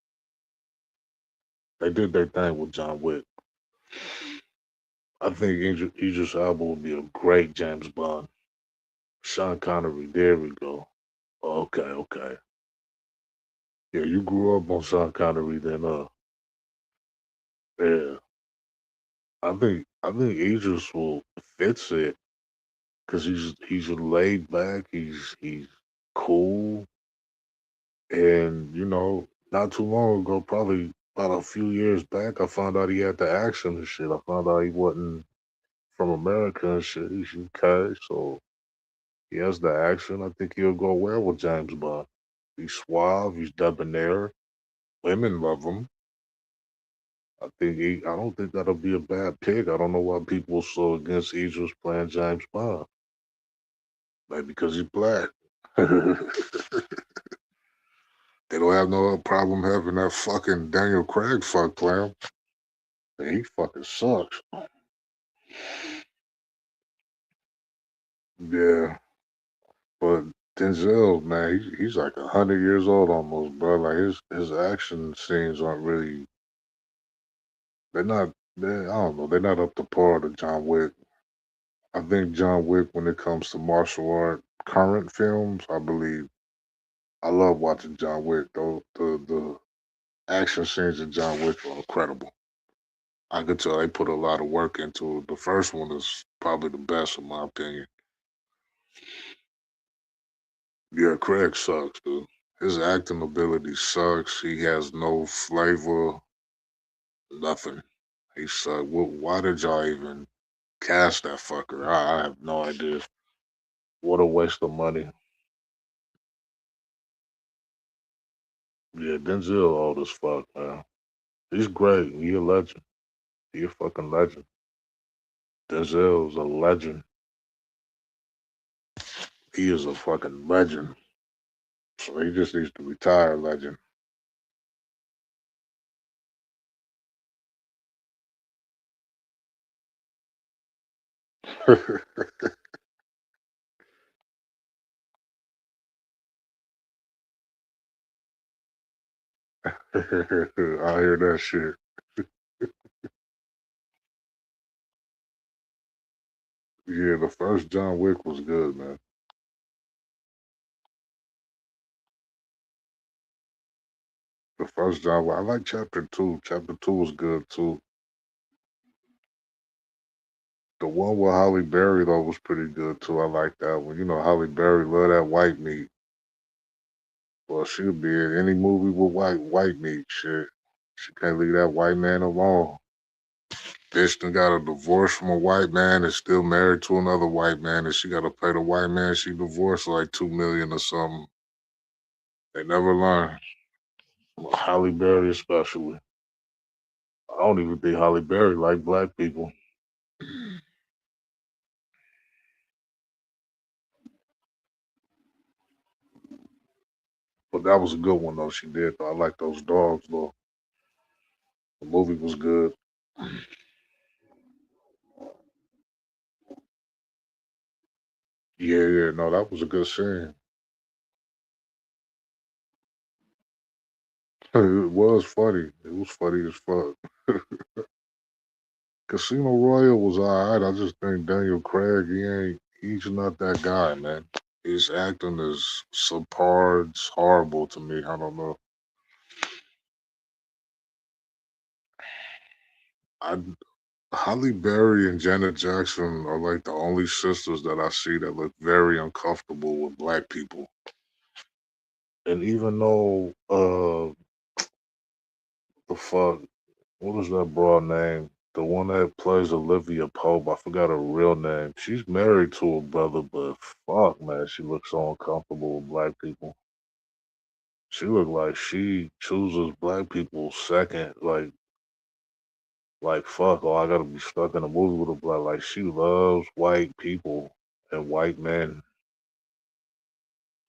They did their thing with John Wick. I think Idris Elba would be a great James Bond. Sean Connery, there we go. Okay, okay. Yeah, you grew up on Sean Connery, then yeah. I think Idris will fits it because he's laid back, he's cool, and not too long ago, probably about a few years back, I found out he had the action and shit. I found out he wasn't from America and shit. He's UK, so he has the action. I think he'll go well with James Bond. He's suave, he's debonair. Women love him. I don't think that'll be a bad pick. I don't know why people are so against Idris playing James Bond. Maybe because he's black. They don't have no problem having that fucking Daniel Craig fuck play him. He fucking sucks. Yeah, but Denzel, man, he's like 100 years old almost, bro. Like his action scenes aren't really. They're not. I don't know. They're not up to par to John Wick. I think John Wick, when it comes to martial art current films, I believe I love watching John Wick. Though the action scenes in John Wick are incredible. I could tell they put a lot of work into it. The first one is probably the best in my opinion. Yeah, Craig sucks, dude. His acting ability sucks. He has no flavor, nothing. He sucks. Why did y'all even cast that fucker? I have no idea. What a waste of money. Yeah, Denzel old as fuck, man. He's great. He a legend. He a fucking legend. Denzel's a legend. He is a fucking legend. So he just needs to retire, legend. I hear that shit. Yeah, the first John Wick was good, man. The first John Wick. I like chapter two. Chapter two was good too. The one with Holly Berry though was pretty good too. I like that one. Holly Berry love that white meat. Well, she'll be in any movie with white meat. Shit, she can't leave that white man alone. Bitch done got a divorce from a white man and still married to another white man, and she got to pay the white man she divorced like 2 million or something. They never learn. Holly Berry especially. I don't even think Holly Berry like black people. But that was a good one though. She did though. I like those dogs though. The movie was good. Yeah, yeah. No, that was a good scene. It was funny. It was funny as fuck. Casino Royale was alright. I just think Daniel Craig, he's not that guy, man. His acting is subpar. It's horrible to me. I don't know. I Holly Berry and Janet Jackson are like the only sisters that I see that look very uncomfortable with black people. And even though the fuck, what is that broad name? The one that plays Olivia Pope, I forgot her real name. She's married to a brother, but fuck, man, she looks so uncomfortable with black people. She look like she chooses black people second. Like fuck, oh, I gotta be stuck in a movie with a black. Like she loves white people and white men.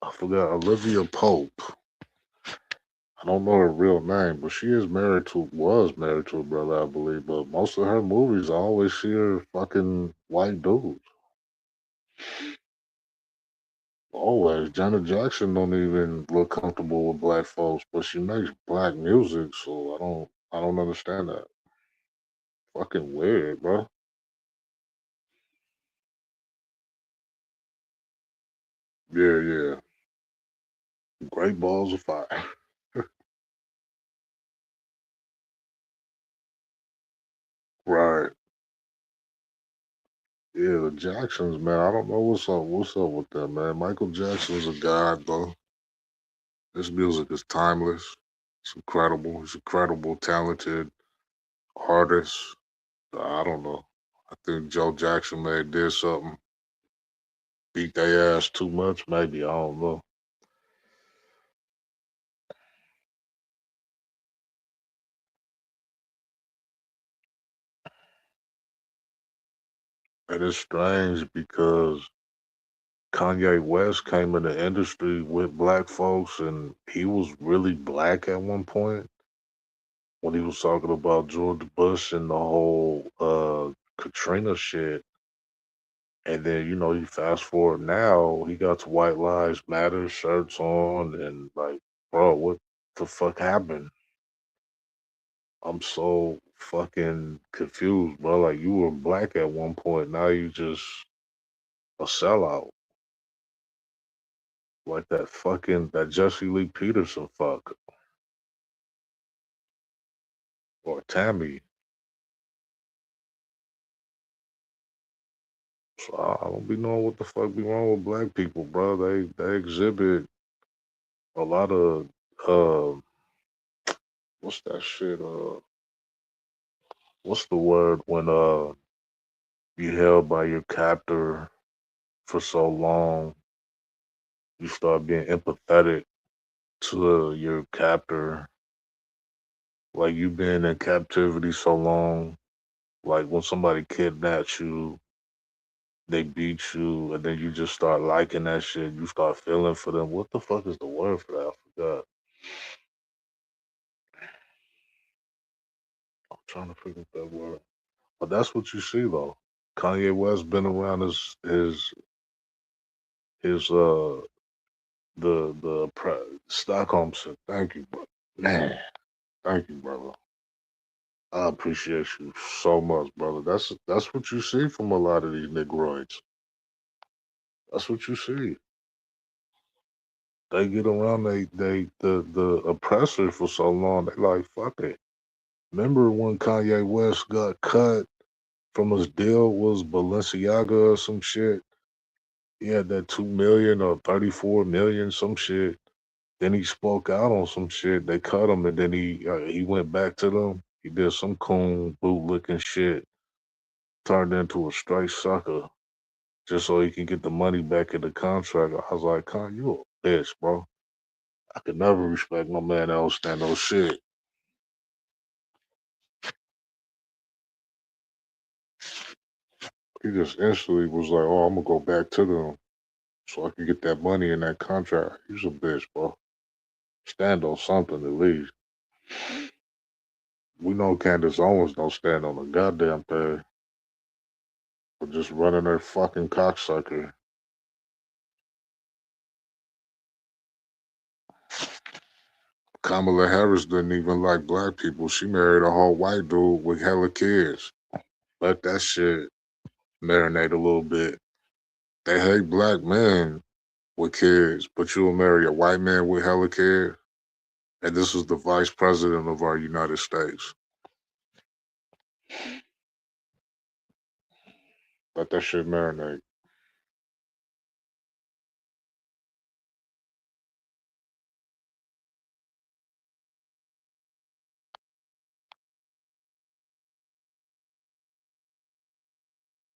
I forgot Olivia Pope. I don't know her real name, but she was married to a brother, I believe. But most of her movies, I always see her fucking white dudes. Always. Janet Jackson don't even look comfortable with black folks, but she makes black music, so I don't understand that. Fucking weird, bro. Yeah, yeah. Great balls of fire. Right. Yeah, the Jacksons, man. I don't know what's up with them, man. Michael Jackson's a god, though. His music is timeless. It's incredible. He's incredible, talented artist. I don't know. I think Joe Jackson may have did something, beat their ass too much, maybe. I don't know. And it's strange because Kanye West came in the industry with black folks, and he was really black at one point when he was talking about George Bush and the whole Katrina shit. And then, you fast forward now, he got to White Lives Matter shirts on, and like, bro, what the fuck happened? I'm so fucking confused, bro. Like, you were black at one point, now you just a sellout. Like that Jesse Lee Peterson fuck or Tammy. So I don't be knowing what the fuck be wrong with black people, bro. They exhibit a lot of uh what's that shit? What's the word when you held by your captor for so long, you start being empathetic to your captor. Like you've been in captivity so long, like when somebody kidnaps you, they beat you, and then you just start liking that shit. You start feeling for them. What the fuck is the word for that? I forgot. I'm trying to figure out that word. But that's what you see though. Kanye West been around his Stockholm said, thank you, bro. Man, thank you, brother. I appreciate you so much, brother. That's what you see from a lot of these Negroids. That's what you see. They get around the oppressor for so long. They like fuck it. Remember when Kanye West got cut from his deal was Balenciaga or some shit? He had that 2 million or 34 million, some shit. Then he spoke out on some shit. They cut him, and then he went back to them. He did some coon bootlicking shit, turned into a straight sucker just so he can get the money back in the contract. I was like, Con, you a bitch, bro. I could never respect no man that don't stand no shit. He just instantly was like, oh, I'm gonna go back to them so I can get that money in that contract. He's a bitch, bro. Stand on something at least. We know Candace Owens don't stand on a goddamn thing, but just running her fucking cocksucker. Kamala Harris didn't even like black people. She married a whole white dude with hella kids. Let that shit marinate a little bit. They hate black men with kids, but you'll marry a white man with hella kids. And this is the vice president of our United States. Let that shit marinate.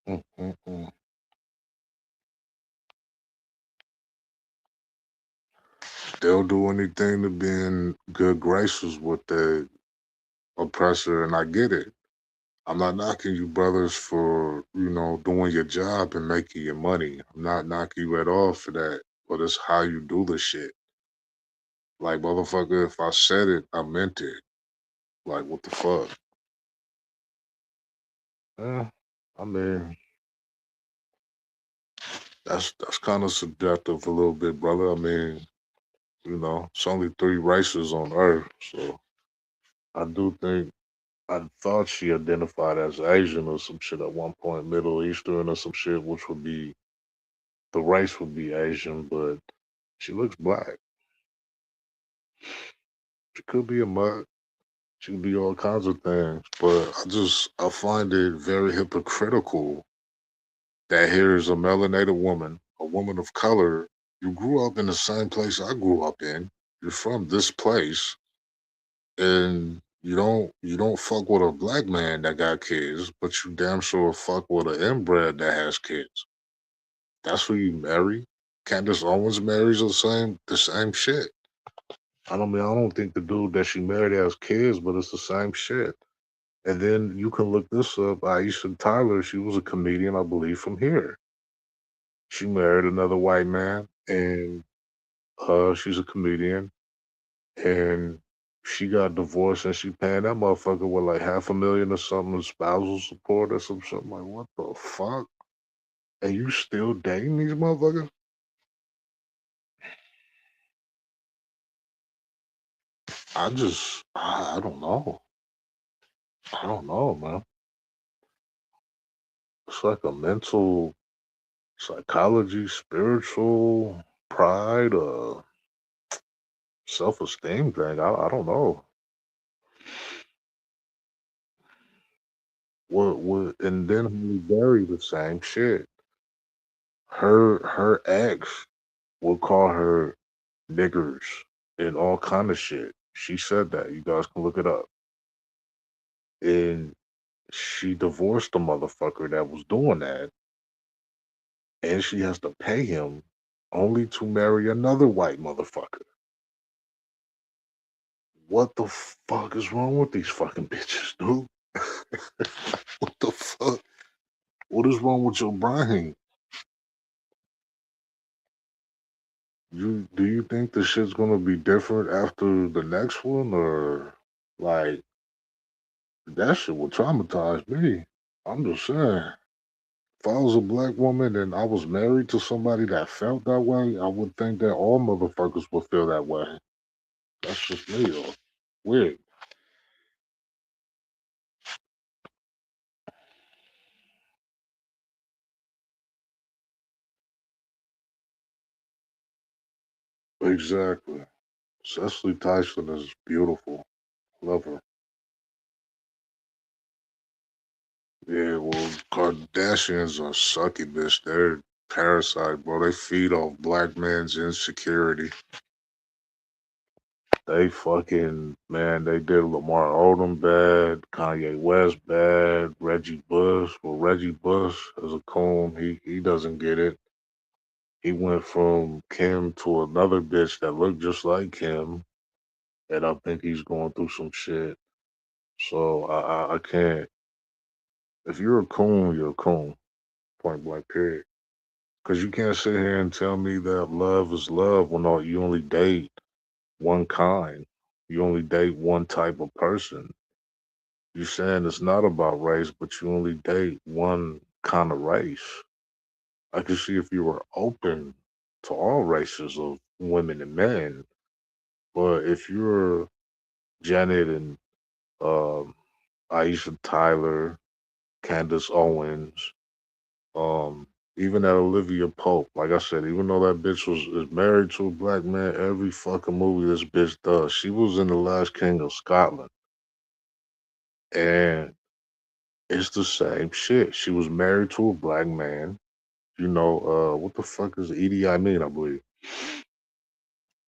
Mm-mm-mm. They'll do anything to be in good graces with the oppressor, and I get it. I'm not knocking you brothers for, doing your job and making your money. I'm not knocking you at all for that. But it's how you do the shit. Like, motherfucker, if I said it, I meant it. Like, what the fuck? I mean, that's kind of subjective a little bit, brother. I mean, it's only three races on Earth, so I do think I thought she identified as Asian or some shit at one point, Middle Eastern or some shit, which would be the race would be Asian, but she looks black. She could be a mutt. She could be all kinds of things, but I find it very hypocritical that here is a melanated woman, a woman of color. You grew up in the same place I grew up in. You're from this place, and you don't fuck with a black man that got kids, but you damn sure fuck with an inbred that has kids. That's who you marry. Candace Owens marries the same shit. I don't think the dude that she married has kids, but it's the same shit. And then you can look this up. Aisha Tyler, she was a comedian, I believe, from here. She married another white man, and she's a comedian, and she got divorced, and she paying that motherfucker with like $500,000 or something in spousal support or something. Like, what the fuck? And you still dating these motherfuckers? I don't know. I don't know, man. It's like a mental psychology, spiritual pride, self esteem thing. I don't know. And then Halle Berry the same shit. Her ex will call her niggers and all kind of shit. She said that. You guys can look it up. And she divorced the motherfucker that was doing that, and she has to pay him only to marry another white motherfucker. What the fuck is wrong with these fucking bitches, dude? What the fuck? What is wrong with your brain? Do you think the shit's gonna be different after the next one, or like that shit would traumatize me? I'm just saying. If I was a black woman and I was married to somebody that felt that way, I would think that all motherfuckers would feel that way. That's just me, though. Weird. Exactly. Cecily Tyson is beautiful. Love her. Yeah, well, Kardashians are succubus. They're parasite, bro. They feed off black man's insecurity. They fucking man, they did Lamar Odom bad, Kanye West bad, Reggie Bush. Well, Reggie Bush is a coon. He doesn't get it. He went from Kim to another bitch that looked just like Kim, and I think he's going through some shit. So I can't. If you're a coon, you're a coon. Point blank. Period. Because you can't sit here and tell me that love is love when you only date one kind. You only date one type of person. You're saying it's not about race, but you only date one kind of race. I could see if you were open to all races of women and men, but if you're Janet and um, Aisha Tyler, Candace Owens, even that Olivia Pope, like I said, even though that bitch is married to a black man, every fucking movie this bitch does, she was in The Last King of Scotland, and it's the same shit. She was married to a black man. What the fuck is Edie I believe.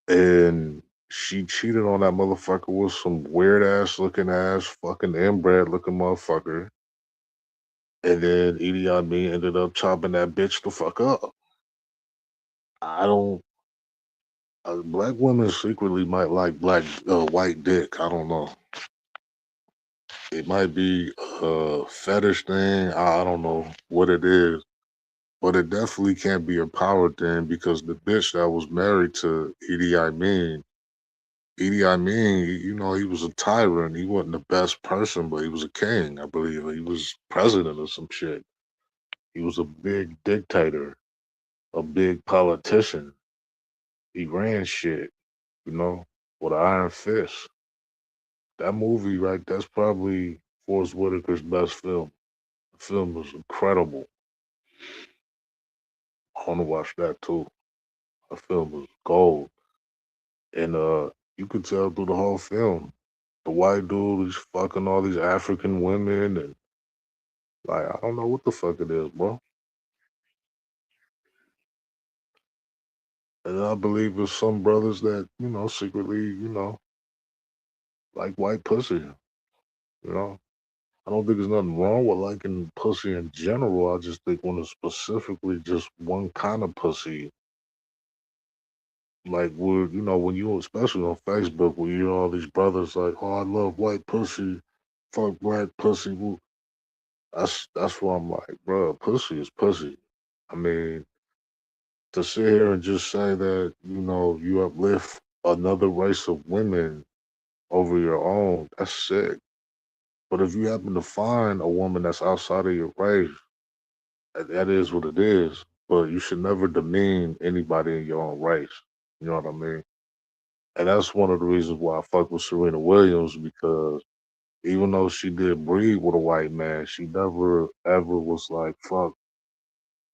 And she cheated on that motherfucker with some weird ass fucking inbred looking motherfucker. And then Edie ended up chopping that bitch the fuck up. I don't. Black women secretly might like white dick. I don't know. It might be a fetish thing. I don't know what it is. But it definitely can't be a power thing because the bitch that was married to Edie Idi Amin, he was a tyrant. He wasn't the best person, but he was a king, I believe. He was president or some shit. He was a big dictator, a big politician. He ran shit, you know, with an iron fist. That movie, right, that's probably Forrest Whitaker's best film. The film was incredible. I want to watch that too. The film was gold. And you could tell through the whole film. The white dude is fucking all these African women and like I don't know what the fuck it is, bro. And I believe there's some brothers that, secretly, like white pussy, you know. I don't think there's nothing wrong with liking pussy in general. I just think when it's specifically just one kind of pussy, like when you especially on Facebook where you hear all these brothers like, oh, I love white pussy, fuck black pussy. Woo. That's why I'm like, bro, pussy is pussy. I mean, to sit here and just say that, you uplift another race of women over your own, that's sick. But if you happen to find a woman that's outside of your race, that is what it is. But you should never demean anybody in your own race. You know what I mean? And that's one of the reasons why I fuck with Serena Williams because even though she did breed with a white man, she never ever was like, fuck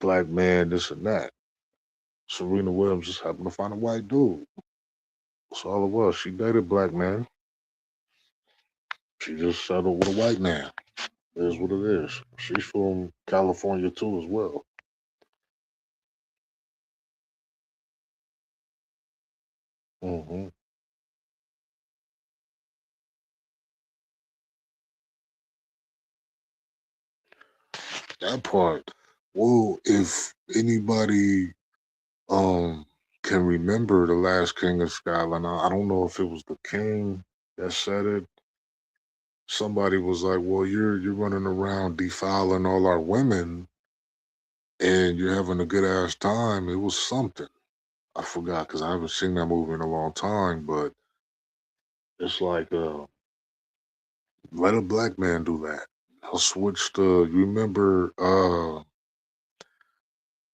black man, this and that. Serena Williams just happened to find a white dude. That's all it was. She dated black man. She just settled with a white man. It is what it is. She's from California too, as well. Hmm. That part. Well, if anybody um can remember the last king of Scotland, I don't know if it was the king that said it. Somebody was like, "Well, you're running around defiling all our women, and you're having a good ass time." It was something. I forgot because I haven't seen that movie in a long time, but it's like let a black man do that. I'll switch to you remember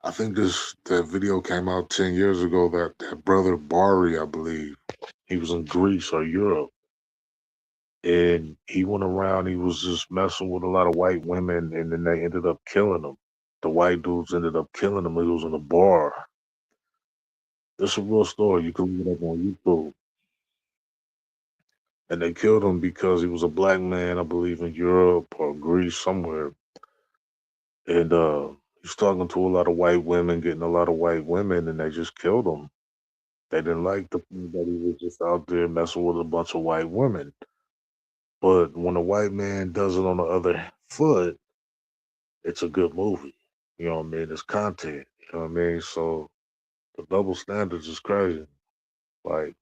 I think that video came out 10 years ago that brother Bari, I believe. He was in Greece or Europe and he went around, he was just messing with a lot of white women and then they ended up killing him. The white dudes ended up killing him. He was in a bar. This is a real story. You can look it up on YouTube. And they killed him because he was a black man, I believe in Europe or Greece somewhere. And he's talking to a lot of white women, getting a lot of white women, and they just killed him. They didn't like the fact that he was just out there messing with a bunch of white women. But when a white man does it on the other foot, it's a good movie. You know what I mean? It's content. You know what I mean? So the double standards is crazy. Like,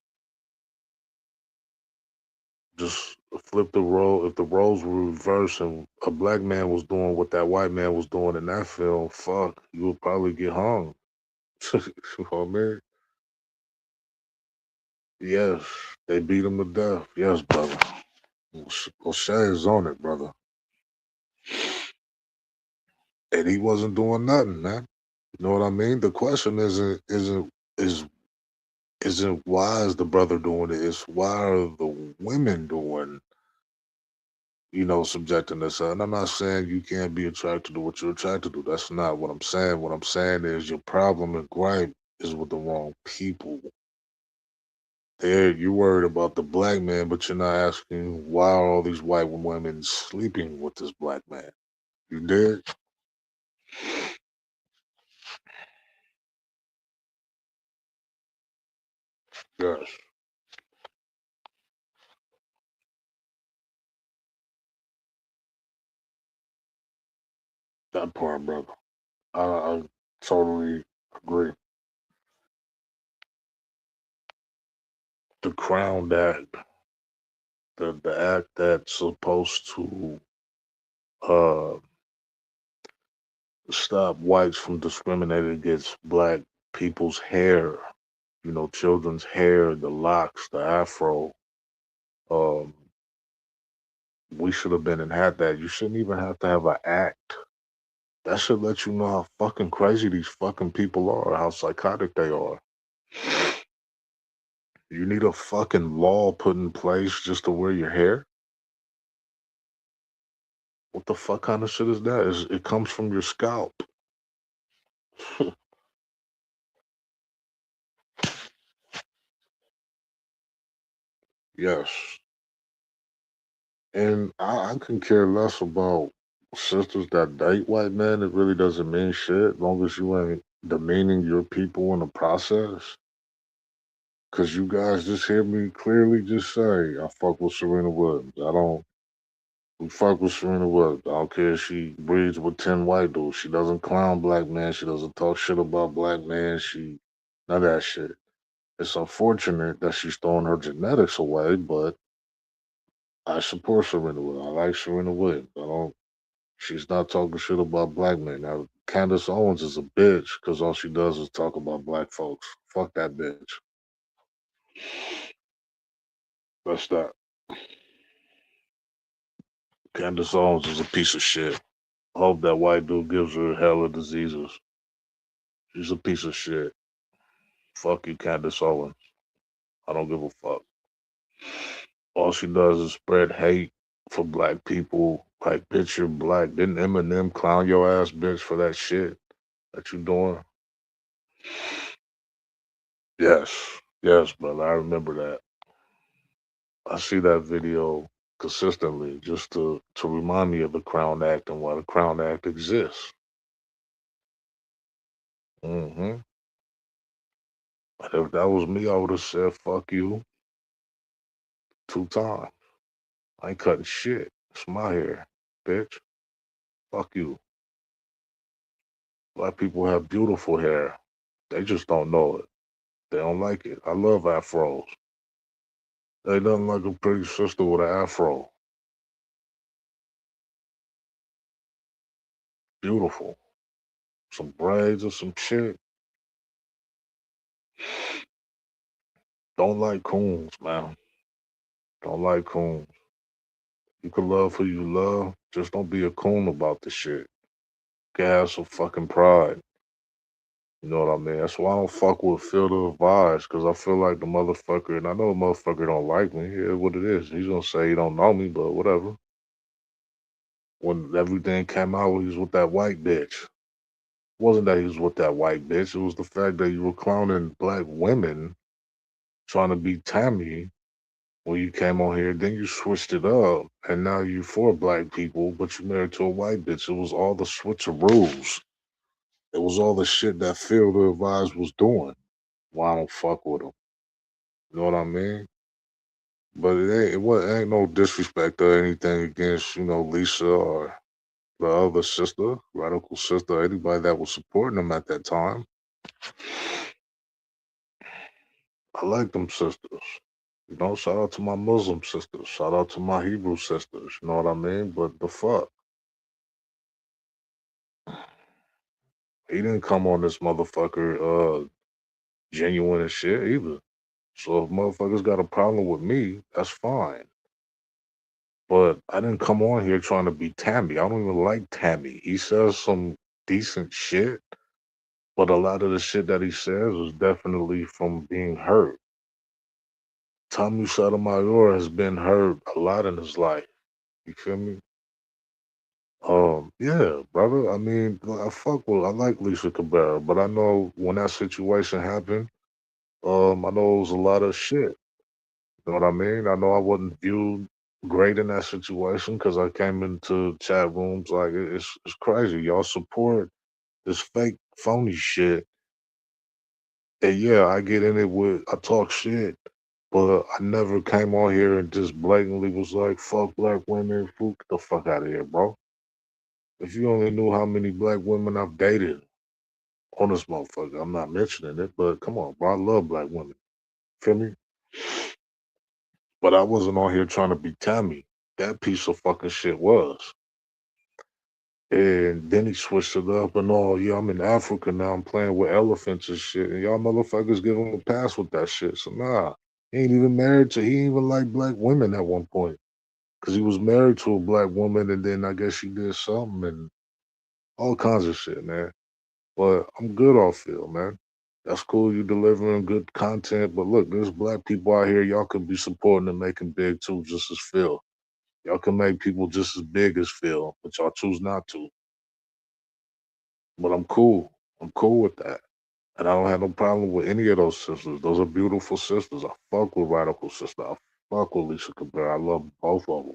just flip the role. If the roles were reversed and a black man was doing what that white man was doing in that film, fuck, you would probably get hung. You know what I mean? Yes, they beat him to death. Yes, brother. O'Shea is on it, brother. And he wasn't doing nothing, man. You know what I mean? The question is isn't why is the brother doing it? It's why are the women doing, subjecting themselves. And I'm not saying you can't be attracted to what you're attracted to. That's not what I'm saying. What I'm saying is your problem and gripe is with the wrong people. There, you're worried about the black man, but you're not asking why are all these white women sleeping with this black man. You did? Yes, that part, brother. I totally agree. The Crown Act, the act that's supposed to uh, stop whites from discriminating against black people's hair. children's hair, the locks, the afro. Um, we should have been and had that. You shouldn't even have to have an act. That should let you know how fucking crazy these fucking people are, how psychotic they are. You need a fucking law put in place just to wear your hair? What the fuck kind of shit is that? It comes from your scalp. Yes. And I can care less about sisters that date white men. It really doesn't mean shit, as long as you ain't demeaning your people in the process. Cause you guys just hear me clearly just say, I fuck with Serena Williams. I don't we fuck with Serena Williams. I don't care if she breeds with 10 white dudes. She doesn't clown black men. She doesn't talk shit about black men. None of that shit. It's unfortunate that she's throwing her genetics away, but I support Serena Williams. I like Serena Williams. I don't She's not talking shit about black men. Now, Candace Owens is a bitch because all she does is talk about black folks. Fuck that bitch. That's that. Candace Owens is a piece of shit. I hope that white dude gives her hella diseases. She's a piece of shit. Fuck you, Candace Owens. I don't give a fuck. All she does is spread hate for black people. Like, bitch, you're black. Didn't Eminem clown your ass, bitch, for that shit that you doing? Yes. Yes, brother. I remember that. I see that video consistently just to remind me of the Crown Act and why the Crown Act exists. Hmm. And if that was me, I would have said "fuck you" 2 times. I ain't cutting shit. It's my hair, bitch. Fuck you. Black people have beautiful hair. They just don't know it. They don't like it. I love afros. They nothing like a pretty sister with an afro. Beautiful. Some braids or some shit. Don't like coons, man. Don't like coons. You can love who you love. Just don't be a coon about the shit. You can have some fucking pride. You know what I mean? That's why I don't fuck with Phil the Vibes, because I feel like the motherfucker, and I know the motherfucker don't like me. Yeah, what it is. He's gonna say he don't know me, but whatever. When everything came out, he was with that white bitch. It wasn't that he was with that white bitch. It was the fact that you were clowning black women trying to be Tammy when you came on here. Then you switched it up, and now you for black people, but you married to a white bitch. It was all the switcheroos. It was all the shit that Phil the Advise was doing. Why I don't fuck with him. You know what I mean? But it ain't no disrespect or anything against, Lisa or the other sister, radical sister, anybody that was supporting them at that time. I like them sisters. Shout out to my Muslim sisters. Shout out to my Hebrew sisters. You know what I mean? But the fuck? He didn't come on this motherfucker genuine and shit either. So if motherfuckers got a problem with me, that's fine. But I didn't come on here trying to be Tammy. I don't even like Tammy. He says some decent shit, but a lot of the shit that he says is definitely from being hurt. Tommy Sotomayor has been hurt a lot in his life. You feel me? Yeah, brother. I mean, I like Lisa Cabrera, but I know when that situation happened, I know it was a lot of shit. You know what I mean? I know I wasn't viewed great in that situation because I came into chat rooms like it's crazy. Y'all support this fake phony shit. And yeah, I get in it with I talk shit, but I never came on here and just blatantly was like, fuck black women, get the fuck out of here, bro. If you only knew how many black women I've dated on this motherfucker, I'm not mentioning it, but come on, bro. I love black women. Feel me? But I wasn't on here trying to be Tammy. That piece of fucking shit was. And then he switched it up and all, yeah, I'm in Africa now. I'm playing with elephants and shit. And y'all motherfuckers give him a pass with that shit. So nah, he ain't even married to, he ain't even like black women at one point. Cause he was married to a black woman and then I guess she did something and all kinds of shit, man. But I'm good off field, man. That's cool. You delivering good content. But look, there's black people out here. Y'all could be supporting and making big too, just as Phil. Y'all can make people just as big as Phil, but y'all choose not to. But I'm cool. I'm cool with that. And I don't have no problem with any of those sisters. Those are beautiful sisters. I fuck with Radical Sister. I fuck with Lisa Cabrera. I love both of them.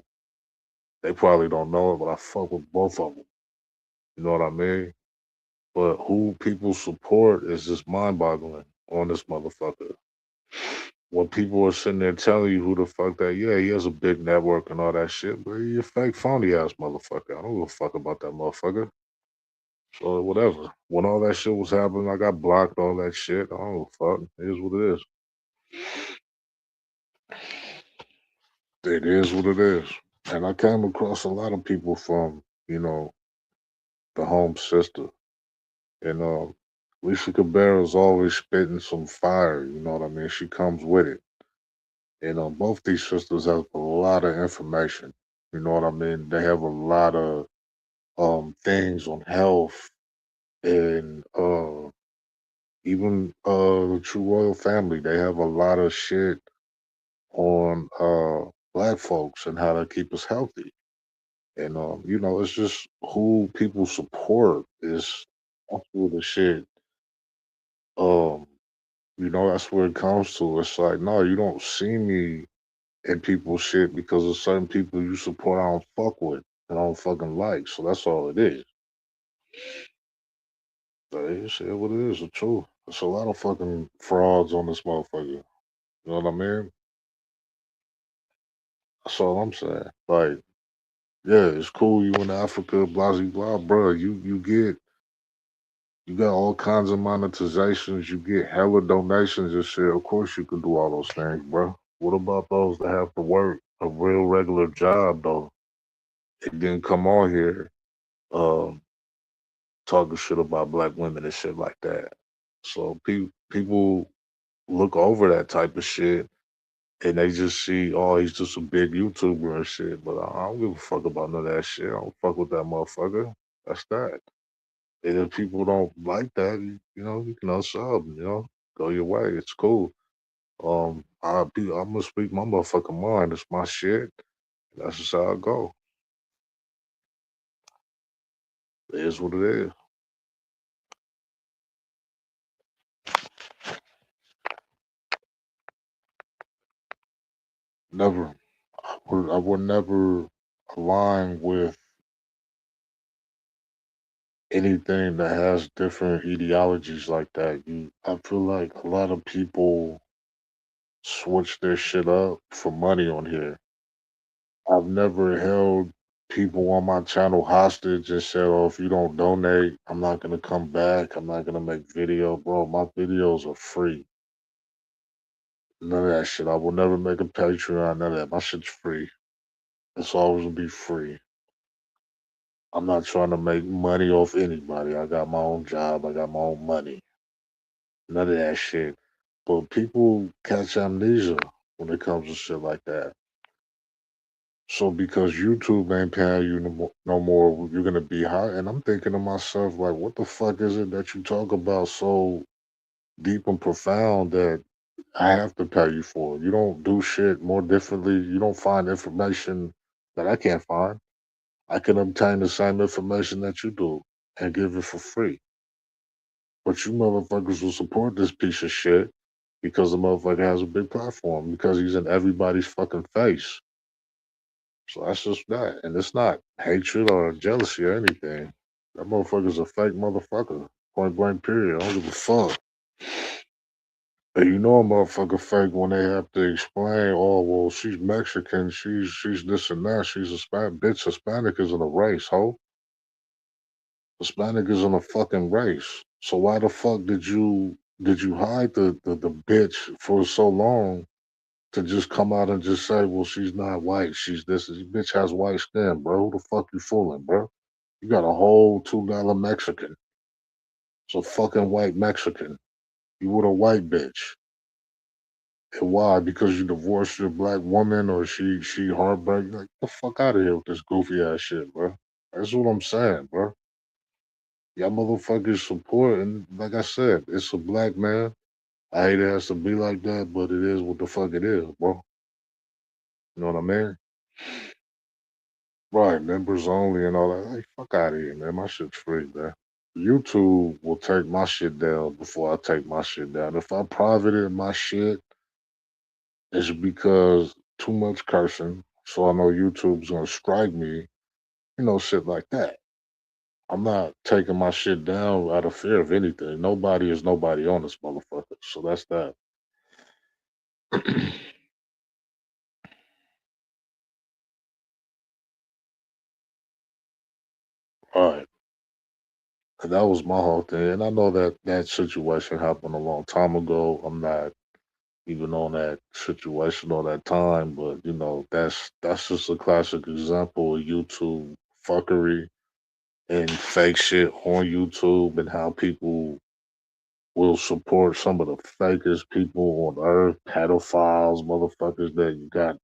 They probably don't know it, but I fuck with both of them. You know what I mean? But who people support is just mind boggling on this motherfucker. When people are sitting there telling you who the fuck that, yeah, he has a big network and all that shit, but he a fake phony ass motherfucker. I don't give a fuck about that motherfucker. So whatever. When all that shit was happening, I got blocked, all that shit. I don't give a fuck. It is what it is. It is what it is. And I came across a lot of people from, the home sister. And Lisa Cabrera's always spitting some fire, you know what I mean? She comes with it. And both these sisters have a lot of information. You know what I mean? They have a lot of things on health and even the True Royal family. They have a lot of shit on black folks and how to keep us healthy. And it's just who people support is actually the shit. Um, that's where it comes to. It's like, no, you don't see me in people's shit because of certain people you support I don't fuck with and I don't fucking like. So that's all it is. So it's what it is, the truth. There's a lot of fucking frauds on this motherfucker. You know what I mean? That's all I'm saying. Like, yeah, it's cool you in Africa, blah blah blah, bro. You got all kinds of monetizations, you get hella donations and shit. Of course you can do all those things, bro. What about those that have to work a real regular job though? They didn't come on here um talking shit about black women and shit like that. So people look over that type of shit and they just see, oh, he's just a big YouTuber and shit. But I don't give a fuck about none of that shit. I don't fuck with that motherfucker. That's that. And if people don't like that, you can unsub, go your way. It's cool. I'm gonna speak my motherfucking mind. It's my shit. That's just how I go. It is what it is. Never. I would never align with anything that has different ideologies like that. I feel like a lot of people switch their shit up for money on here. I've never held people on my channel hostage and said, "Oh, if you don't donate, I'm not gonna come back. I'm not gonna make video, bro. My videos are free. None of that shit. I will never make a Patreon. None of that. My shit's free. It's always gonna be free. I'm not trying to make money off anybody. I got my own job. I got my own money. None of that shit. But people catch amnesia when it comes to shit like that. So because YouTube ain't paying you no more, you're gonna be high. And I'm thinking to myself, like, what the fuck is it that you talk about so deep and profound that I have to pay you for? You don't do shit more differently. You don't find information that I can't find. I can obtain the same information that you do and give it for free. But you motherfuckers will support this piece of shit because the motherfucker has a big platform, because he's in everybody's fucking face. So that's just that. And it's not hatred or jealousy or anything. That motherfucker's a fake motherfucker. Point blank period. I don't give a fuck. And you know a motherfucker fake when they have to explain, oh well, she's Mexican, she's this and that, she's Hispanic. Bitch, Hispanic isn't a race, ho. Hispanic isn't a fucking race. So why the fuck did you hide the bitch for so long to just come out and just say, well, she's not white, she's this. This bitch has white skin, bro. Who the fuck you fooling, bro? You got a whole $2 Mexican. It's a fucking white Mexican. You with a white bitch. And why? Because you divorced your black woman or she heartbreak? Like, the fuck out of here with this goofy ass shit, bro. That's what I'm saying, bro. Y'all motherfuckers support, and like I said, it's a black man. I hate it has to be like that, but it is what the fuck it is, bro. You know what I mean? Right, members only and all that. Hey, fuck out of here, man. My shit's free, man. YouTube will take my shit down before I take my shit down. If I private my shit, it's because too much cursing. So I know YouTube's gonna strike me, shit like that. I'm not taking my shit down out of fear of anything. Nobody is nobody on this motherfucker. So that's that. All right. And that was my whole thing. And I know that that situation happened a long time ago. I'm not even on that situation or that time, but that's just a classic example of YouTube fuckery and fake shit on YouTube and how people will support some of the fakest people on earth, pedophiles, motherfuckers that you got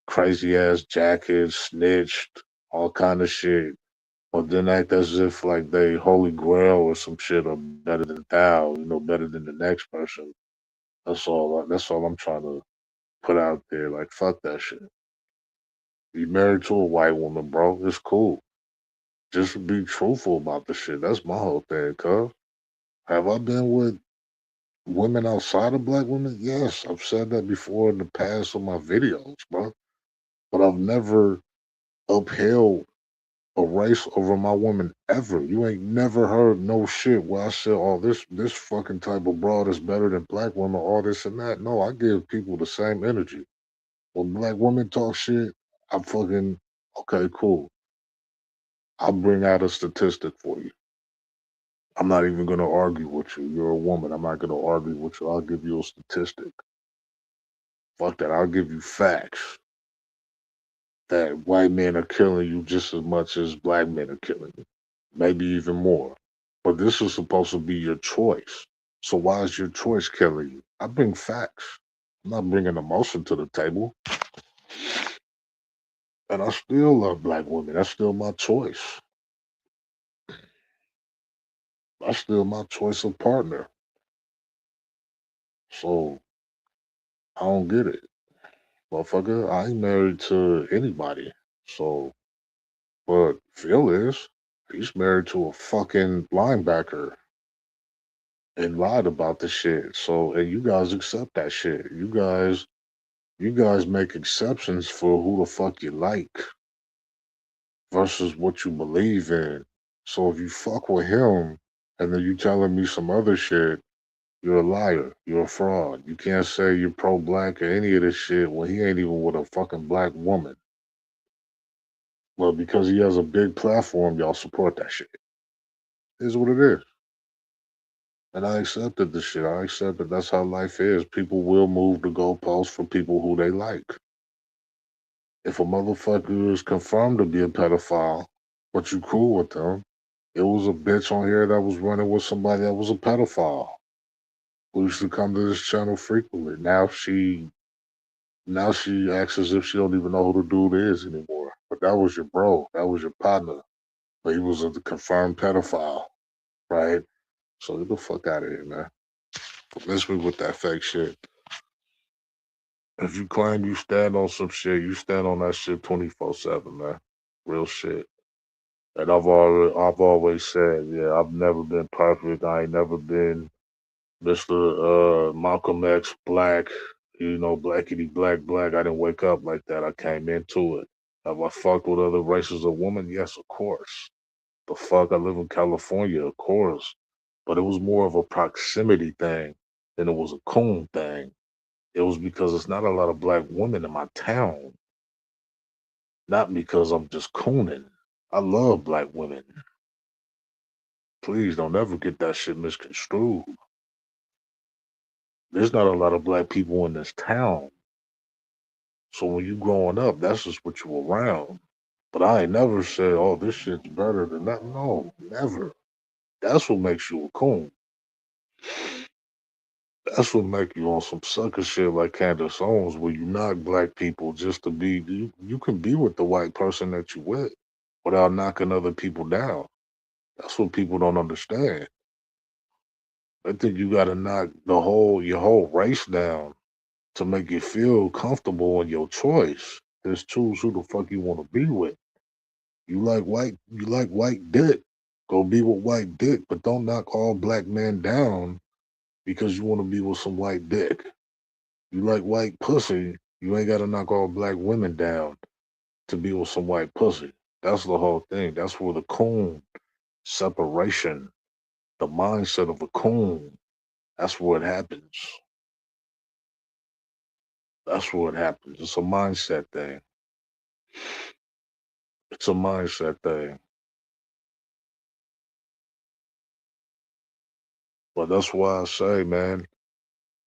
crazy ass jackets, snitched, all kind of shit. But then act as if like they holy grail or some shit are better than thou, better than the next person. That's all I'm trying to put out there. Like fuck that shit. You married to a white woman, bro. It's cool. Just be truthful about the shit. That's my whole thing, cuz. Have I been with women outside of black women? Yes, I've said that before in the past on my videos, bro. But I've never upheld a race over my woman ever. You ain't never heard no shit where I said, "Oh, this fucking type of broad is better than black women," all this and that. No, I give people the same energy. When black women talk shit, I'm fucking okay, cool. I'll bring out a statistic for you. I'm not even gonna argue with you. You're a woman. I'm not gonna argue with you. I'll give you a statistic. Fuck that. I'll give you facts that white men are killing you just as much as black men are killing you, maybe even more. But this is supposed to be your choice. So why is your choice killing you? I bring facts. I'm not bringing emotion to the table. And I still love black women. That's still my choice. That's still my choice of partner. So I don't get it. Motherfucker, I ain't married to anybody. So, but Phil is. He's married to a fucking linebacker and lied about the shit. So, and you guys accept that shit. You guys make exceptions for who the fuck you like versus what you believe in. So if you fuck with him and then you telling me some other shit, you're a liar. You're a fraud. You can't say you're pro black or any of this shit when he ain't even with a fucking black woman. Well, because he has a big platform, y'all support that shit. Is what it is. And I accepted the shit. I accept that that's how life is. People will move the goalposts for people who they like. If a motherfucker is confirmed to be a pedophile, but you cool with them, it was a bitch on here that was running with somebody that was a pedophile who used to come to this channel frequently. Now she acts as if she don't even know who the dude is anymore. But that was your bro. That was your partner. But he was a confirmed pedophile, right? So get the fuck out of here, man. Miss me with that fake shit. If you claim you stand on some shit, you stand on that shit 24/7, man. Real shit. And I've always said, yeah, I've never been perfect. I ain't never been Mr. Malcolm X Black, blackity black black. I didn't wake up like that. I came into it. Have I fucked with other races of women? Yes, of course. The fuck, I live in California, of course. But it was more of a proximity thing than it was a coon thing. It was because it's not a lot of black women in my town, not because I'm just cooning. I love black women. Please don't ever get that shit misconstrued. There's not a lot of black people in this town. So when you growing up, that's just what you around. But I ain't never said, oh, this shit's better than that. No, never. That's what makes you a coon. That's what make you on some sucker shit like Candace Owens, where you knock black people just to be. You can be with the white person that you with without knocking other people down. That's what people don't understand. They think you got to knock your whole race down to make you feel comfortable in your choice. Just choose who the fuck you want to be with. You like white dick. Go be with white dick, but don't knock all black men down because you want to be with some white dick. You like white pussy, you ain't gotta knock all black women down to be with some white pussy. That's the whole thing. That's where the coon separation, the mindset of a coon, that's where it happens. That's where it happens. It's a mindset thing. It's a mindset thing. But that's why I say, man,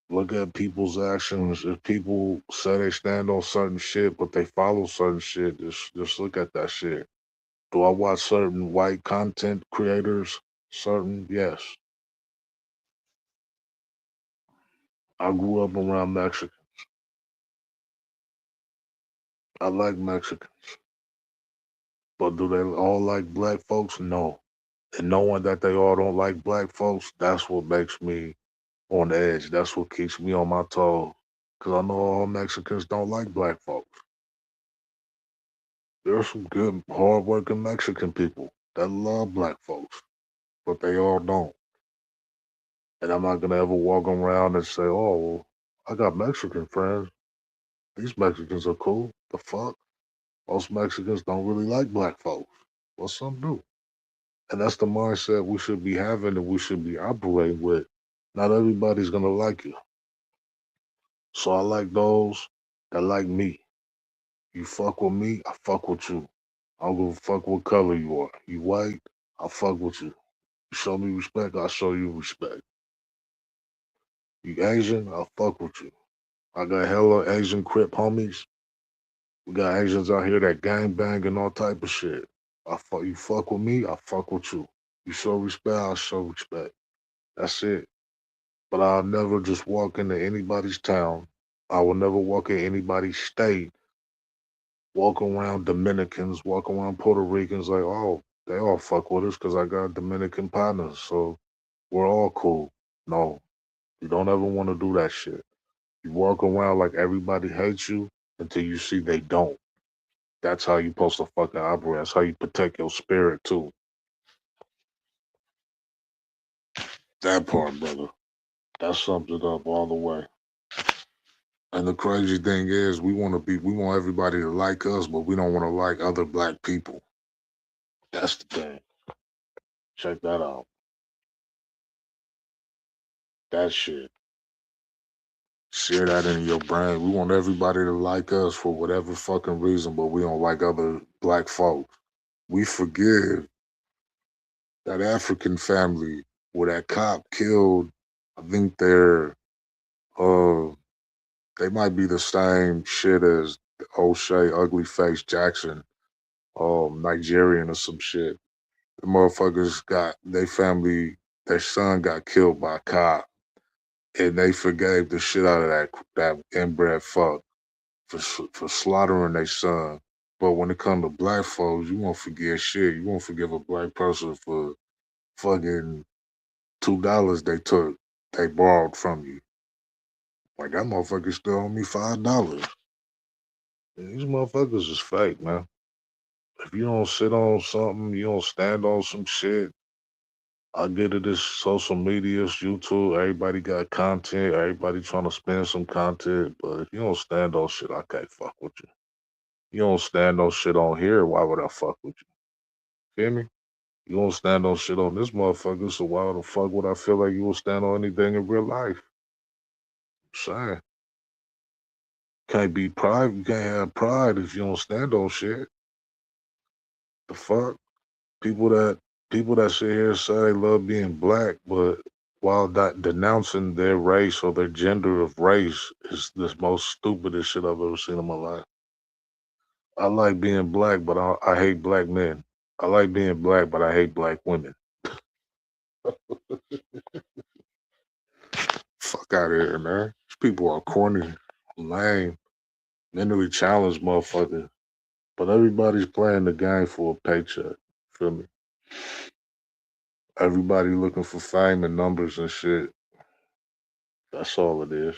look at people's actions. If people say they stand on certain shit, but they follow certain shit, just look at that shit. Do I watch certain white content creators? Certain, yes. I grew up around Mexicans. I like Mexicans. But do they all like black folks? No. And knowing that they all don't like black folks, that's what makes me on the edge. That's what keeps me on my toes. Because I know all Mexicans don't like black folks. There are some good, hardworking Mexican people that love black folks, but they all don't. And I'm not going to ever walk around and say, oh, well, I got Mexican friends. These Mexicans are cool. The fuck? Most Mexicans don't really like black folks. Well, some do. And that's the mindset we should be having and we should be operating with. Not everybody's gonna like you. So I like those that like me. You fuck with me, I fuck with you. I don't give a fuck what color you are. You white, I fuck with you. You show me respect, I show you respect. You Asian, I fuck with you. I got hella Asian Crip homies. We got Asians out here that gang bang and all type of shit. You fuck with me, I fuck with you. You show respect, I show respect. That's it. But I'll never just walk into anybody's town. I will never walk in anybody's state, walk around Dominicans, walk around Puerto Ricans like, oh, they all fuck with us because I got Dominican partners. So we're all cool. No, you don't ever want to do that shit. You walk around like everybody hates you until you see they don't. That's how you supposed to fucking operate. That's how you protect your spirit too. That part, brother. That sums it up all the way. And the crazy thing is, we want everybody to like us, but we don't want to like other black people. That's the thing. Check that out. That shit. Share that in your brain. We want everybody to like us for whatever fucking reason, but we don't like other black folks. We forgive that African family where that cop killed, I think uh they might be the same shit as O'Shea Ugly Face Jackson, Nigerian or some shit. The motherfuckers got their family, their son got killed by a cop, and they forgave the shit out of that inbred fuck for slaughtering their son. But when it comes to black folks, you won't forgive shit. You won't forgive a black person for fucking $2 they borrowed from you. Like that motherfucker still owe me $5. These motherfuckers is fake, man. If you don't sit on something, you don't stand on some shit, I get it. It's social media, it's YouTube. Everybody got content. Everybody trying to spend some content. But if you don't stand on shit, I can't fuck with you. You don't stand on shit on here. Why would I fuck with you? Feel me? You don't stand on shit on this motherfucker. So why the fuck would I feel like you will stand on anything in real life? I'm saying. Can't be pride. You can't have pride if you don't stand on shit. The fuck? People that people that sit here and say they love being black, but while not denouncing their race or their gender of race is the most stupidest shit I've ever seen in my life. I like being black, but I hate black men. I like being black, but I hate black women. Fuck out of here, man. These people are corny, lame, mentally challenged motherfuckers. But everybody's playing the game for a paycheck. Feel me? Everybody looking for fame and numbers and shit. That's all it is.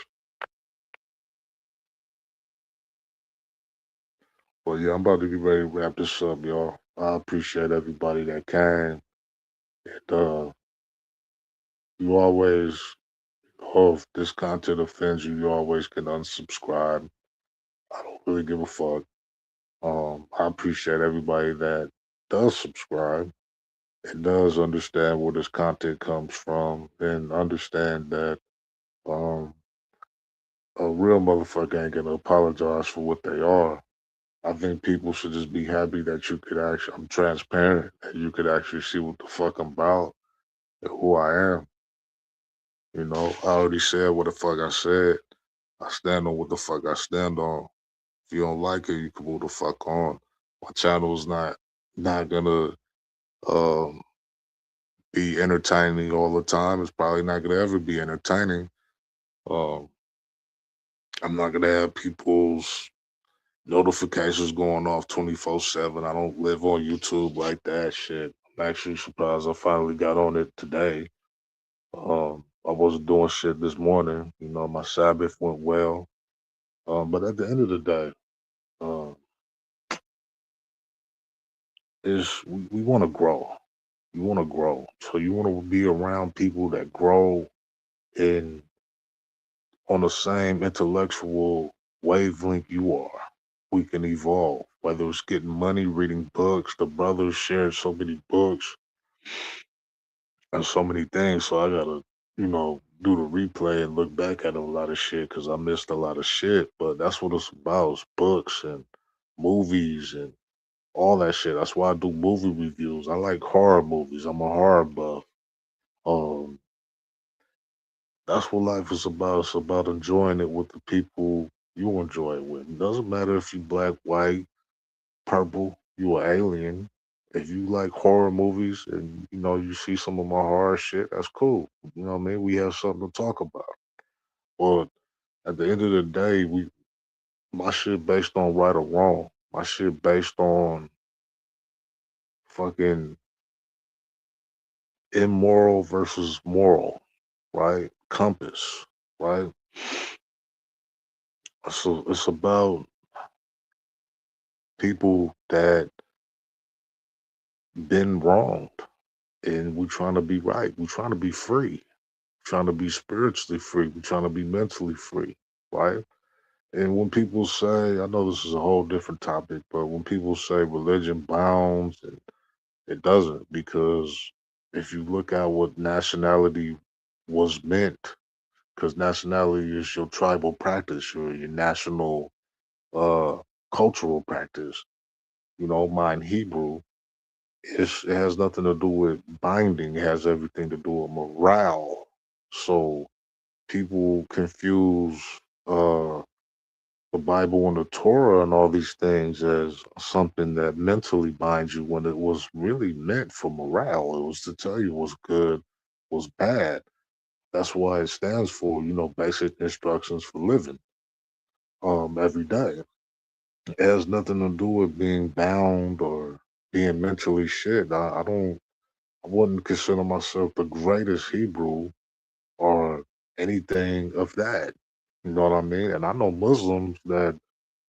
But yeah, I'm about to get ready to wrap this up, y'all. I appreciate everybody that came. And you always, if this content offends you, you always can unsubscribe. I don't really give a fuck. I appreciate everybody that does subscribe and does understand where this content comes from and understand that um, a real motherfucker ain't gonna apologize for what they are. I think people should just be happy that you could actually, I'm transparent, that you could actually see what the fuck I'm about and who I am. You know, I already said what the fuck I said. I stand on what the fuck I stand on. If you don't like it, you can move the fuck on. My channel is not gonna um, be entertaining all the time. It's probably not gonna ever be entertaining. Um, I'm not gonna have people's notifications going off 24/7. I don't live on YouTube like that shit. I'm actually surprised I finally got on it today. I wasn't doing shit this morning. You know, my Sabbath went well. But at the end of the day, um, is we want to grow. You want to grow. So you want to be around people that grow in on the same intellectual wavelength you are. We can evolve. Whether it's getting money, reading books, the brothers shared so many books and so many things. So I gotta, do the replay and look back at a lot of shit because I missed a lot of shit. But that's what it's about: is books and movies and all that shit. That's why I do movie reviews. I like horror movies. I'm a horror buff. Um, that's what life is about. It's about enjoying it with the people you enjoy it with. It doesn't matter if you black, white, purple, you an alien. If you like horror movies and you see some of my horror shit, that's cool. You know what I mean? We have something to talk about. But at the end of the day, my shit based on right or wrong. My shit based on fucking immoral versus moral, right? Compass, right? So it's about people that been wronged and we're trying to be right. We're trying to be free. Trying to be spiritually free. We're trying to be mentally free, right? And when people say, I know this is a whole different topic, but when people say religion bounds, and it doesn't, because if you look at what nationality was meant, because nationality is your tribal practice, your national uh, cultural practice. Mine Hebrew. It has nothing to do with binding. It has everything to do with morale. So people confuse uh, the Bible and the Torah and all these things as something that mentally binds you when it was really meant for morale. It was to tell you what's good, what's bad. That's why it stands for, basic instructions for living every day. It has nothing to do with being bound or being mentally shit. I wouldn't consider myself the greatest Hebrew or anything of that. You know what I mean? And I know Muslims that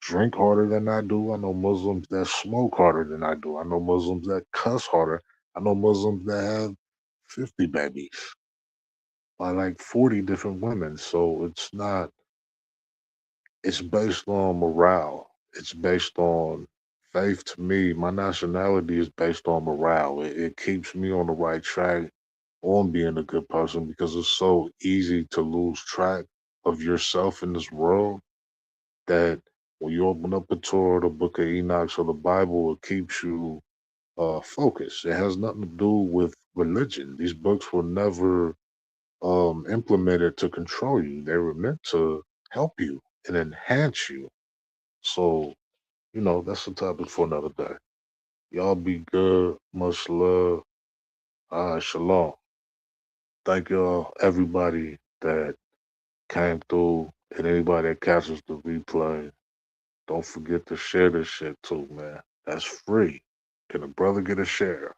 drink harder than I do. I know Muslims that smoke harder than I do. I know Muslims that cuss harder. I know Muslims that have 50 babies by like 40 different women. So it's based on morale. It's based on faith to me. My nationality is based on morale. It keeps me on the right track on being a good person because it's so easy to lose track of yourself in this world that when you open up the Torah, the Book of Enoch, or the Bible, it keeps you focused. It has nothing to do with religion. These books were never implemented to control you. They were meant to help you and enhance you. So that's the topic for another day. Y'all be good. Much love. All right, shalom. Thank y'all, everybody that came through, and anybody that catches the replay. Don't forget to share this shit too, man. That's free. Can a brother get a share?